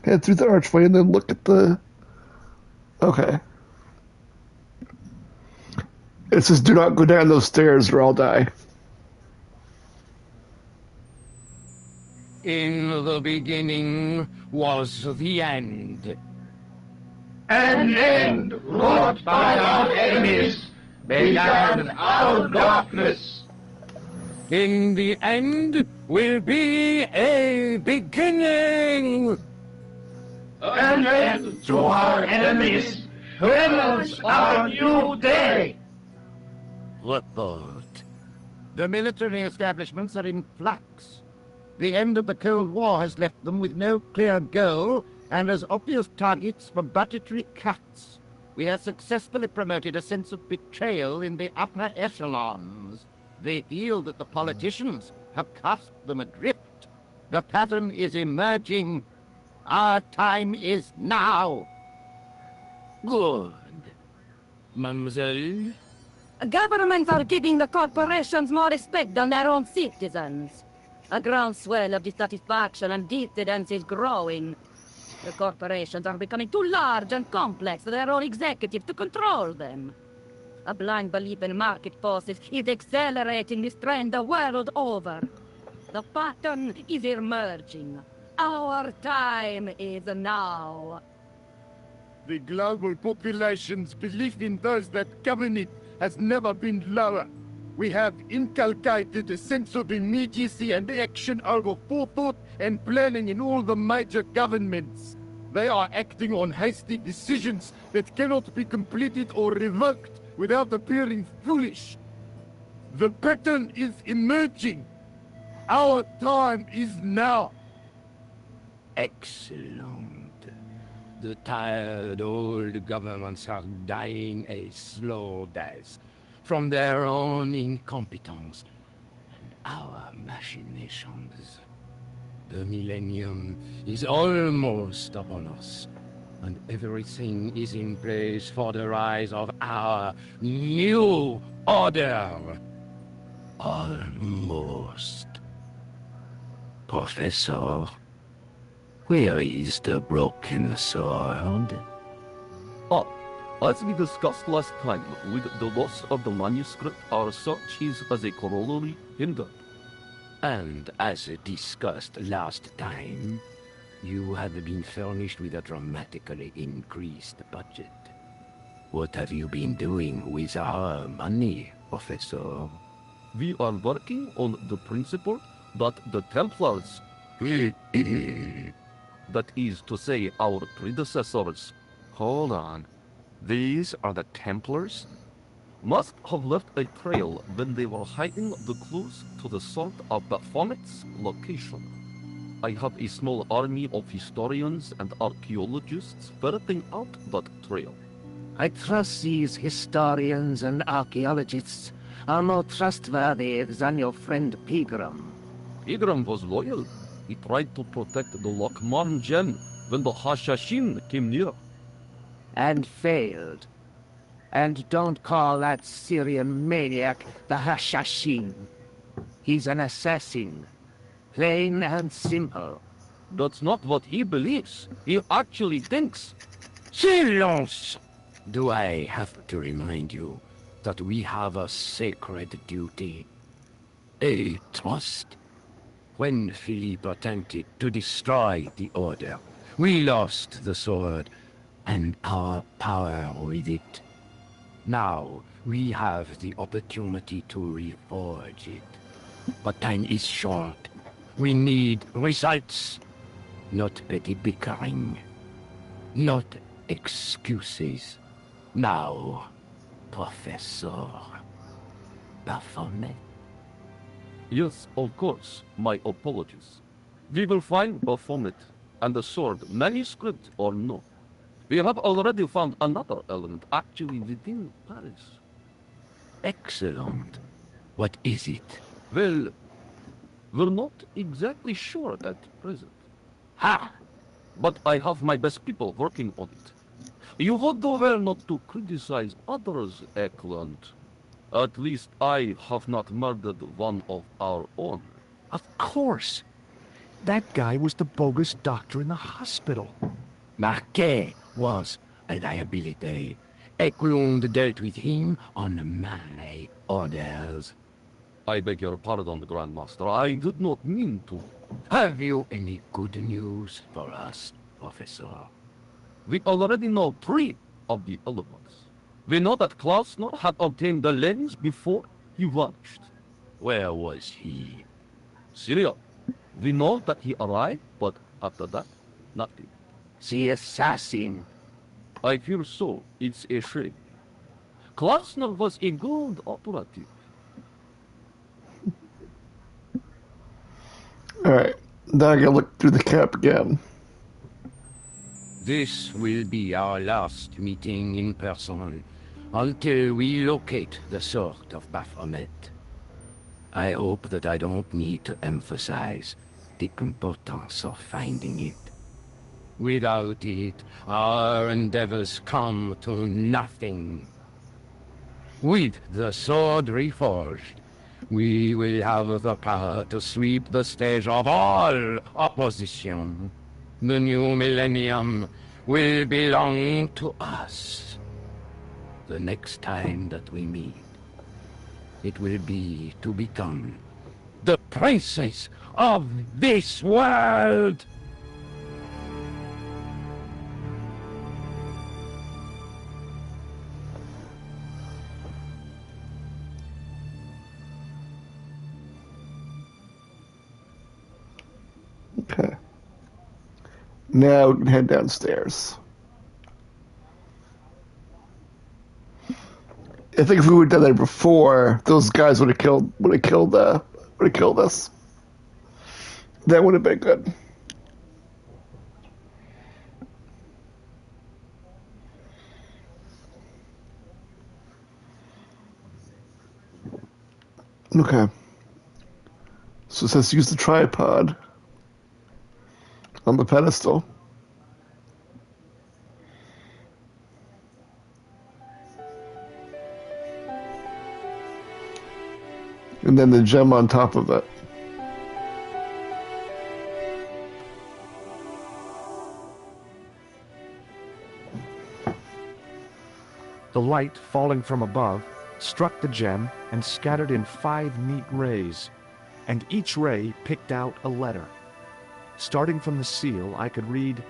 Head through the archway and then look at the... Okay. It says, do not go down those stairs or I'll die. In the beginning was the end. An end wrought by our enemies began our darkness. In the end will be a beginning. An end to our enemies heralds our new day. Report. The military establishments are in flux. The end of the Cold War has left them with no clear goal and as obvious targets for budgetary cuts. We have successfully promoted a sense of betrayal in the upper echelons. They feel that the politicians have cast them adrift. The pattern is emerging. Our time is now. Good. Mademoiselle? Governments are giving the corporations more respect than their own citizens. A groundswell of dissatisfaction and dissidence is growing. The corporations are becoming too large and complex for their own executives to control them. A blind belief in market forces is accelerating this trend the world over. The pattern is emerging. Our time is now. The global population's belief in those that govern it has never been lower. We have inculcated a sense of immediacy and action over forethought and planning in all the major governments. They are acting on hasty decisions that cannot be completed or revoked without appearing foolish. The pattern is emerging. Our time is now. Excellent. The tired old governments are dying a slow death from their own incompetence and our machinations. The millennium is almost upon us, and everything is in place for the rise of our new order. Almost. Professor, where is the broken sword? As we discussed last time, with the loss of the manuscript, our search is as a corollary hindered. And as discussed last time, you have been furnished with a dramatically increased budget. What have you been doing with our money, Professor? We are working on the principle that the Templars, that is to say our predecessors, hold on, these are the Templars? Must have left a trail when they were hiding the clues to the sort of Baphomet's location. I have a small army of historians and archaeologists ferreting out that trail. I trust these historians and archaeologists are more trustworthy than your friend Pegram. Pegram was loyal. He tried to protect the Lokman gem when the Hashashin came near. And failed. And don't call that Syrian maniac the Hashashin. He's an assassin. Plain and simple. That's not what he believes. He actually thinks. Silence! Do I have to remind you that we have a sacred duty? A trust? When Philippe attempted to destroy the Order, we lost the sword and our power with it. Now, we have the opportunity to reforge it. But time is short. We need results. Not petty bickering. Not excuses. Now, Professor Baphomet. Yes, of course. My apologies. We will find Baphomet and the sword, manuscript or no. We have already found another element actually within Paris. Excellent. What is it? Well, we're not exactly sure at present. Ha! But I have my best people working on it. You would do well not to criticize others, Eklund. At least I have not murdered one of our own. Of course. That guy was the bogus doctor in the hospital. Marquet was a liability. Eklund dealt with him on my orders. I beg your pardon, Grandmaster. I did not mean to. Have you any good news for us, Professor? We already know 3 of the elements. We know that Klausner had obtained the lens before he vanished. Where was he? Syria. We know that he arrived, but after that, nothing. The assassin. I fear so. It's a shame. Klausner was a good operative. Alright, now I gotta look through the cap again. This will be our last meeting in person until we locate the sword of Baphomet. I hope that I don't need to emphasize the importance of finding it. Without it, our endeavors come to nothing. With the sword reforged, we will have the power to sweep the stage of all opposition. The new millennium will belong to us. The next time that we meet, it will be to become the princes of this world! Okay. Now we can head downstairs. I think if we would have done that before, those guys would have killed us. That would have been good. Okay. So it says use the tripod on the pedestal. And then the gem on top of it. The light, falling from above, struck the gem and scattered in 5 neat rays, and each ray picked out a letter. Starting from the seal, I could read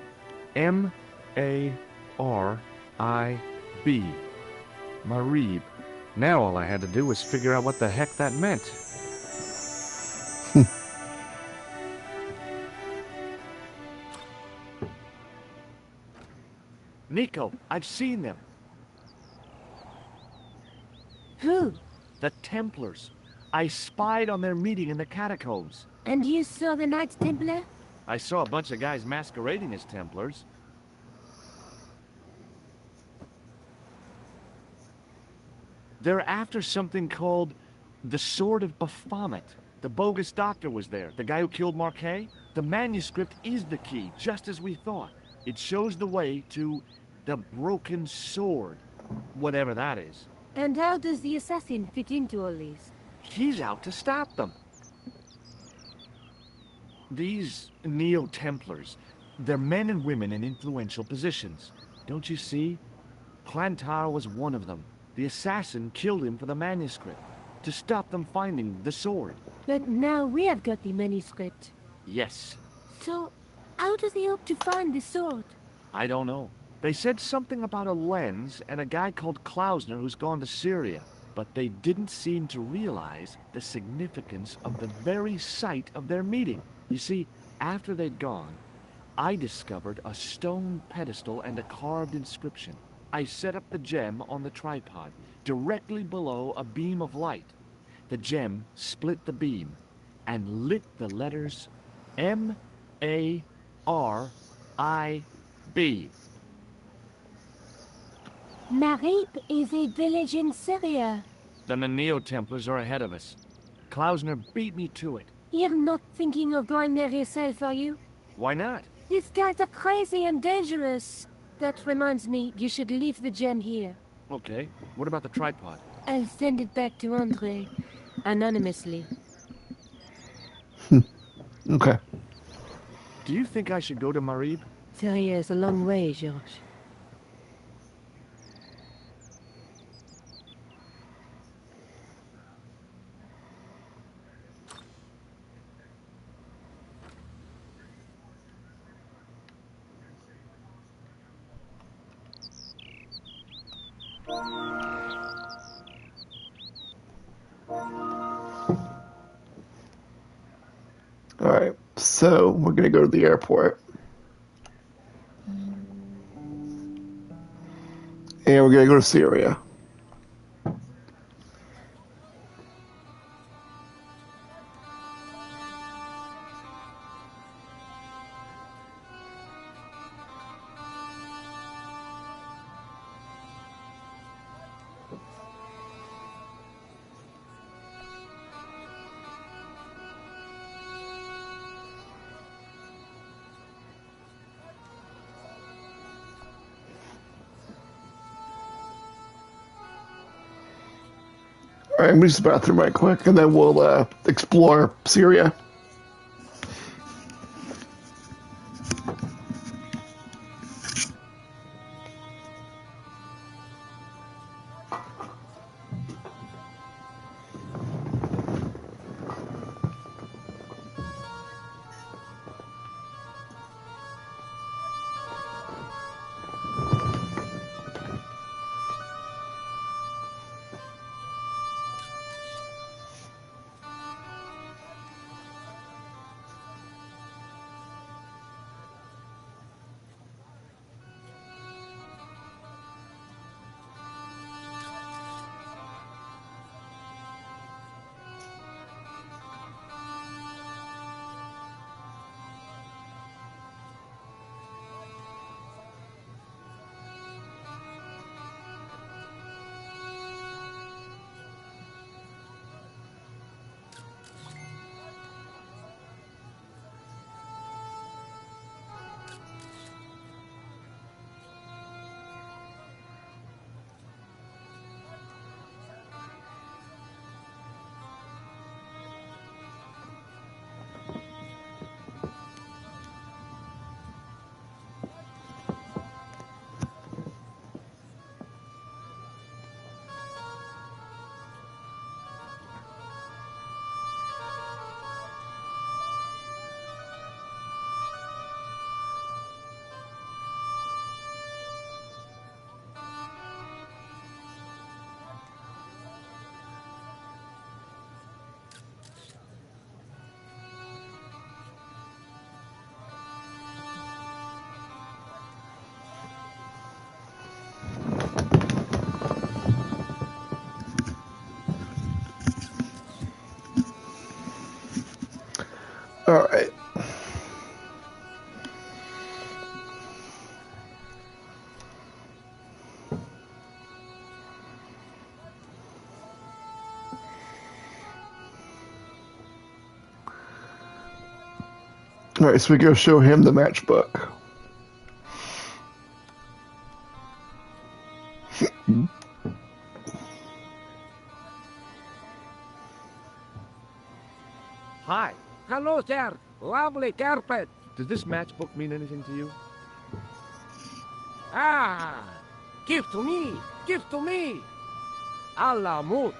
M-A-R-I-B. Marib. Now all I had to do was figure out what the heck that meant. Nico, I've seen them. Who? The Templars. I spied on their meeting in the catacombs. And you saw the Knights Templar? I saw a bunch of guys masquerading as Templars. They're after something called the Sword of Baphomet. The bogus doctor was there, the guy who killed Marquet. The manuscript is the key, just as we thought. It shows the way to the broken sword, whatever that is. And how does the assassin fit into all this? He's out to stop them. These Neo-Templars, they're men and women in influential positions. Don't you see? Clantar was one of them. The assassin killed him for the manuscript, to stop them finding the sword. But now we have got the manuscript. Yes. So, how does he hope to find the sword? I don't know. They said something about a lens and a guy called Klausner who's gone to Syria, but they didn't seem to realize the significance of the very site of their meeting. You see, after they'd gone, I discovered a stone pedestal and a carved inscription. I set up the gem on the tripod, directly below a beam of light. The gem split the beam and lit the letters M-A-R-I-B. Marib is a village in Syria. Then the Neo-Templars are ahead of us. Klausner beat me to it. You're not thinking of going there yourself, are you? Why not? These guys are crazy and dangerous. That reminds me, you should leave the gem here. Okay, what about the tripod? I'll send it back to Andre, anonymously. Okay. Do you think I should go to Marib? Syria is a long way, George. Alright, so we're gonna go to the airport. And we're gonna go to Syria. Alright, I'm gonna use the bathroom right quick, and then we'll explore Syria. Alright. Alright, so we go show him the matchbook. Hi. Hello, Hello, sir. Lovely carpet. Does this matchbook mean anything to you? Ah, give to me. Give to me. Allah mood.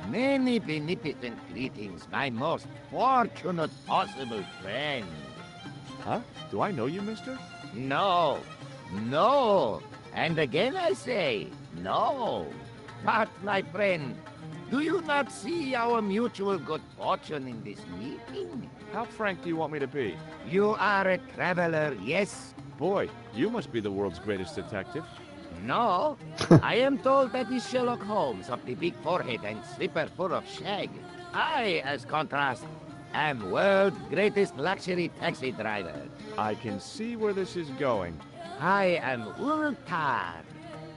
Many beneficent greetings, my most fortunate possible friend. Huh? Do I know you, mister? No. No. And again I say, no. But, my friend, do you not see our mutual good fortune in this meeting? How frank do you want me to be? You are a traveler, yes? Boy, you must be the world's greatest detective. No. I am told that is Sherlock Holmes of the big forehead and slipper full of shag. I, as contrast, am world's greatest luxury taxi driver. I can see where this is going. I am Ultar,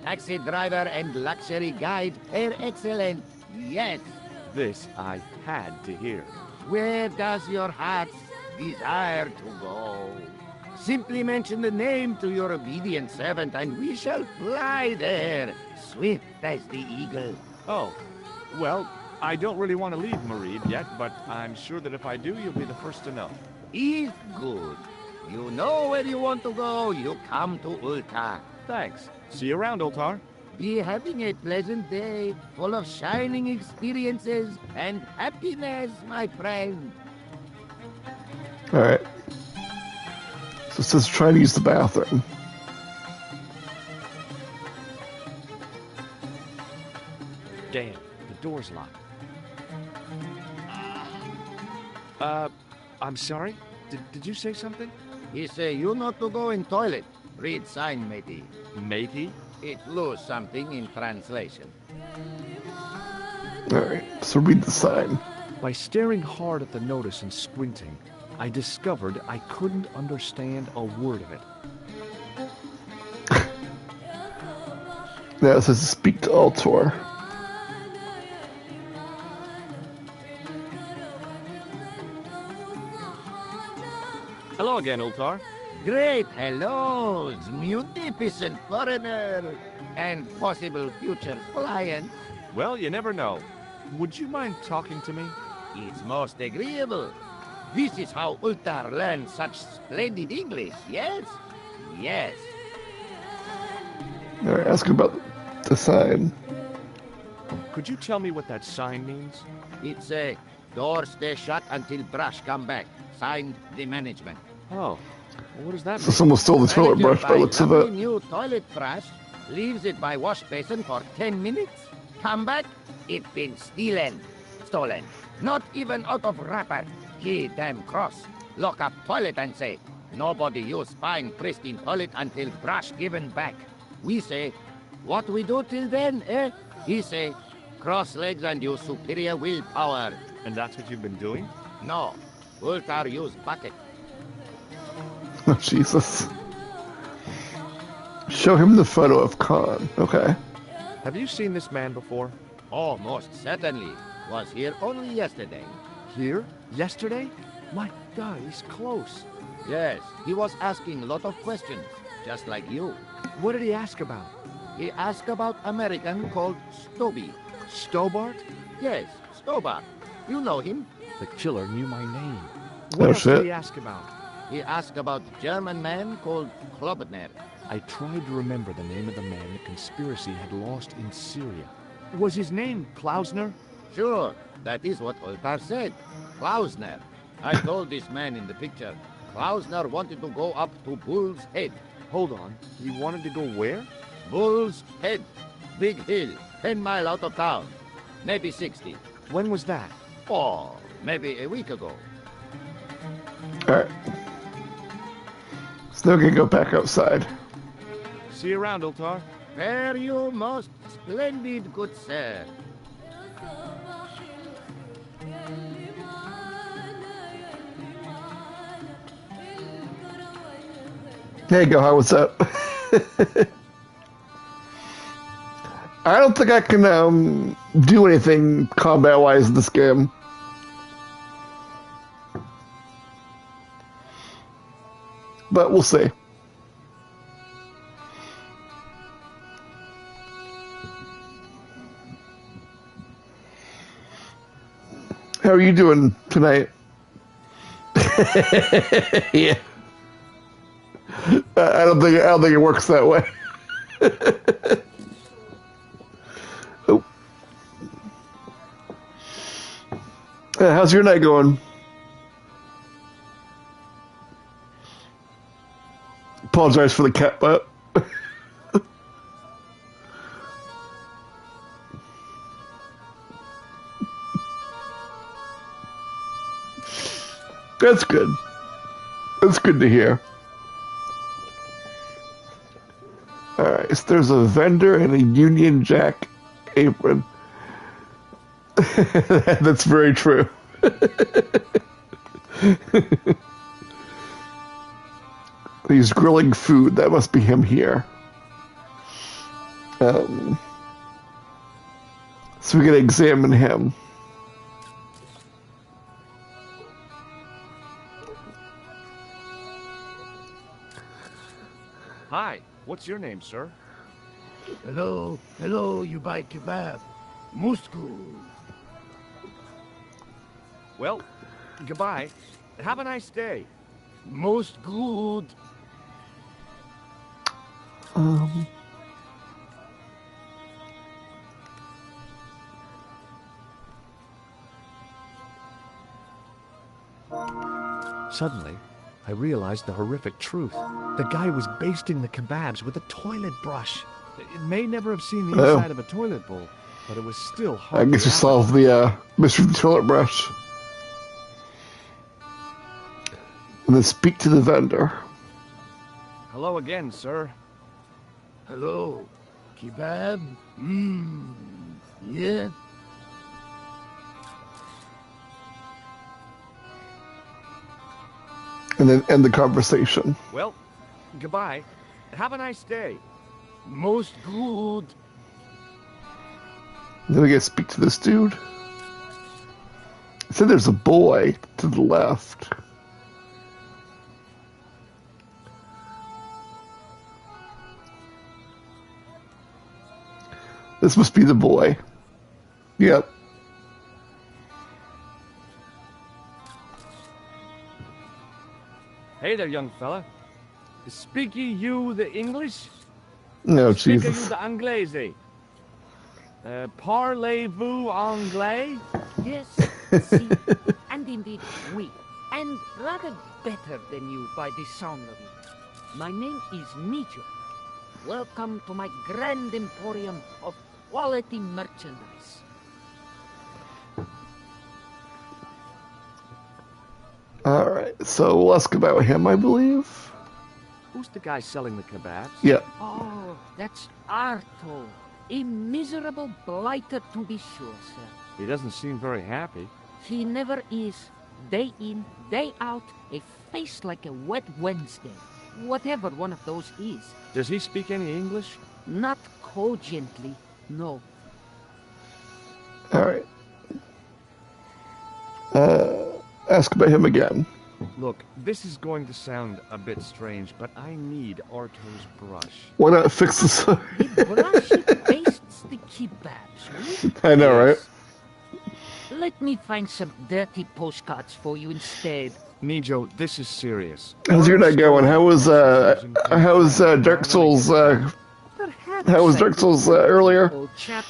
taxi driver and luxury guide per excellence. Yes. This I had to hear. Where does your heart desire to go? Simply mention the name to your obedient servant, and we shall fly there, swift as the eagle. Oh, well, I don't really want to leave Mareed yet, but I'm sure that if I do, you'll be the first to know. Is good. You know where you want to go, you come to Ultar. Thanks. See you around, Ultar. Be having a pleasant day, full of shining experiences and happiness, my friend. Alright. So it says try to use the bathroom. Damn, the door's locked. I'm sorry? Did you say something? He say you not to go in toilet. Read sign, matey. Matey? It lose something in translation. Alright, so read the sign. By staring hard at the notice and squinting, I discovered I couldn't understand a word of it. Now it says speak to Ultar. Hello again, Ultar. Great hellos, munificent foreigner, and possible future client. Well, you never know. Would you mind talking to me? It's most agreeable. This is how Ultar learns such splendid English, yes? Yes. Alright, ask about the sign. Could you tell me what that sign means? It's a door stay shut until brush come back. Signed, the management. Oh, what does that mean? So someone stole the toilet brush by the looks of it. New toilet brush, leaves it by wash basin for 10 minutes. Come back, it been stolen. Not even out of wrapper. He damn cross. Lock up toilet and say, nobody use fine pristine toilet until brush given back. We say, what we do till then, eh? He say, cross legs and use superior willpower. And that's what you've been doing? No. Ultar use bucket. Oh, Jesus. Show him the photo of Khan. Okay. Have you seen this man before? Oh, most certainly. Was here only yesterday. Here? Yesterday? My God, he's close. Yes, he was asking a lot of questions, just like you. What did he ask about? He asked about American called Stoby. Stobart? Yes, Stobart. You know him. The killer knew my name. Oh, What else shit. did he ask about? He asked about German man called Klobner. I tried to remember the name of the man the conspiracy had lost in Syria. Was his name Klausner? Sure, that is what Ultar said. Klausner. I told this man in the picture. Klausner wanted to go up to Bull's Head. Hold on. He wanted to go where? Bull's Head. Big hill, 10 miles out of town. Maybe 60. When was that? Oh, maybe a week ago. Alright. So now we're gonna go back outside. See you around, Ultar. Fare you most splendid, good sir. There you go, how was that? I don't think I can do anything combat-wise in this game. But we'll see. How are you doing tonight? Yeah. I don't think it works that way. Oh. How's your night going? Apologize for the cat butt. That's good. That's good to hear. Alright, so there's a vendor and a Union Jack apron. That's very true. He's grilling food. That must be him here. So we can examine him. Hi, what's your name, sir? Hello, you buy kebab. Musku. Well, goodbye. Have a nice day. Most good. Suddenly, I realized the horrific truth. The guy was basting the kebabs with a toilet brush. It may never have seen the inside of a toilet bowl, but it was still hard. I guess you solved the mystery of the toilet brush. And then speak to the vendor. Hello again, sir. Hello. Kebab? Yeah? And then end the conversation. Well, goodbye. Have a nice day. Most good. Then we get to speak to this dude. It said there's a boy to the left. This must be the boy. Yep. Hey there, young fella. Speak you the English? No, Speak Jesus. you the Anglais? Parlez-vous anglais? Yes, si, and indeed oui, and rather better than you by the sound of it. My name is Nijo. Welcome to my grand emporium of quality merchandise. Alright, so we'll ask about him, I believe. Who's the guy selling the kebabs? Yeah. Oh, that's Arto. A miserable blighter to be sure, sir. He doesn't seem very happy. He never is. Day in, day out, a face like a wet Wednesday. Whatever one of those is. Does he speak any English? Not cogently, no. Alright. Ask about him again. Look, this is going to sound a bit strange, but I need Arto's brush. Why not fix this? The brush bastes the kebabs, right? I know, right? Let me find some dirty postcards for you instead. Nijo, this is serious. How's your night going? How was Dark Souls how was Dark Souls earlier? Old chap,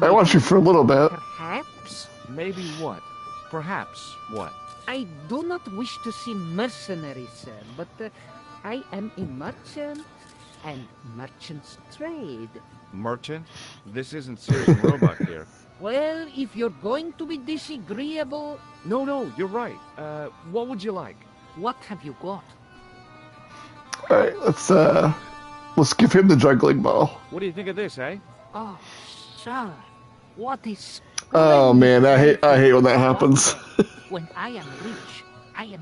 I watched you for a little bit. perhaps? Maybe what? Perhaps what? I do not wish to seem mercenary, sir, but I am a merchant, and merchants trade. Merchant? This isn't Sears Roebuck here. Well, if you're going to be disagreeable... No, you're right. What would you like? What have you got? Alright, let's give him the juggling ball. What do you think of this, eh? Oh, sir, what is... Oh man, I hate when that happens. When I am rich, I am...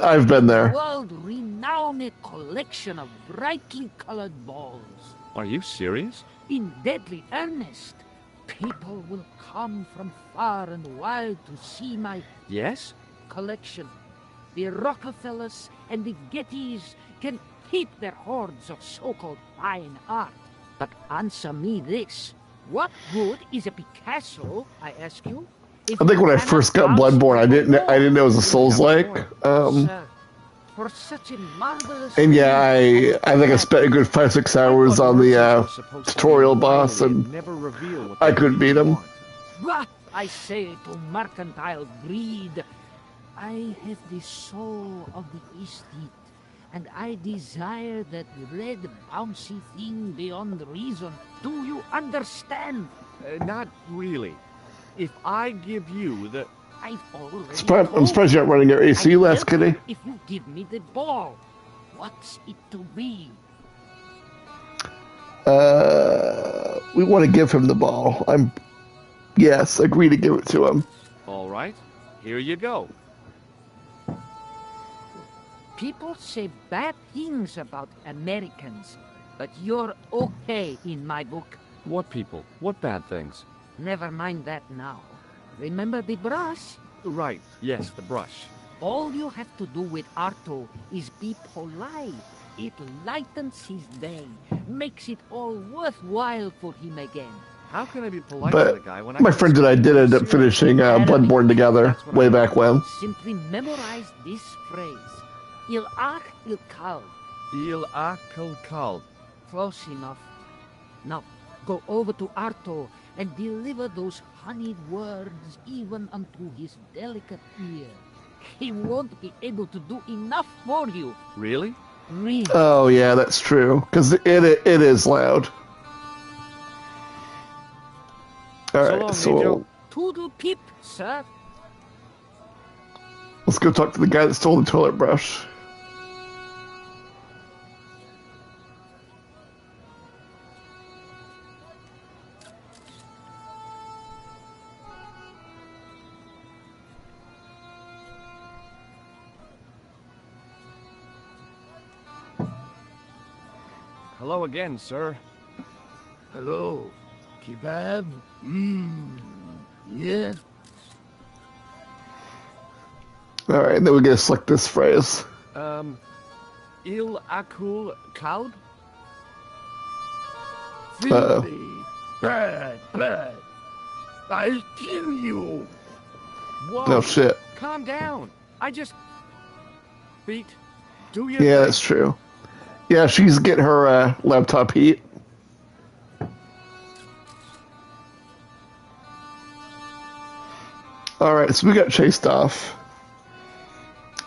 I've been there. World-renowned collection of brightly colored balls. Are you serious? In deadly earnest. People will come from far and wide to see my Yes? collection. The Rockefellers and the Gettys can keep their hordes of so-called fine art. But answer me this. What good is a Picasso, I ask you? I think when I first got Bloodborne, I didn't know it was a Souls-like. Sir, for such a marvelous And yeah, I think I spent a good 5-6 hours on the tutorial boss, and I couldn't beat him. What I say to mercantile greed, I have the soul of the aesthete, and I desire that red bouncy thing beyond reason. Do you understand? Not really. If I give you the... I've already I'm surprised you're not running your AC last, Kitty. If you give me the ball, what's it to be? We want to give him the ball. Yes, agree to give it to him. All right, here you go. People say bad things about Americans, but you're okay in my book. What people? What bad things? Never mind that now. Remember the brush? Right, yes, the brush. All you have to do with Arto is be polite. It lightens his day, makes it all worthwhile for him again. How can I be polite to the But guy when my friend and I did end up finishing Bloodborne together way back when. Simply memorize this phrase. Il ach il kal. Il akal kal. Close enough. Now, go over to Arto and deliver those honeyed words even unto his delicate ear. He won't be able to do enough for you. Really? Really. Oh yeah, that's true. Because it is loud. All right, so Toodle peep, sir. let's go talk to the guy that stole the toilet brush. Hello again, sir. Hello. Kebab? Yes. All right, then we gotta select this phrase. Il akul kal? Filthy, bad blood. I'll kill you. Whoa. No shit. Calm down. I just... Feet, do your Yeah, thing. that's true. Yeah, she's getting her laptop heat. All right, so we got chased off.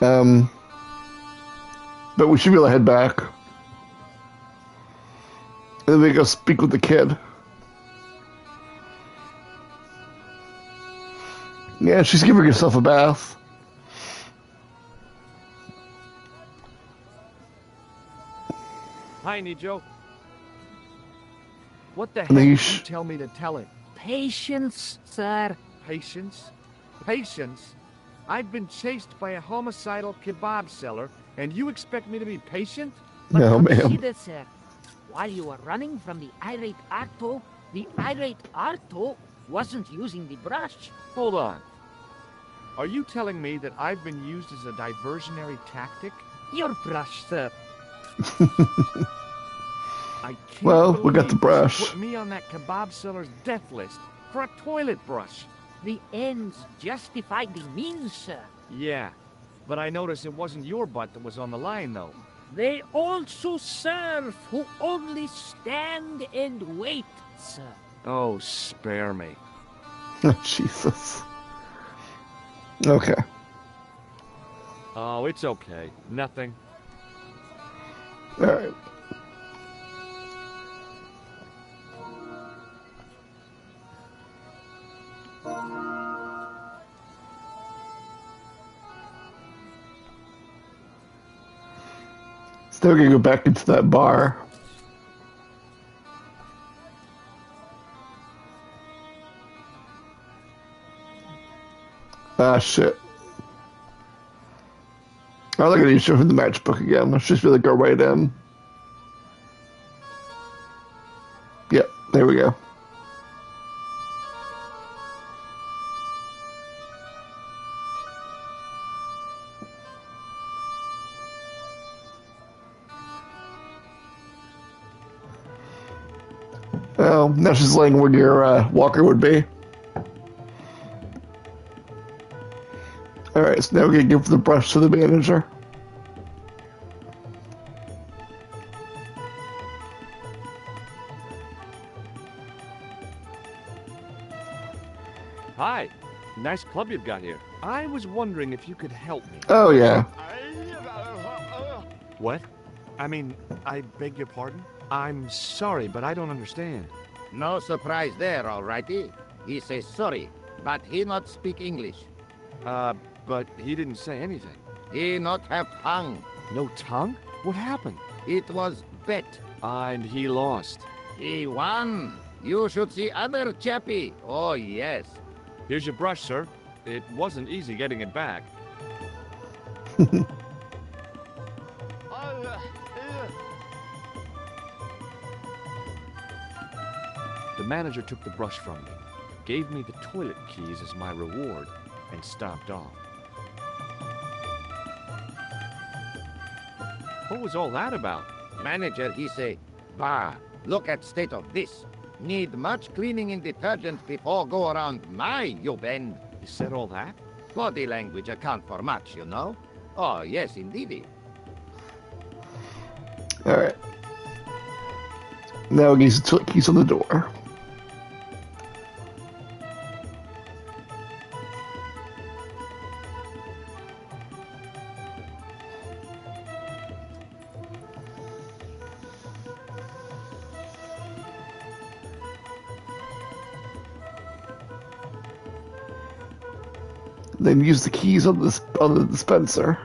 But we should be able to head back. And then we go speak with the kid. Yeah, she's giving herself a bath. Hi, Nijo. What the heck And did you he's- tell me to tell him? Patience, sir. Patience? Patience? I've been chased by a homicidal kebab seller, and you expect me to be patient? But No, ma'am. consider, sir, while you were running from the irate Arto wasn't using the brush. Hold on. Are you telling me that I've been used as a diversionary tactic? Your brush, sir. I can't Well, we got the believe brush. you put me on that kebab seller's death list for a toilet brush. The ends justify the means, sir. Yeah, but I noticed it wasn't your butt that was on the line, though. They also serve who only stand and wait, sir. Oh, spare me. Jesus. Okay. Oh, it's okay. Nothing. All right. Still gonna go back into that bar. Ah, shit. I'm not gonna show him the matchbook again. Let's just really go right in. There we go. Oh, now she's laying where your walker would be. Alright, so now we're going to give the brush to the manager. Hi. Nice club you've got here. I was wondering if you could help me. Oh, yeah. What? I mean, I beg your pardon? I'm sorry, but I don't understand. No surprise there, alrighty. He says sorry, but he not speak English. But he didn't say anything. He not have tongue. No tongue? What happened? It was bet. And he lost. He won. You should see other chappie. Oh, yes. Here's your brush, sir. It wasn't easy getting it back. The manager took the brush from me, gave me the toilet keys as my reward, and stopped off. What was all that about? Manager, he say, bah, look at state of this. Need much cleaning and detergent before go around my, you bend. He said all that? Body language account for much, you know? Oh, yes, indeedy. Alright. Now he gets the toilet keys on the door. Then use the keys on the dispenser.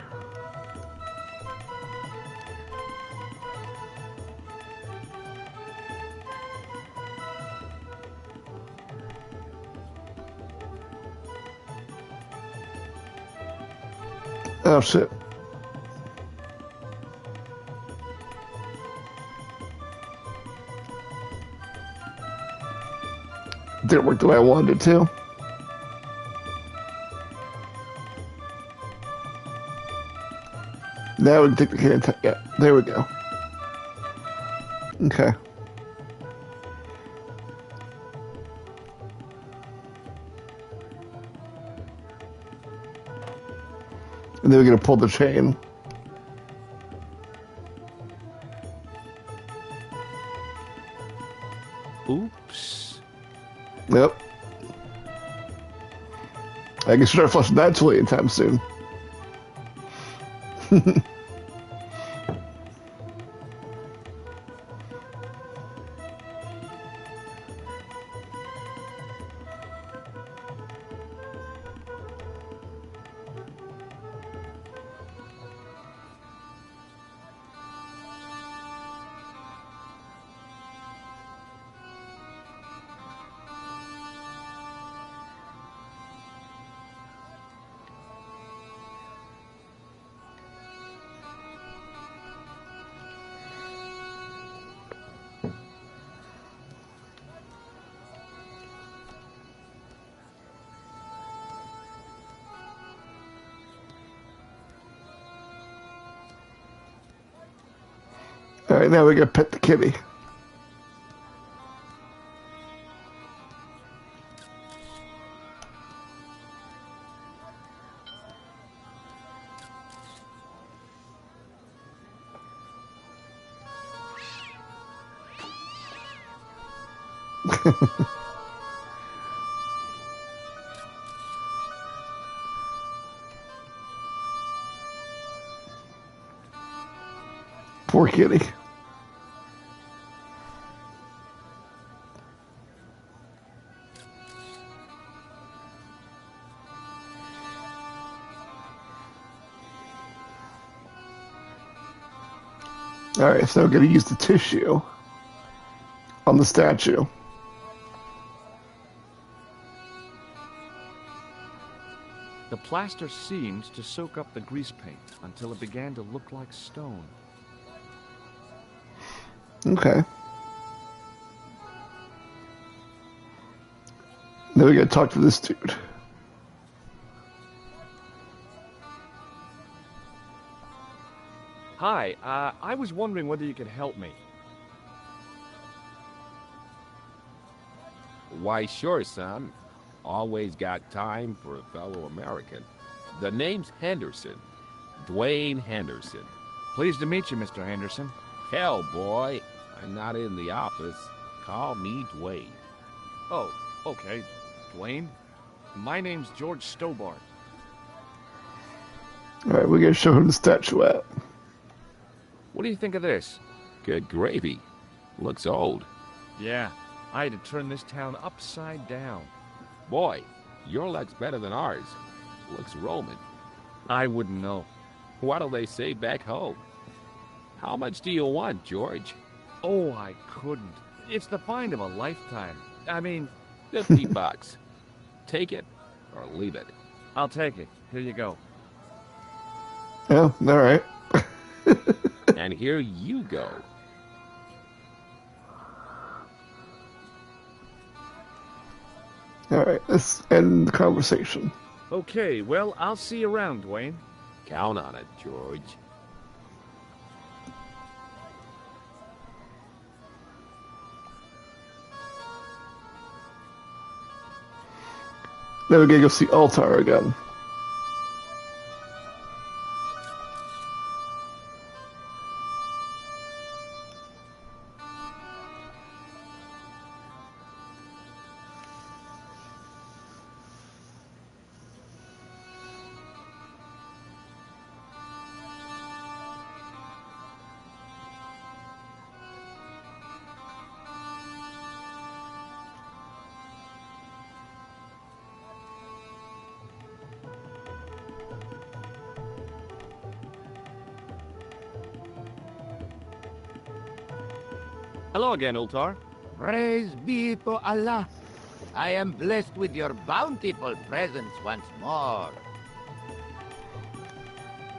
Oh shit. Didn't work the way I wanted it to. Now we can take the can. Yeah, there we go. Okay. And then we're gonna pull the chain. Oops. Yep. I can start flushing that toilet anytime soon. Alright, now we gotta pet the kitty. Poor kitty. Alright, so we're going to use the tissue on the statue. The plaster seemed to soak up the grease paint until it began to look like stone. Now we gotta talk to this dude. Hi, I was wondering whether you could help me. Why, sure, son. Always got time for a fellow American. The name's Henderson. Dwayne Henderson. Pleased to meet you, Mr. Henderson. Hell, boy. I'm not in the office. Call me Dwayne. Oh, okay. Dwayne? My name's George Stobart. Alright, we gotta show him the statuette. What do you think of this? Good gravy. Looks old. Yeah, I had to turn this town upside down. Boy, your luck's better than ours. Looks Roman. I wouldn't know. What do they say back home? How much do you want, George? Oh, I couldn't. It's the find of a lifetime. I mean... $50. Take it or leave it. I'll take it. Here you go. Oh, alright. And here you go. Alright, let's end the conversation. Okay, well, I'll see you around, Dwayne. Count on it, George. Now we gotta go see Altar again. Hello again, Ultar. Praise be to Allah. I am blessed with your bountiful presence once more.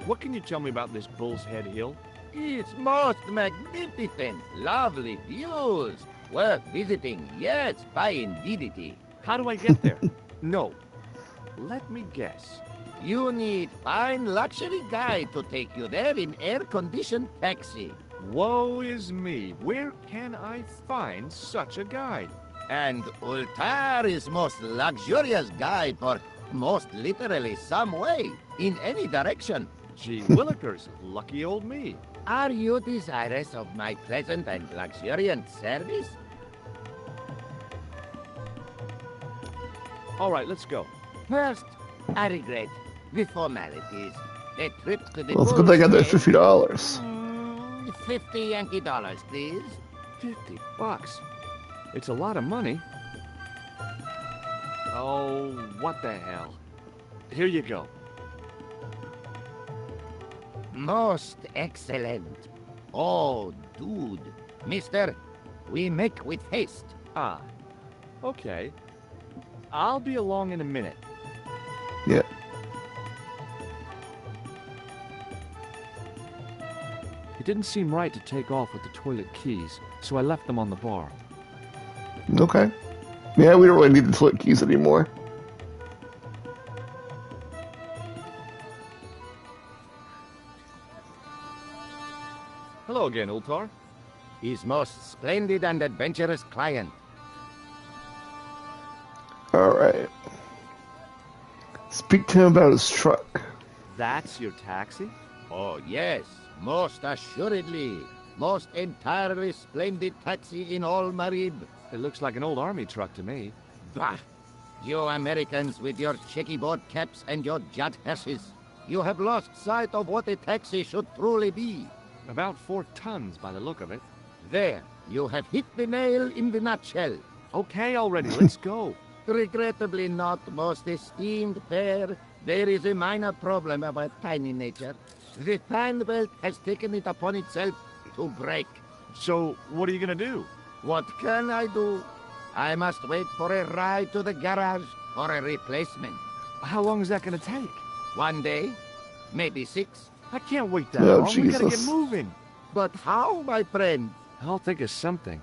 What can you tell me about this Bull's Head Hill? It's most magnificent. Lovely views. Worth visiting. Yes, by indeedity. How do I get there? No. Let me guess. You need fine luxury guide to take you there in air-conditioned taxi. Woe is me. Where can I find such a guide? And Ultar is most luxurious guide for most literally some way, in any direction. Gee willikers, lucky old me. Are you desirous of my pleasant and luxuriant service? All right, let's go. First, I regret the formalities. The trip to the Well, it's good they got that $50. 50 Yankee dollars, please. $50. It's a lot of money. Oh, what the hell. Here you go. Most excellent. Oh, dude. Mister, we make with haste. Ah, okay. I'll be along in a minute. Yeah. It didn't seem right to take off with the toilet keys, so I left them on the bar. Okay. Yeah, we don't really need the toilet keys anymore. Hello again, Ultar. His most splendid and adventurous client. Alright. Speak to him about his truck. That's your taxi? Oh, yes. Most assuredly. Most entirely splendid taxi in all Marib. It looks like an old army truck to me. Bah! You Americans with your checkerboard caps and your jet hearses. You have lost sight of what a taxi should truly be. About 4 tons by the look of it. There, you have hit the nail in the nutshell. Okay already, let's go. Regrettably not, most esteemed pair. There is a minor problem of a tiny nature. The fan belt has taken it upon itself to break. So, what are you gonna do? What can I do? I must wait for a ride to the garage for a replacement. How long is that gonna take? 1 day, maybe 6. I can't wait that Oh, long. We gotta get Jesus. moving. But how, my friend? I'll think of something.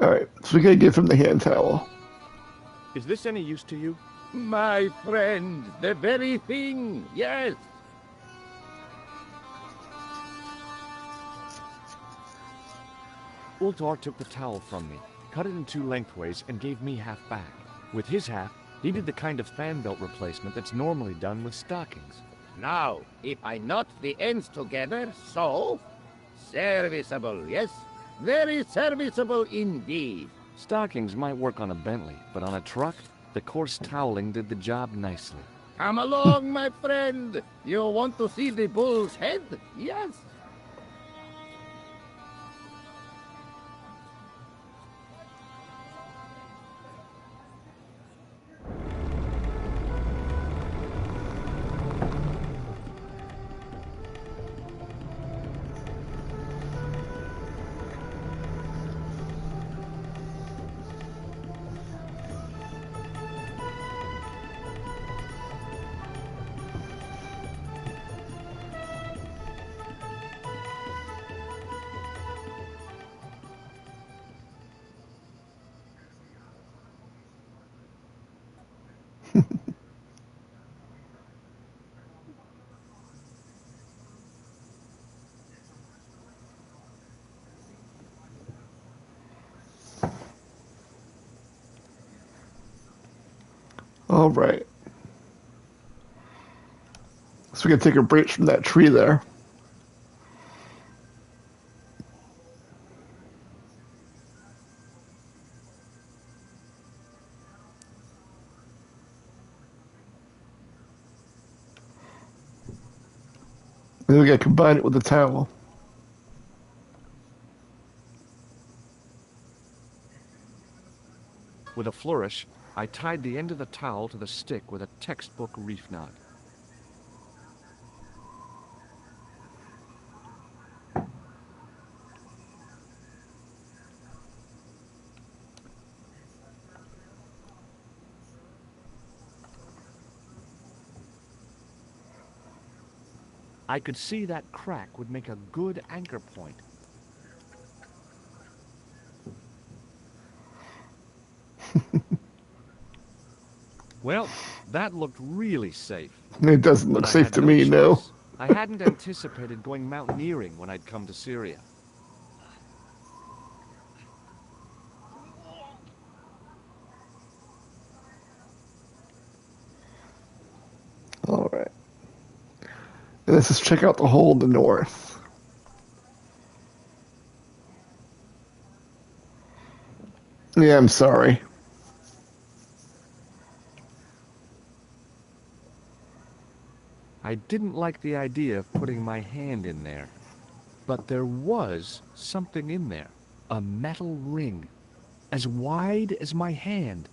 Alright, so we gotta give him the hand towel. Is this any use to you? My friend, the very thing, yes. Ultar took the towel from me, cut it in two lengthways, and gave me half back. With his half, he did the kind of fan belt replacement that's normally done with stockings. Now, if I knot the ends together, so... Serviceable, yes? Very serviceable indeed. Stockings might work on a Bentley, but on a truck, the coarse toweling did the job nicely. Come along, my friend. You want to see the bull's head? Yes. All right. So we can take a branch from that tree there. And then we got to combine it with the towel. With a flourish, I tied the end of the towel to the stick with a textbook reef knot. I could see that crack would make a good anchor point. Well, that looked really safe. It doesn't look safe to me, no. I hadn't anticipated going mountaineering when I'd come to Syria. All right. And let's just check out the hole in the north. Yeah, I'm sorry. I didn't like the idea of putting my hand in there. But there was something in there. A metal ring. As wide as my hand.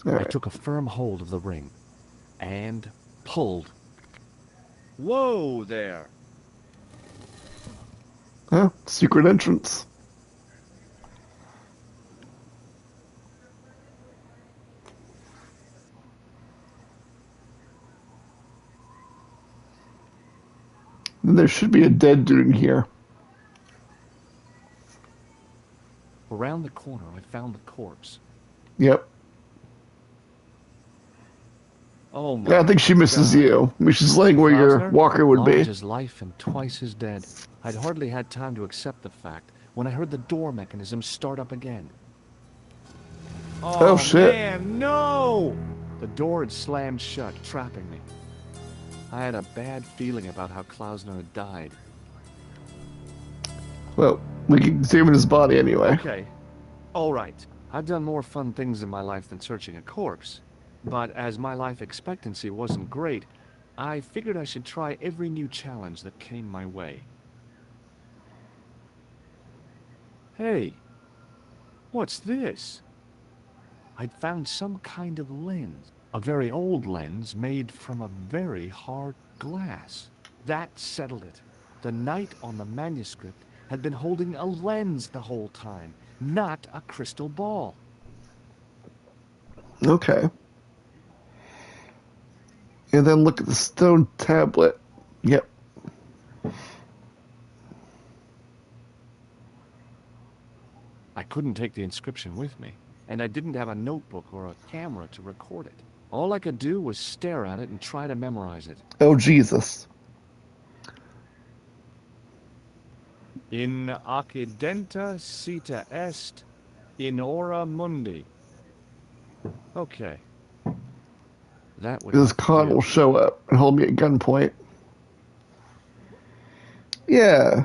I took a firm hold of the ring. And pulled. Whoa there! Huh? Secret entrance. Then there should be a dead dude in here. Around the corner, I found the corpse. Yep. Oh my Yeah, I think she misses God. you. I mean, she's laying where your Klausner? walker would be. Large as life and twice as dead. I'd hardly had time to accept the fact when I heard the door mechanism start up again. Oh, shit. Man, no! The door had slammed shut, trapping me. I had a bad feeling about how Klausner had died. Well, we can examine his body anyway. Okay. All right. I've done more fun things in my life than searching a corpse. But as my life expectancy wasn't great, I figured I should try every new challenge that came my way. Hey, what's this? I'd found some kind of lens. A very old lens made from a very hard glass. That settled it. The knight on the manuscript had been holding a lens the whole time, not a crystal ball. Okay. And then look at the stone tablet. Yep. I I couldn't take the inscription with me, and I didn't have a notebook or a camera to record it. All I could do was stare at it and try to memorize it. Oh, Jesus. In accidenta sita est, in hora mundi. Okay. That would This have to con do. will show up and hold me at gunpoint. Yeah.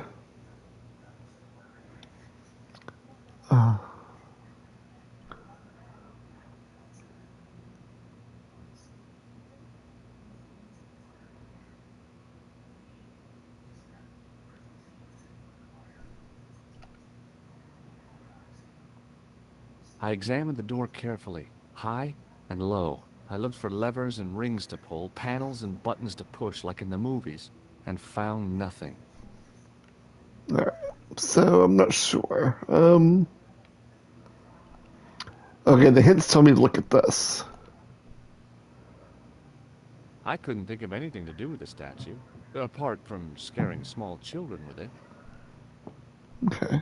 I examined the door carefully, high and low. I looked for levers and rings to pull, panels and buttons to push like in the movies, and found nothing. Alright. So, I'm not sure. Okay, the hints tell me to look at this. I couldn't think of anything to do with the statue, apart from scaring small children with it. Okay.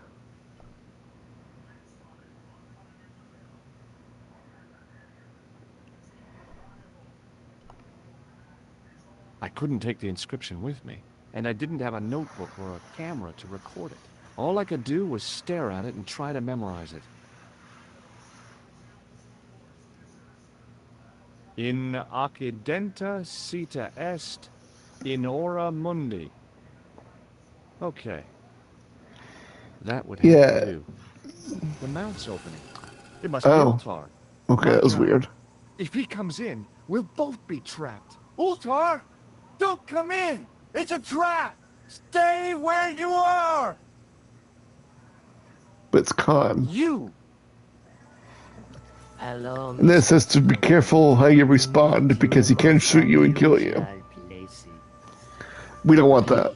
I couldn't take the inscription with me, and I didn't have a notebook or a camera to record it. All I could do was stare at it and try to memorize it. In accidenta sita est, in hora mundi. Okay. That would have Yeah. to do. The mount's opening. It must be Oh. Ultar. Okay, that was weird. If he comes in, we'll both be trapped. Ultar! Don't come in! It's a trap! Stay where you are! But it's con. You! Hello, And then it says to be careful how you respond because he can shoot you and kill you. We don't want that.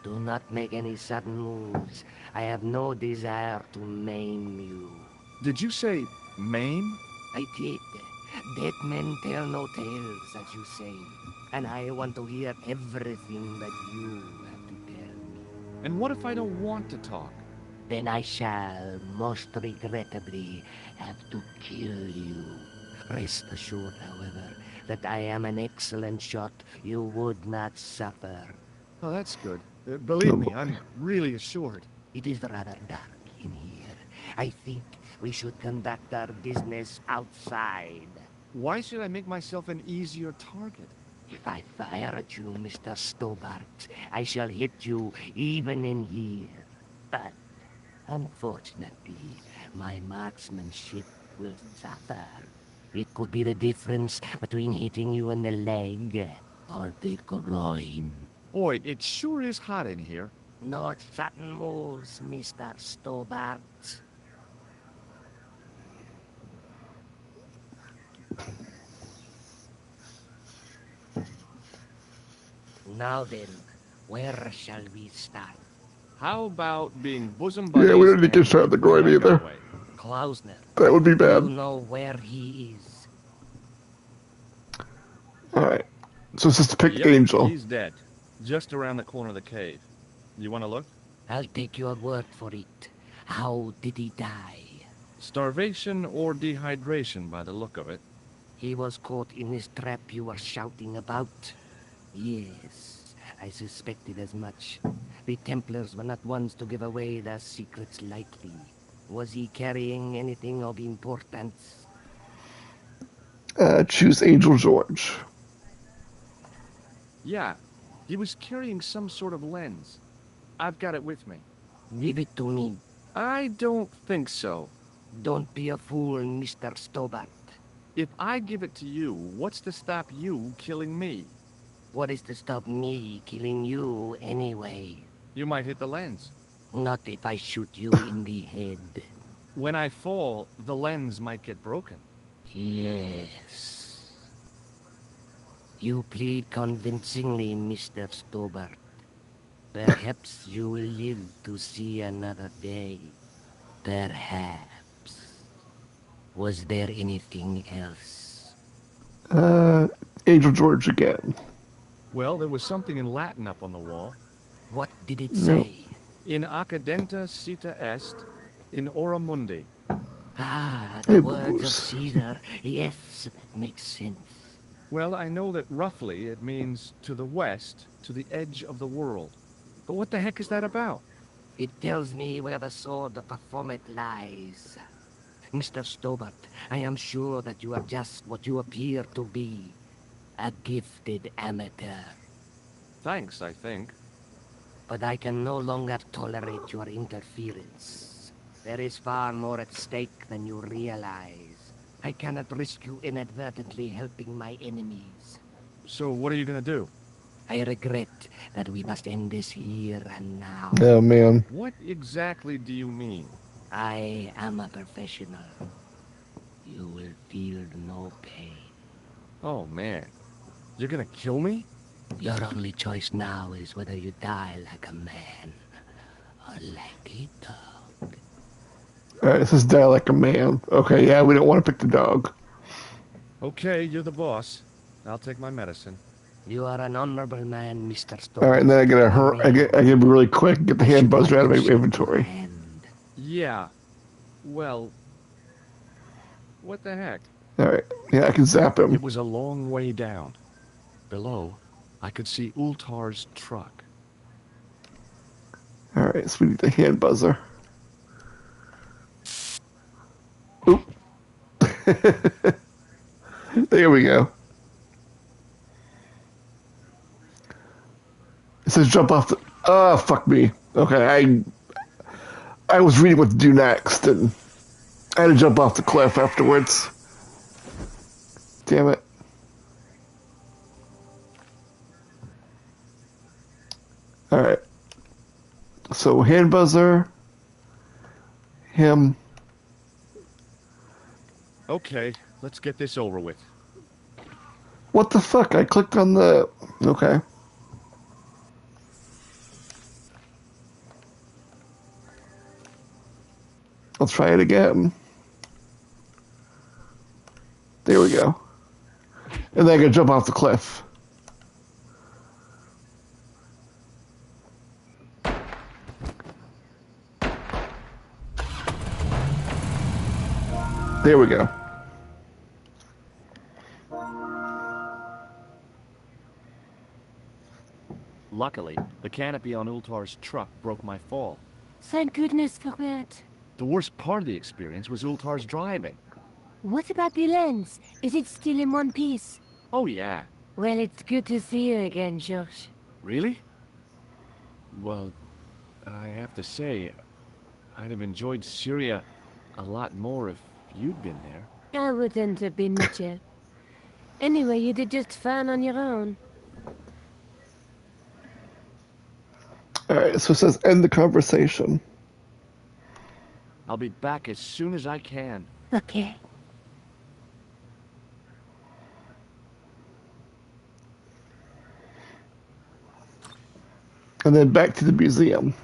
Do not make any sudden moves. I have no desire to maim you. Did you say maim? I did. Dead men tell no tales, as you say. And I want to hear everything that you have to tell me. And what if I don't want to talk? Then I shall, most regrettably, have to kill you. Rest assured, however, that I am an excellent shot you would not suffer. Oh, that's good. Believe me, I'm really assured. It is rather dark in here. I think we should conduct our business outside. Why should I make myself an easier target? If I fire at you, Mr. Stobart, I shall hit you even in here. But, unfortunately, my marksmanship will suffer. It could be the difference between hitting you in the leg or the groin. Boy, it sure is hot in here. No sudden moves, Mr. Stobart. Now then, where shall we start? How about being bosom buddies? Yeah, we don't need to get shot in the groin either. Klausner. That would be bad. You know where he is. Alright. So it's just to pick Yep, Angel. he's dead. Just around the corner of the cave. You want to look? I'll take your word for it. How did he die? Starvation or dehydration by the look of it. He was caught in this trap you were shouting about? Yes, I suspected as much. The Templars were not ones to give away their secrets lightly. Was he carrying anything of importance? Choose Angel George. Yeah, he was carrying some sort of lens. I've got it with me. Give it to me. I don't think so. Don't be a fool, Mr. Stobart. If I give it to you, what's to stop you killing me? What is to stop me killing you anyway? You might hit the lens. Not if I shoot you in the head. When I fall, the lens might get broken. Yes. You plead convincingly, Mr. Stobart. Perhaps you will live to see another day. Perhaps. Was there anything else? Angel George again. Well, there was something in Latin up on the wall. What did it say? In accidenta sita est, in Oramundi. Ah, Hey, the words of Bruce. Caesar. Yes, makes sense. Well, I know that roughly it means to the west, to the edge of the world. But what the heck is that about? It tells me where the sword of Baphomet lies. Mr. Stobart, I am sure that you are just what you appear to be. A gifted amateur. Thanks, I think. But I can no longer tolerate your interference. There is far more at stake than you realize. I cannot risk you inadvertently helping my enemies. So what are you gonna do? I regret that we must end this here and now. Oh, man. What exactly do you mean? I am a professional. You will feel no pain. Oh, man. You're gonna kill me? Your only choice now is whether you die like a man or like a dog. Alright, this is die like a man. Okay, yeah, we don't want to pick the dog. Okay, you're the boss. I'll take my medicine. You are an honorable man, Mr. Stone. Alright, and then I gotta be really quick, get the hand buzzer out of my inventory. Yeah. Well... What the heck? Alright, yeah, I can zap him. It was a long way down. Below, I could see Ultar's truck. Alright, so we need the hand buzzer. Oop. There we go. It says jump off the... Oh, fuck me. Okay, I was reading what to do next, and I had to jump off the cliff afterwards. Damn it. Alright. So, hand buzzer. Him. Okay, let's get this over with. What the fuck? I clicked on the... Okay. I'll try it again. There we go. And then I can jump off the cliff. There we go. Luckily, the canopy on Ultar's truck broke my fall. Thank goodness for that. The worst part of the experience was Ultar's driving. What about the lens? Is it still in one piece? Oh, yeah. Well, it's good to see you again, George. Really? Well, I have to say, I'd have enjoyed Syria a lot more if you'd been there. I wouldn't have been much help. Anyway, you did just fine on your own. Alright, so it says end the conversation. I'll be back as soon as I can. Okay. And then back to the museum.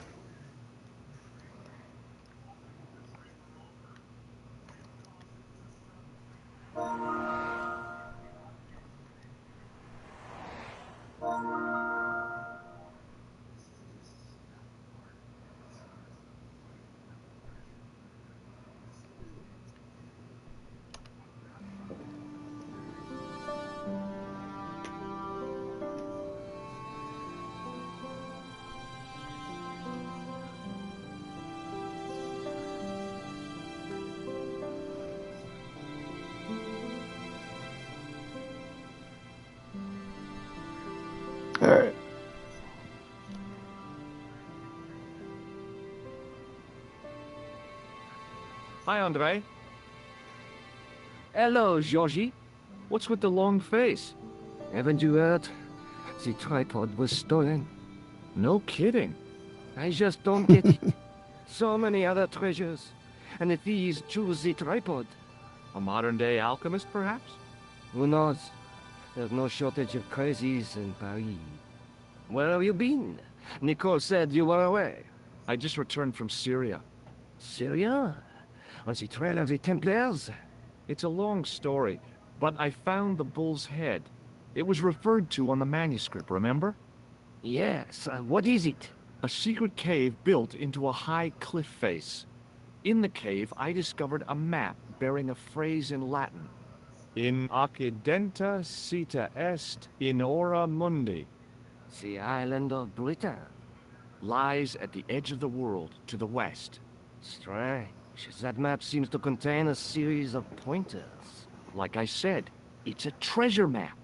Alright. Hi, Andre. Hello, Georgie. What's with the long face? Haven't you heard? The tripod was stolen. No kidding. I just don't get it. So many other treasures. And the thieves choose the tripod. A modern-day alchemist, perhaps? Who knows? There's no shortage of crazies in Paris. Where have you been? Nicole said you were away. I just returned from Syria. Syria? On the trail of the Templars? It's a long story, but I found the bull's head. It was referred to on the manuscript, remember? Yes. What is it? A secret cave built into a high cliff face. In the cave, I discovered a map bearing a phrase in Latin. In occidenta cita est in ora mundi. The island of Britain. Lies at the edge of the world, to the west. Strange. That map seems to contain a series of pointers. Like I said, it's a treasure map.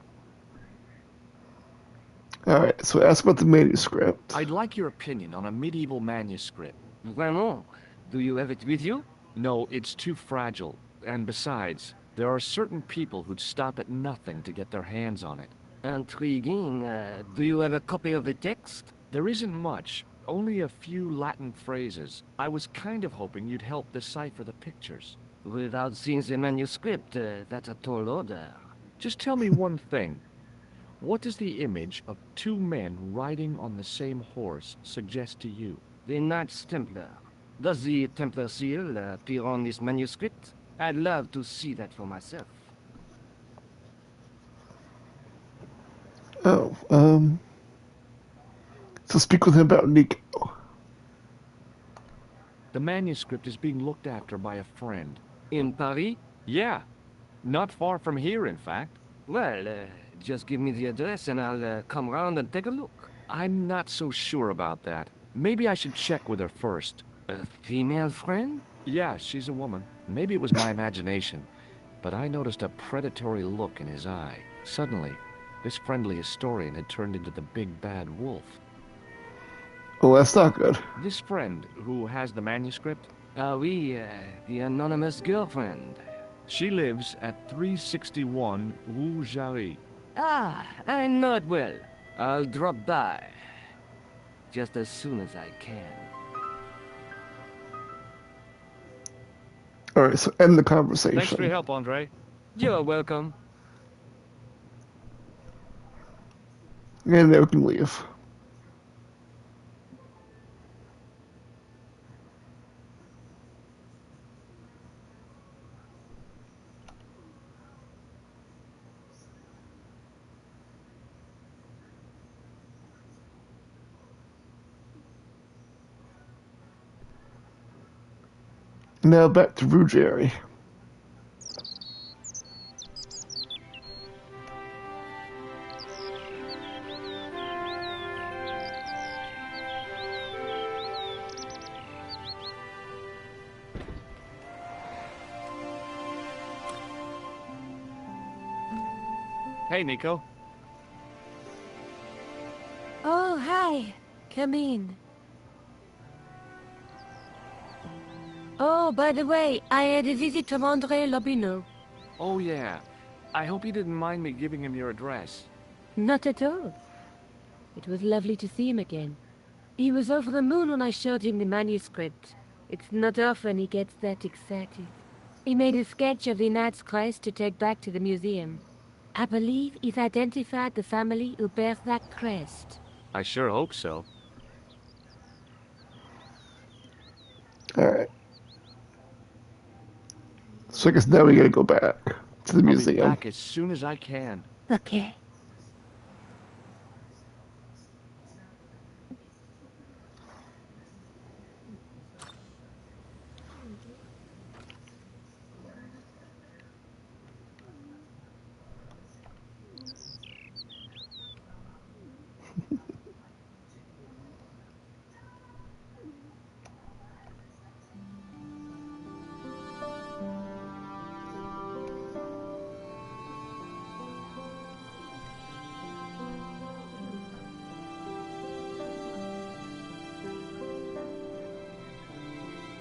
Alright, so ask about the manuscript. I'd like your opinion on a medieval manuscript. Vraiment? Do you have it with you? No, it's too fragile. And besides, there are certain people who'd stop at nothing to get their hands on it. Intriguing. Do you have a copy of the text? There isn't much. Only a few Latin phrases. I was kind of hoping you'd help decipher the pictures. Without seeing the manuscript, that's a tall order. Just tell me one thing. What does the image of two men riding on the same horse suggest to you? The Knights Templar. Does the Templar seal appear on this manuscript? I'd love to see that for myself. Oh, so speak with him about Nico. The manuscript is being looked after by a friend. In Paris? Yeah. Not far from here, in fact. Well, just give me the address and I'll come round and take a look. I'm not so sure about that. Maybe I should check with her first. A female friend? Yeah, she's a woman. Maybe it was my imagination, but I noticed a predatory look in his eye. Suddenly, this friendly historian had turned into the big bad wolf. Oh, that's not good. This friend, who has the manuscript? Oui, the anonymous girlfriend. She lives at 361 Rue Jarry. Ah, I know it well. I'll drop by. Just as soon as I can. Alright, so end the conversation. Thanks for your help, Andre. You're welcome. And now we can leave. Now back to Ruggieri. Hey, Nico. Oh, hi. Come in. Oh, by the way, I had a visit from Andre Lobineau. Oh, yeah. I hope you didn't mind me giving him your address. Not at all. It was lovely to see him again. He was over the moon when I showed him the manuscript. It's not often he gets that excited. He made a sketch of the Knight's Crest to take back to the museum. I believe he's identified the family who bears that crest. I sure hope so. Alright. So I guess now we gotta go back to the museum. I'll be back as soon as I can. Okay.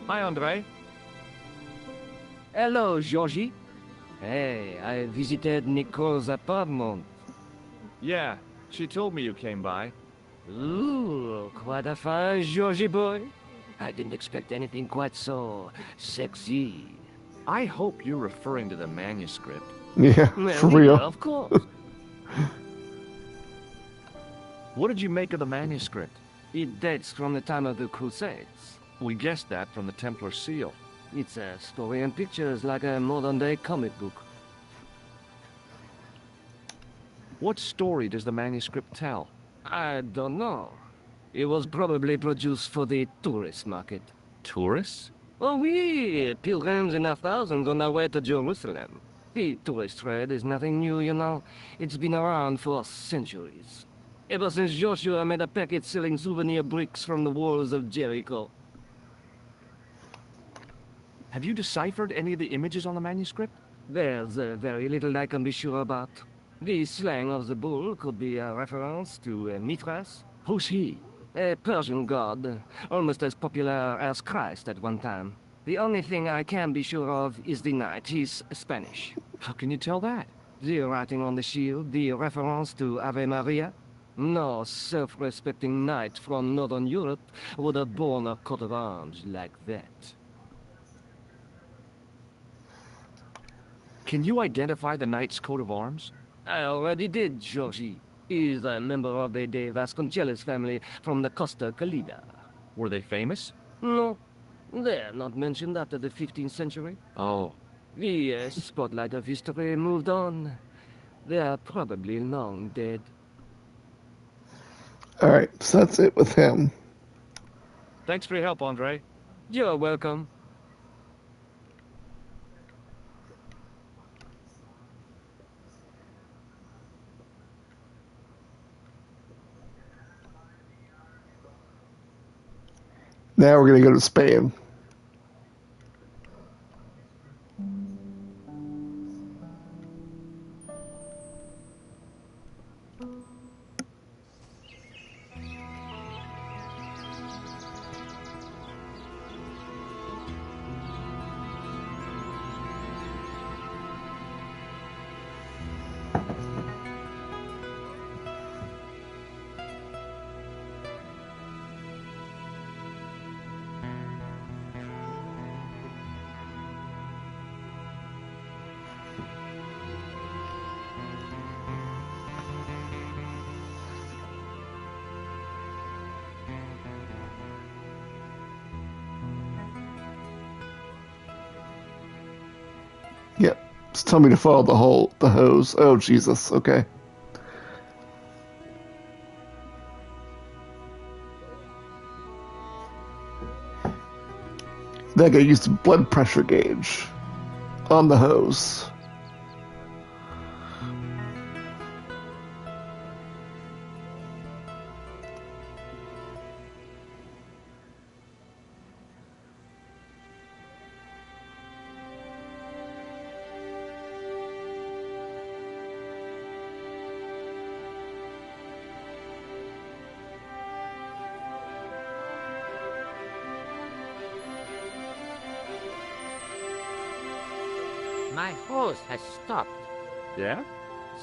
Hi, Andre. Hello, Georgie. Hey, I visited Nicole's apartment. Yeah, she told me you came by. Ooh, quite a fine Georgie boy. I didn't expect anything quite so sexy. I hope you're referring to the manuscript. Yeah, Well, for real. Of course. What did you make of the manuscript? It dates from the time of the Crusades. We guessed that from the Templar seal. It's a story and pictures like a modern-day comic book. What story does the manuscript tell? I don't know. It was probably produced for the tourist market. Tourists? Oh, we pilgrims in our thousands on our way to Jerusalem. The tourist trade is nothing new, you know. It's been around for centuries. Ever since Joshua made a packet selling souvenir bricks from the walls of Jericho. Have you deciphered any of the images on the manuscript? There's very little I can be sure about. The slang of the bull could be a reference to Mithras. Who's he? A Persian god, almost as popular as Christ at one time. The only thing I can be sure of is the knight. He's Spanish. How can you tell that? The writing on the shield, the reference to Ave Maria. No self-respecting knight from Northern Europe would have borne a coat of arms like that. Can you identify the knight's coat of arms? I already did, Georgie. He's a member of the De Vasconcelos family from the Costa Calida. Were they famous? No, they're not mentioned after the 15th century. Oh. The spotlight of history moved on. They're probably long dead. Alright, so that's it with him. Thanks for your help, Andre. You're welcome. Now we're going to go to Spain. Yep. Just tell me to follow the hose. Oh, Jesus. Okay. Then I gotta use the blood pressure gauge on the hose. My hose has stopped. Yeah?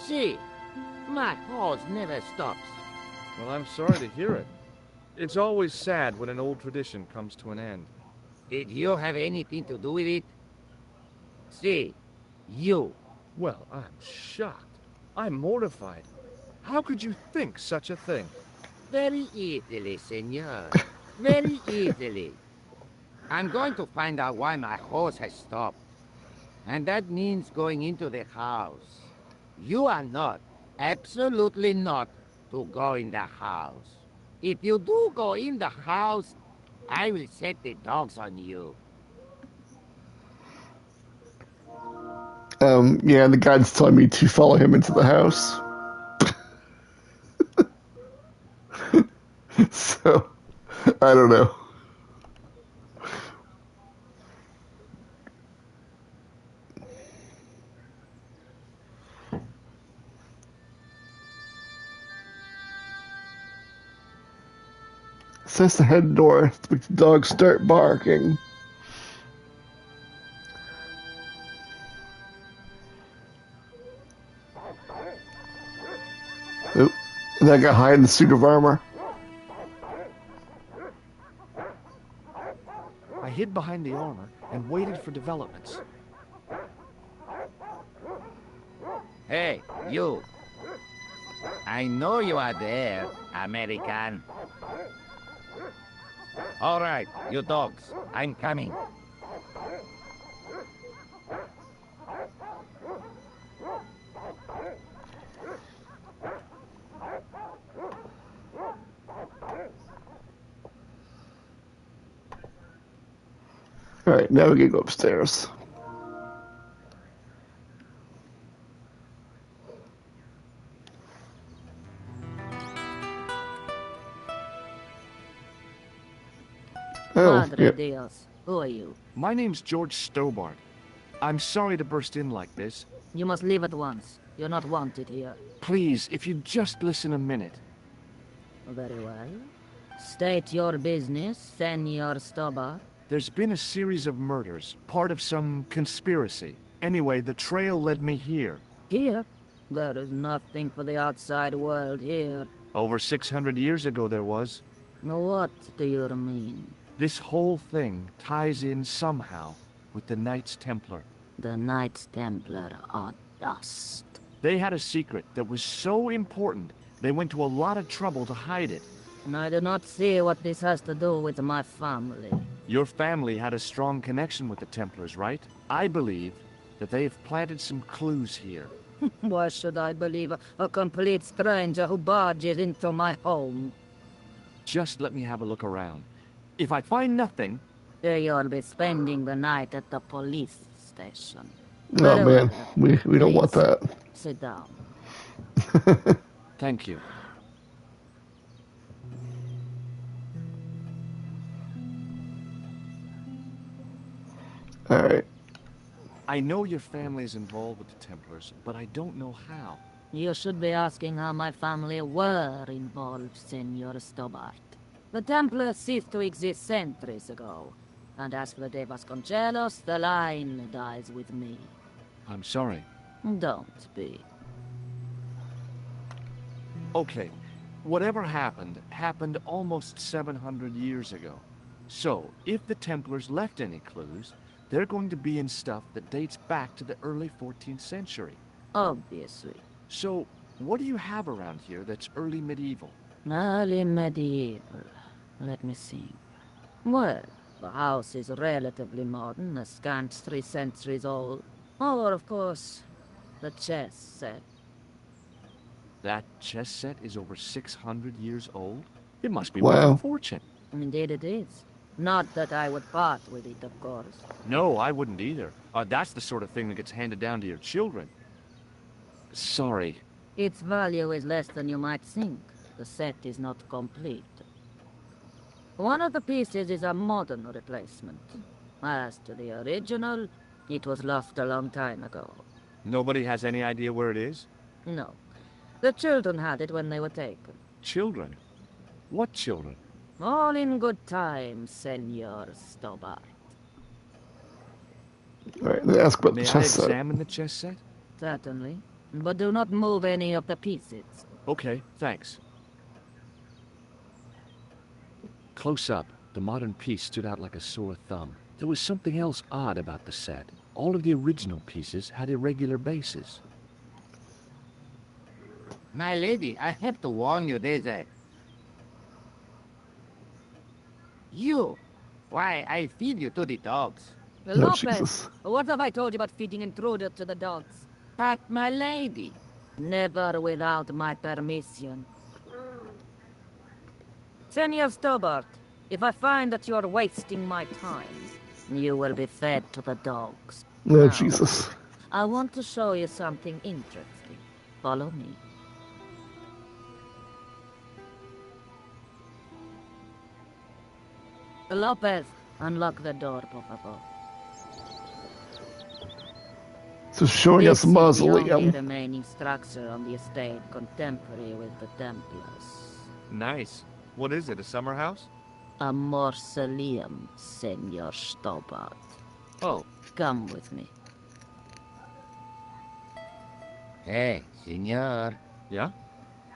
See, my hose never stops. Well, I'm sorry to hear it. It's always sad when an old tradition comes to an end. Did you have anything to do with it? See, you. Well, I'm shocked. I'm mortified. How could you think such a thing? Very easily, senor. Very easily. I'm going to find out why my hose has stopped. And that means going into the house. You are not, absolutely not, to go in the house. If you do go in the house, I will set the dogs on you. Yeah, the guide's telling me to follow him into the house. So, I don't know. Says the head north, but the dogs start barking. Oop. That guy hide in the suit of armor. I hid behind the armor and waited for developments. Hey, you. I know you are there, American. All right, you dogs, I'm coming. Alright, now we can go upstairs. Madre Dios, who are you? My name's George Stobart. I'm sorry to burst in like this. You must leave at once. You're not wanted here. Please, if you'd just listen a minute. Very well. State your business, Senor Stobart. There's been a series of murders, part of some conspiracy. Anyway, the trail led me here. Here? There is nothing for the outside world here. Over 600 years ago there was. What do you mean? This whole thing ties in somehow with the Knights Templar. The Knights Templar are dust. They had a secret that was so important, they went to a lot of trouble to hide it. And I do not see what this has to do with my family. Your family had a strong connection with the Templars, right? I believe that they have planted some clues here. Why should I believe a complete stranger who barges into my home? Just let me have a look around. If I find nothing... You'll be spending the night at the police station. Oh man, we don't want that. Sit down. Thank you. Alright. I know your family is involved with the Templars, but I don't know how. You should be asking how my family were involved, Senor Stobart. The Templars ceased to exist centuries ago. And as for the De Vasconcelos, the line dies with me. I'm sorry. Don't be. Okay, whatever happened almost 700 years ago. So, if the Templars left any clues, they're going to be in stuff that dates back to the early 14th century. Obviously. So, what do you have around here that's early medieval? Early medieval. Let me see. Well, the house is relatively modern, a scant 3 centuries old. Or, of course, the chess set. That chess set is over 600 years old? It must be Wow. worth a fortune. Indeed it is. Not that I would part with it, of course. No, I wouldn't either. That's the sort of thing that gets handed down to your children. Sorry. Its value is less than you might think. The set is not complete. One of the pieces is a modern replacement. As to the original, it was lost a long time ago. Nobody has any idea where it is? No. The children had it when they were taken. Children? What children? All in good time, Senor Stobart. Alright, let's ask about May the I chess set. examine the chess set? Certainly. But do not move any of the pieces. Okay, thanks. Close up, the modern piece stood out like a sore thumb. There was something else odd about the set. All of the original pieces had irregular bases. My lady, I have to warn you, there's a... You! Why, I feed you to the dogs. Lopez, what have I told you about feeding intruders to the dogs? But, my lady... Never without my permission. Senor Stobart, if I find that you are wasting my time, you will be fed to the dogs. Oh, Now, Jesus. I want to show you something interesting. Follow me. Lopez, unlock the door, por favor. So showing us This is the only mausoleum. remaining structure on the estate contemporary with the Templars. Nice. What is it, a summer house? A mausoleum, Senor Stobart. Oh. Come with me. Hey, senor. Yeah?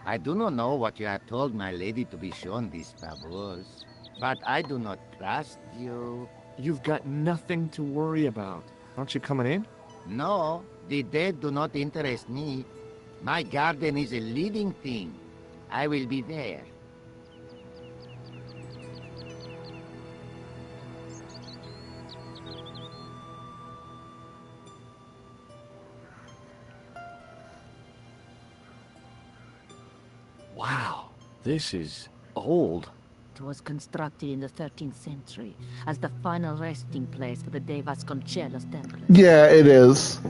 I do not know what you have told my lady to be shown these favors, but I do not trust you. You've got nothing to worry about. Aren't you coming in? No, the dead do not interest me. My garden is a living thing. I will be there. Wow, this is old. was constructed in the 13th century as the final resting place for the De Vasconcelos Templars. Yeah, it is.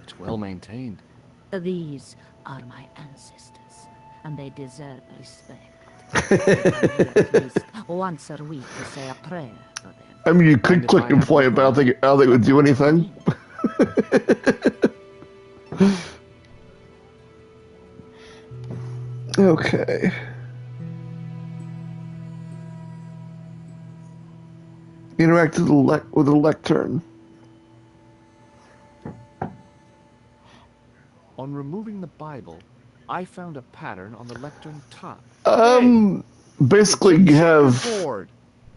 It's well maintained. These are my ancestors, and they deserve respect. They come here at least once a week to say a prayer for them. I mean, you could click employ, but I don't think it would do anything. Okay. Interact with the lectern. On removing the Bible, I found a pattern on the lectern top. Basically you have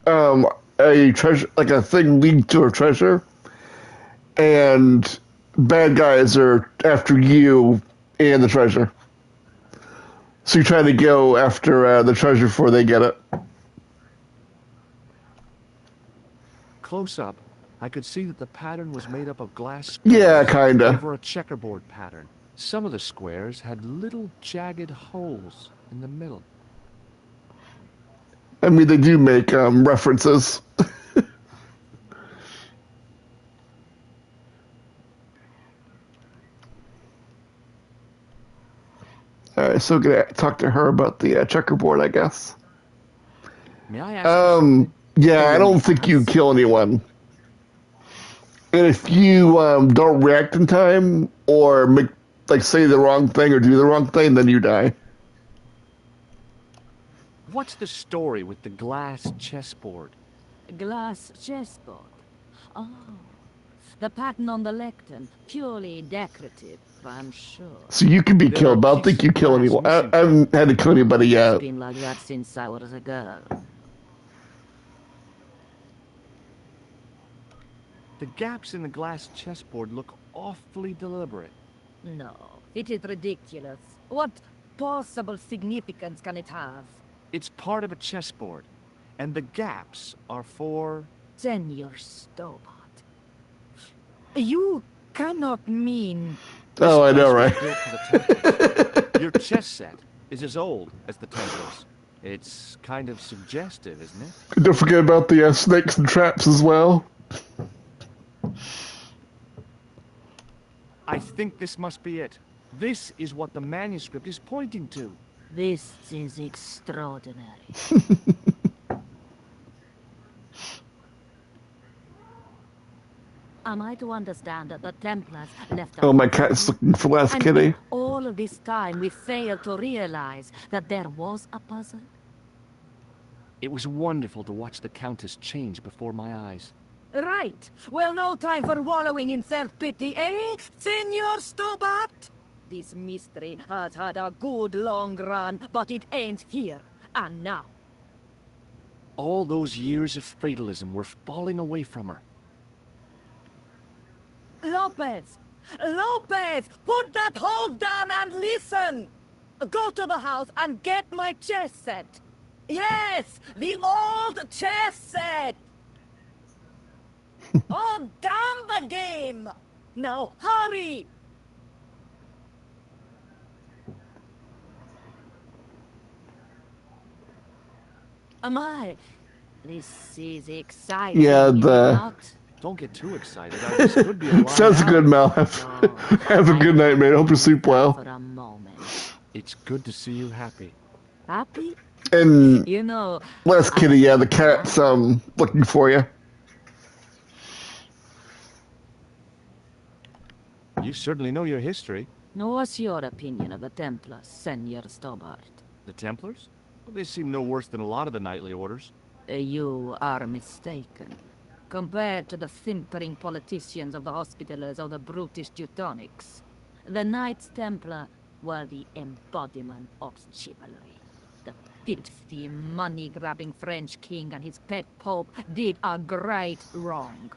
a treasure, like a thing leading to a treasure, and bad guys are after you and the treasure. So you try to go after the treasure before they get it. Close up, I could see that the pattern was made up of glass squares Yeah, kinda. over a checkerboard pattern. Some of the squares had little jagged holes in the middle. I mean, they do make references. Alright, so gonna talk to her about the checkerboard, I guess. May I ask yeah, I don't think you kill anyone. And if you don't react in time, or make, like, say the wrong thing or do the wrong thing, then you die. What's the story with the glass chessboard? Glass chessboard. Oh, the pattern on the lectern, purely decorative, I'm sure. So you can be killed, but I don't think you kill anyone. I haven't had to kill anybody yet. It's been like that since I was a girl. The gaps in the glass chessboard look awfully deliberate. No, it is ridiculous. What possible significance can it have? It's part of a chessboard, and the gaps are for... Senor Stobart. You cannot mean... Oh, I know, right? Your chess set is as old as the Templars. It's kind of suggestive, isn't it? Don't forget about the snakes and traps as well. I think this must be it. This is what the manuscript is pointing to. This is extraordinary. Am I to understand that the Templars left... Oh, my cat's looking for last kitty. All of this time we failed to realize that there was a puzzle? It was wonderful to watch the Countess change before my eyes. Right. Well, no time for wallowing in self-pity, eh, Senor Stobart? This mystery has had a good long run, but it ends here and now. All those years of fatalism were falling away from her. Lopez! Lopez! Put that hole down and listen! Go to the house and get my chess set. Yes! The old chess set! Oh, damn the game! Now, hurry! This is exciting. Yeah, Don't get too excited. This could be a sounds good, Mal. Have a good night, man. Hope you sleep well. For a moment. It's good to see you happy. Happy? And you know, last kitty, yeah, the cat's looking for you. You certainly know your history. What's your opinion of the Templars, Senor Stobart? The Templars? Well, they seem no worse than a lot of the knightly orders. You are mistaken. Compared to the simpering politicians of the Hospitallers or the brutish Teutonics, the Knights Templar were the embodiment of chivalry. The filthy, money-grabbing French king and his pet pope did a great wrong.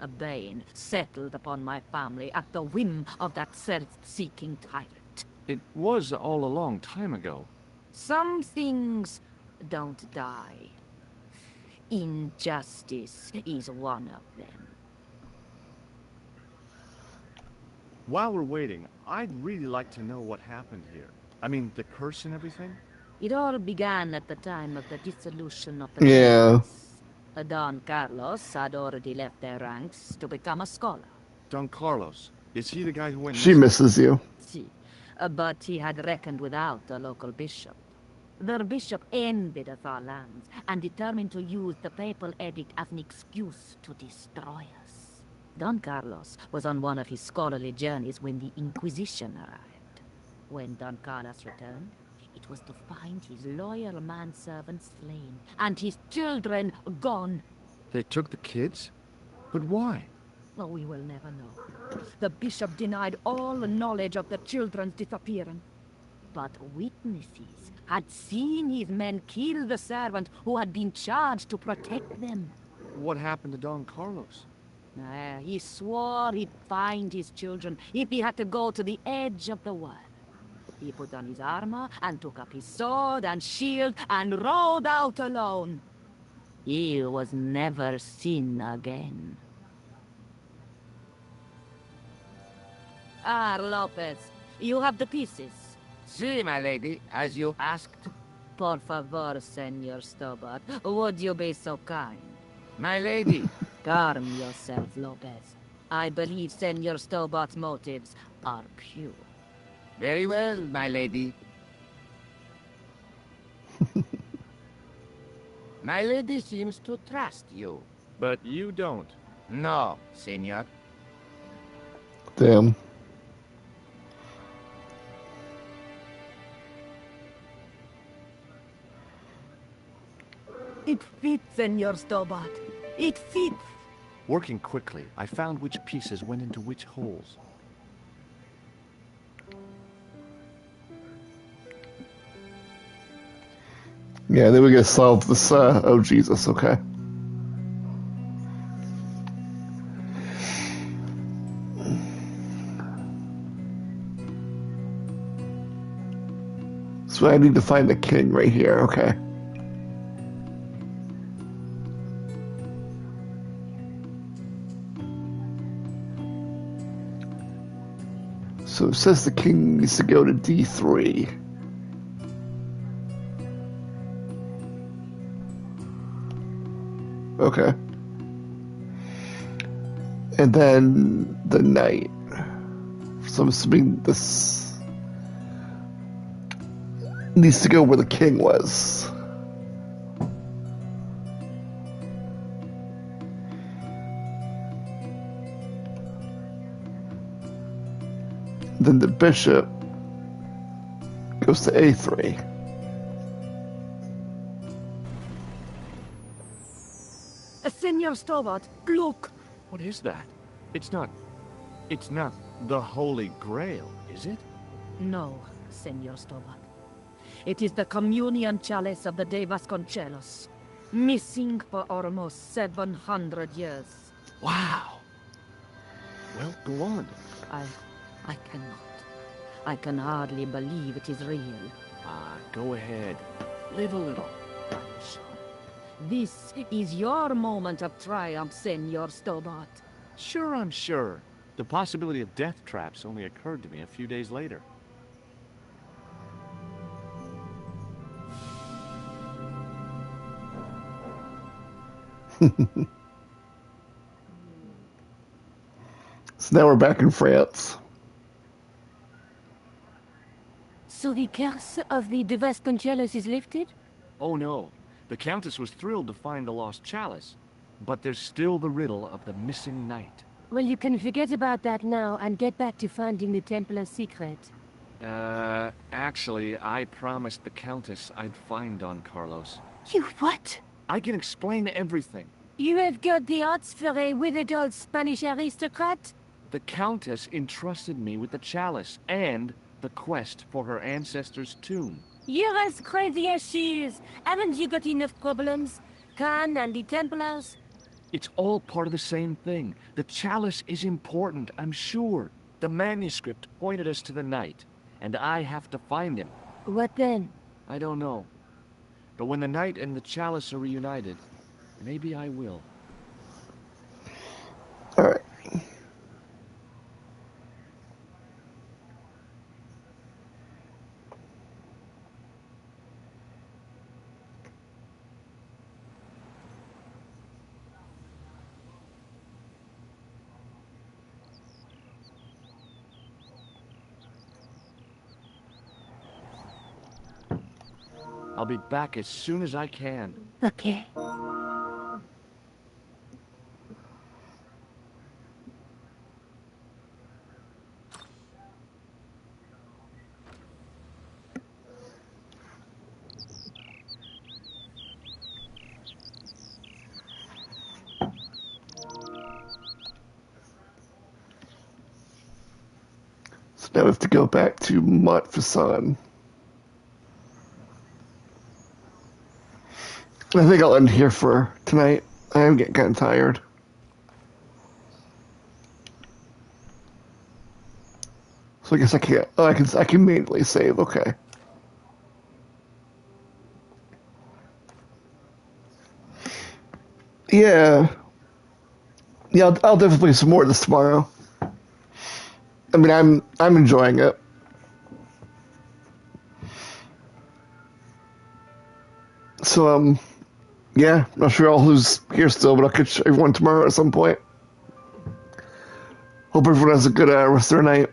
A bane settled upon my family at the whim of that self-seeking tyrant. It was all a long time ago. Some things don't die. Injustice is one of them. While we're waiting, I'd really like to know what happened here. I mean, the curse and everything. It all began at the time of the dissolution of the Yeah. Templars. Don Carlos had already left their ranks to become a scholar. Don Carlos. Is he the guy who went She missing? misses you. See, but he had reckoned without a local bishop. Their bishop envied of our lands and determined to use the papal edict as an excuse to destroy us. Don Carlos was on one of his scholarly journeys when the Inquisition arrived. When Don Carlos returned, it was to find his loyal manservant slain and his children gone. They took the kids? But why? Oh, we will never know. The bishop denied all knowledge of the children's disappearance. But witnesses had seen his men kill the servant who had been charged to protect them. What happened to Don Carlos? He swore he'd find his children if he had to go to the edge of the world. He put on his armor and took up his sword and shield and rode out alone. He was never seen again. Ah, Lopez, you have the pieces. Si, my lady, as you asked. Por favor, Senor Stobart, would you be so kind? My lady. Calm yourself, Lopez. I believe Senor Stobart's motives are pure. Very well, my lady. My lady seems to trust you. But you don't. No, senor. Damn. It fits, Senor Stobart. It fits. Working quickly, I found which pieces went into which holes. Yeah, then we gotta solve this, oh Jesus, okay. So I need to find the king right here, okay. So it says the king needs to go to D3. Okay. And then the knight. So I'm assuming this needs to go where the king was. Then the bishop goes to A3. Senor Stobart, look! What is that? It's not the Holy Grail, is it? No, Senor Stobart. It is the communion chalice of the De Vasconcelos, missing for almost 700 years. Wow! Well, go on. I cannot. I can hardly believe it is real. Go ahead. Live a little. This is your moment of triumph, Senor Stobart. Sure, I'm sure. The possibility of death traps only occurred to me a few days later. So now we're back in France. So the curse of the De Vasconcelos is lifted? Oh no. The Countess was thrilled to find the lost chalice. But there's still the riddle of the missing knight. Well, you can forget about that now and get back to finding the Templar's secret. Actually, I promised the Countess I'd find Don Carlos. You what? I can explain everything. You have got the odds for a withered old Spanish aristocrat? The Countess entrusted me with the chalice and the quest for her ancestor's tomb. You're as crazy as she is. Haven't you got enough problems? Khan and the Templars? It's all part of the same thing. The chalice is important, I'm sure. The manuscript pointed us to the knight, and I have to find him. What then? I don't know. But when the knight and the chalice are reunited, maybe I will. All right. I'll be back as soon as I can. Okay. So now we have to go back to Montfaucon. I think I'll end here for tonight. I am getting kind of tired. So I guess I can't. Oh, I can manually save. Okay. Yeah. Yeah, I'll definitely play some more of this tomorrow. I mean, I'm enjoying it. So yeah, not sure all who's here still, but I'll catch everyone tomorrow at some point. Hope everyone has a good rest of their night.